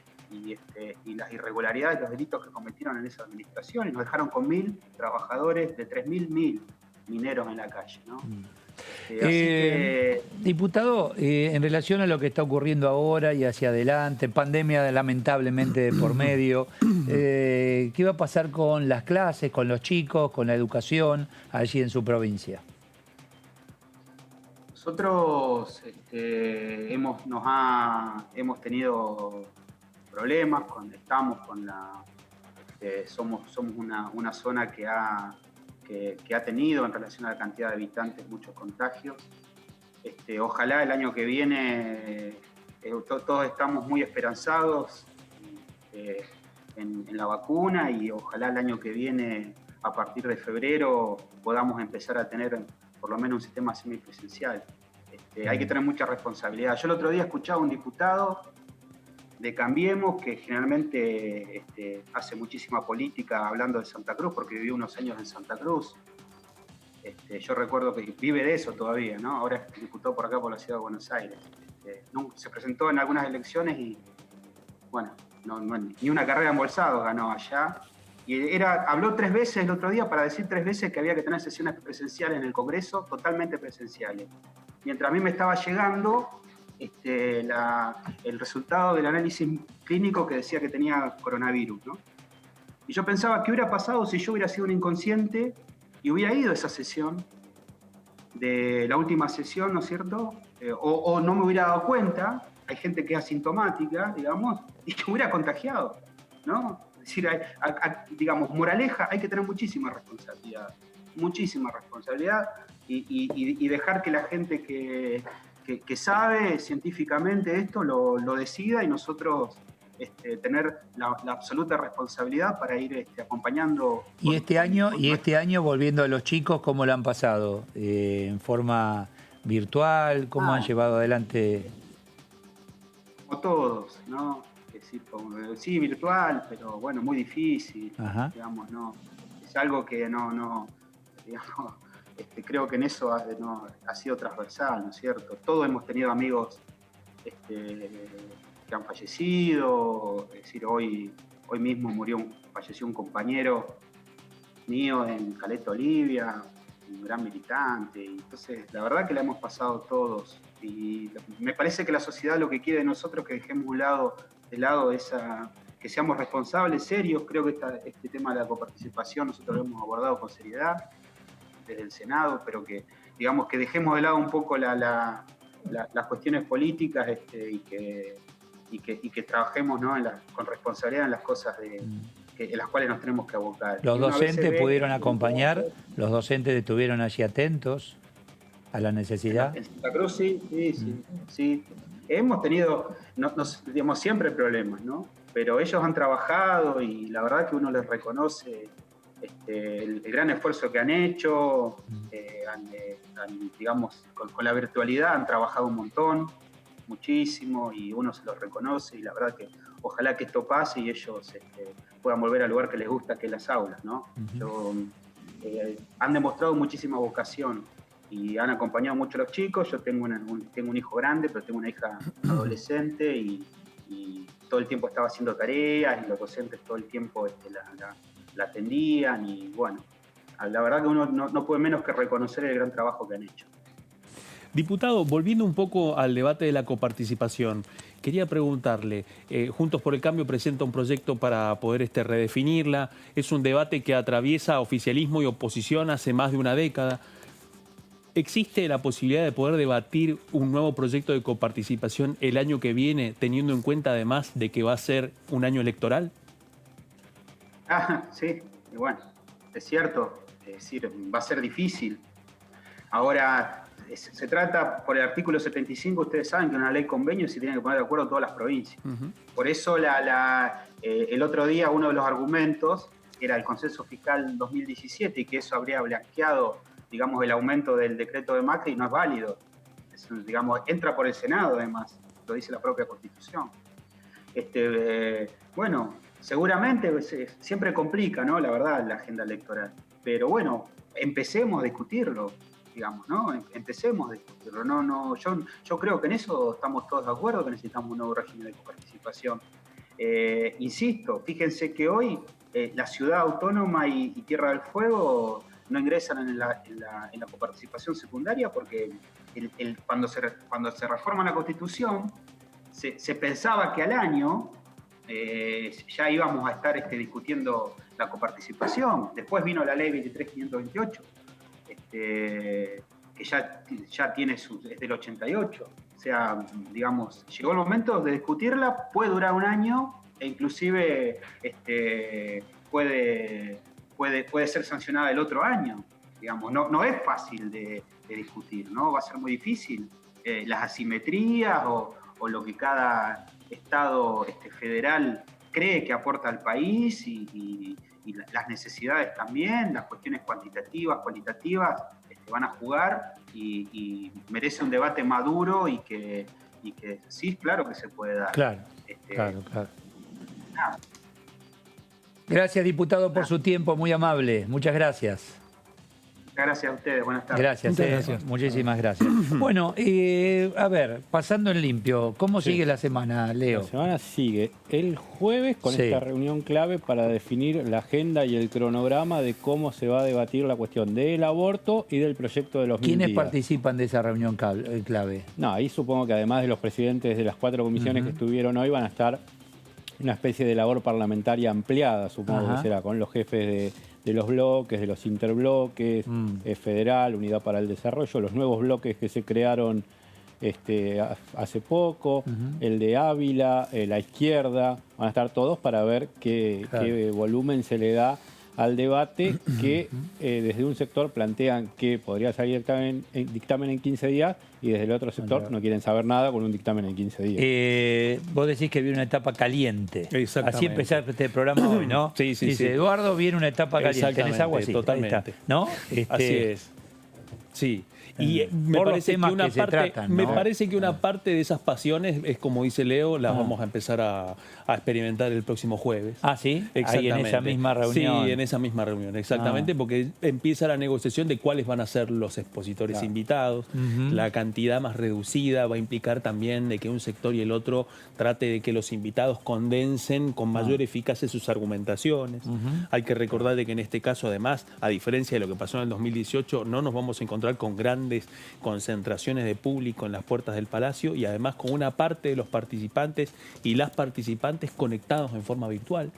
las irregularidades, los delitos que cometieron en esa administración, y nos dejaron con 1.000 trabajadores, de 3.000 mineros en la calle, ¿no? Así que... Diputado, en relación a lo que está ocurriendo ahora y hacia adelante, pandemia lamentablemente de por medio, ¿qué va a pasar con las clases, con los chicos, con la educación allí en su provincia? Nosotros hemos tenido problemas cuando estamos con somos una zona que ha tenido en relación a la cantidad de habitantes muchos contagios. Ojalá el año que viene todos estamos muy esperanzados en la vacuna, y ojalá el año que viene, a partir de febrero, podamos empezar a tener por lo menos un sistema semipresencial. Hay que tener mucha responsabilidad. Yo el otro día escuchaba a un diputado de Cambiemos, que generalmente hace muchísima política hablando de Santa Cruz, porque vivió unos años en Santa Cruz. Yo recuerdo que vive de eso todavía, ¿no? Ahora es diputado por acá, por la Ciudad de Buenos Aires. se presentó en algunas elecciones y, bueno, ni una carrera en Bolsado ganó allá. Y habló 3 veces el otro día para decir 3 veces que había que tener sesiones presenciales en el Congreso, totalmente presenciales. Mientras a mí me estaba llegando el resultado del análisis clínico que decía que tenía coronavirus, ¿no? Y yo pensaba, ¿qué hubiera pasado si yo hubiera sido un inconsciente y hubiera ido a esa sesión, de la última sesión, ¿no es cierto? O no me hubiera dado cuenta, hay gente que es asintomática, digamos, y que hubiera contagiado, ¿no? Es decir, digamos, moraleja, hay que tener muchísima responsabilidad y dejar que la gente que sabe científicamente esto lo decida y nosotros tener la absoluta responsabilidad para ir acompañando. Y este año, volviendo a los chicos, ¿cómo lo han pasado? ¿En forma virtual? ¿Cómo han llevado adelante? Como todos, ¿no? Es decir, sí, virtual, pero bueno, muy difícil. Ajá. Digamos, ¿no? Es algo que no digamos, creo que en eso ha sido transversal, ¿no es cierto? Todos hemos tenido amigos que han fallecido, es decir, hoy mismo falleció un compañero mío en Caleta Olivia, un gran militante, y entonces la verdad que la hemos pasado todos, y me parece que la sociedad lo que quiere de nosotros es que dejemos de lado que seamos responsables, serios. Creo que este tema de la coparticipación nosotros lo hemos abordado con seriedad desde el Senado, pero que digamos que dejemos de lado un poco las cuestiones políticas y que trabajemos, ¿no? con responsabilidad en las cosas en las cuales nos tenemos que abocar. ¿Los docentes pudieron acompañar? ¿Los docentes estuvieron allí atentos a la necesidad? En Santa Cruz sí. Hemos tenido, digamos, siempre problemas, ¿no? Pero ellos han trabajado y la verdad que uno les reconoce el gran esfuerzo que han hecho, digamos, con la virtualidad han trabajado un montón, muchísimo, y uno se los reconoce, y la verdad que ojalá que esto pase y ellos puedan volver al lugar que les gusta, que es las aulas, ¿no? Han demostrado muchísima vocación y han acompañado mucho a los chicos. Yo tengo un hijo grande, pero tengo una hija adolescente y todo el tiempo estaba haciendo tareas y los docentes todo el tiempo la atendían, y bueno, la verdad que uno no puede menos que reconocer el gran trabajo que han hecho. Diputado, volviendo un poco al debate de la coparticipación, quería preguntarle, Juntos por el Cambio presenta un proyecto para poder redefinirla. Es un debate que atraviesa oficialismo y oposición hace más de una década. ¿Existe la posibilidad de poder debatir un nuevo proyecto de coparticipación el año que viene, teniendo en cuenta además de que va a ser un año electoral? Sí, y bueno, es cierto, es decir, va a ser difícil. Ahora, se trata, por el artículo 75, ustedes saben que una ley convenio se tiene que poner de acuerdo todas las provincias. Por eso el otro día uno de los argumentos era el consenso fiscal 2017 y que eso habría blanqueado, digamos, el aumento del decreto de Macri, no es válido. Digamos, entra por el Senado, además, lo dice la propia Constitución. Bueno, seguramente siempre complica, ¿no? La verdad, la agenda electoral. Pero bueno, empecemos a discutirlo, digamos, ¿no? Empecemos a discutirlo. Yo creo que en eso estamos todos de acuerdo, que necesitamos un nuevo régimen de coparticipación. Insisto, fíjense que hoy la ciudad autónoma y Tierra del Fuego no ingresan en la coparticipación secundaria porque cuando se reforma la Constitución se pensaba que al año ya íbamos a estar discutiendo la coparticipación. Después vino la ley 23.528, que ya tiene es del 88. O sea, digamos, llegó el momento de discutirla, puede durar un año e inclusive puede ser sancionada el otro año. Digamos, no es fácil de discutir, ¿no? Va a ser muy difícil. Las asimetrías o lo que cada Estado federal cree que aporta al país y las necesidades también, las cuestiones cuantitativas, cualitativas, van a jugar y merece un debate maduro y que sí, claro que se puede dar. Claro. Gracias, diputado, por su tiempo, muy amable. Muchas gracias. Gracias a ustedes, buenas tardes. Gracias. Muchísimas gracias. Bueno, a ver, pasando en limpio, ¿cómo sigue la semana, Leo? La semana sigue el jueves con esta reunión clave para definir la agenda y el cronograma de cómo se va a debatir la cuestión del aborto y del proyecto de los 1000 días. ¿Quiénes participan de esa reunión clave? No, ahí supongo que además de los presidentes de las 4 comisiones que estuvieron hoy, van a estar una especie de labor parlamentaria ampliada, supongo que será, con los jefes de los bloques, de los interbloques, federal, Unidad para el Desarrollo, los nuevos bloques que se crearon hace poco, el de Ávila, la izquierda, van a estar todos para ver qué volumen se le da al debate que desde un sector plantean que podría salir dictamen en 15 días y desde el otro sector no quieren saber nada con un dictamen en 15 días. Vos decís que viene una etapa caliente. Exactamente. Así empezar este programa hoy, ¿no? Sí. Dice, Eduardo, viene una etapa caliente. ¿Tenés agua? Sí, totalmente. ¿No? Así es. Sí. Y me parece que una parte de esas pasiones, es como dice Leo, las vamos a empezar a experimentar el próximo jueves. Ah, ¿sí? Exactamente. Ahí en esa misma reunión. Sí, en esa misma reunión, exactamente, porque empieza la negociación de cuáles van a ser los expositores invitados. La cantidad más reducida va a implicar también de que un sector y el otro trate de que los invitados condensen con mayor eficacia sus argumentaciones. Hay que recordar de que en este caso, además, a diferencia de lo que pasó en el 2018, no nos vamos a encontrar con grandes concentraciones de público en las puertas del Palacio y además con una parte de los participantes y las participantes conectados en forma virtual.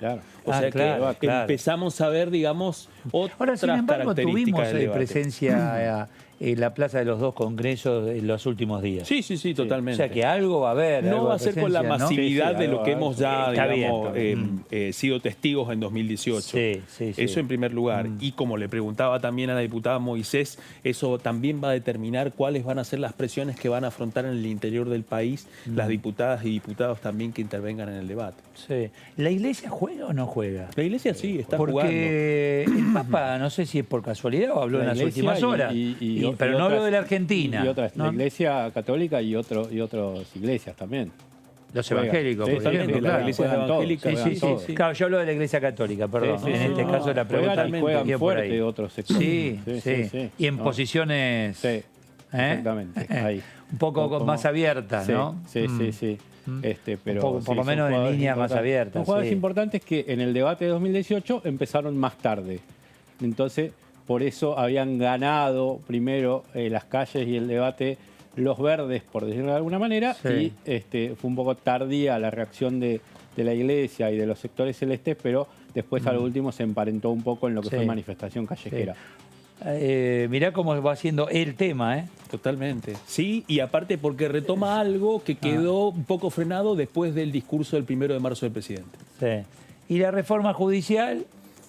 O sea que empezamos a ver, digamos, otras características. Ahora, sin embargo, tuvimos del debate. Presencia en la Plaza de los Dos Congresos en los últimos días. Sí, totalmente. O sea que algo va a haber. No va a ser con la masividad de lo que hemos ya, digamos, sido testigos en 2018. Eso en primer lugar. Y como le preguntaba también a la diputada Moisés, eso también va a determinar cuáles van a ser las presiones que van a afrontar en el interior del país las diputadas y diputados también que intervengan en el debate. Sí. ¿La Iglesia juega o no juega? La Iglesia sí, está jugando. Porque el Papa, no sé si es por casualidad o habló en las últimas horas. Pero no hablo de la Argentina. Y otras, ¿no? La Iglesia Católica y otras iglesias también. Los evangélicos, por ejemplo. La Iglesia evangélica. Sí. Claro, yo hablo de la Iglesia Católica, perdón. En este caso la pregunta juegan fuerte otros sectores. Sí. Y en posiciones... Exactamente, ahí. Un poco más abiertas, ¿no? Sí. Pero por lo menos en líneas más abiertas. Son jugadores importantes que en el debate de 2018 empezaron más tarde. Entonces, por eso habían ganado primero las calles y el debate los verdes, por decirlo de alguna manera, y fue un poco tardía la reacción de la Iglesia y de los sectores celestes, pero después a lo último se emparentó un poco en lo que fue manifestación callejera. Mirá cómo va haciendo el tema, ¿eh? Totalmente. Sí, y aparte porque retoma algo que quedó un poco frenado después del discurso del 1 de marzo del presidente. ¿Y la reforma judicial?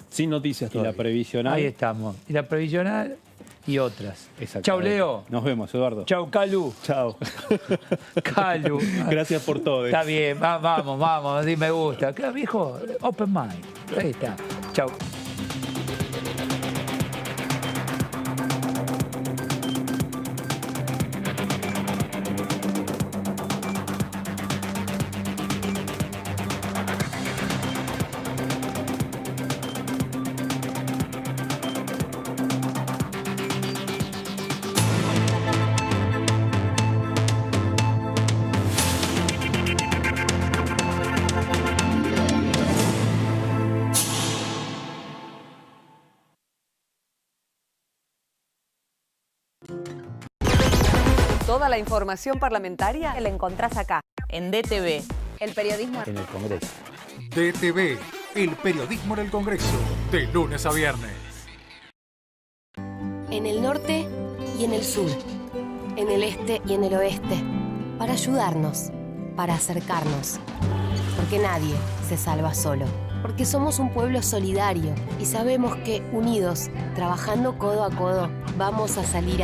Sin noticias todavía. Y la previsional. Ahí estamos. Y la previsional y otras. Chau, Leo. Nos vemos, Eduardo. Chau, Calu. Chau. Calu. Gracias por todo. Está bien, vamos, me gusta. Claro, viejo, open mind. Ahí está. Chau. Toda la información parlamentaria la encontrás acá, en DTV. El periodismo en el Congreso. DTV, el periodismo en el Congreso, de lunes a viernes. En el norte y en el sur, en el este y en el oeste, para ayudarnos, para acercarnos. Porque nadie se salva solo. Porque somos un pueblo solidario y sabemos que unidos, trabajando codo a codo, vamos a salir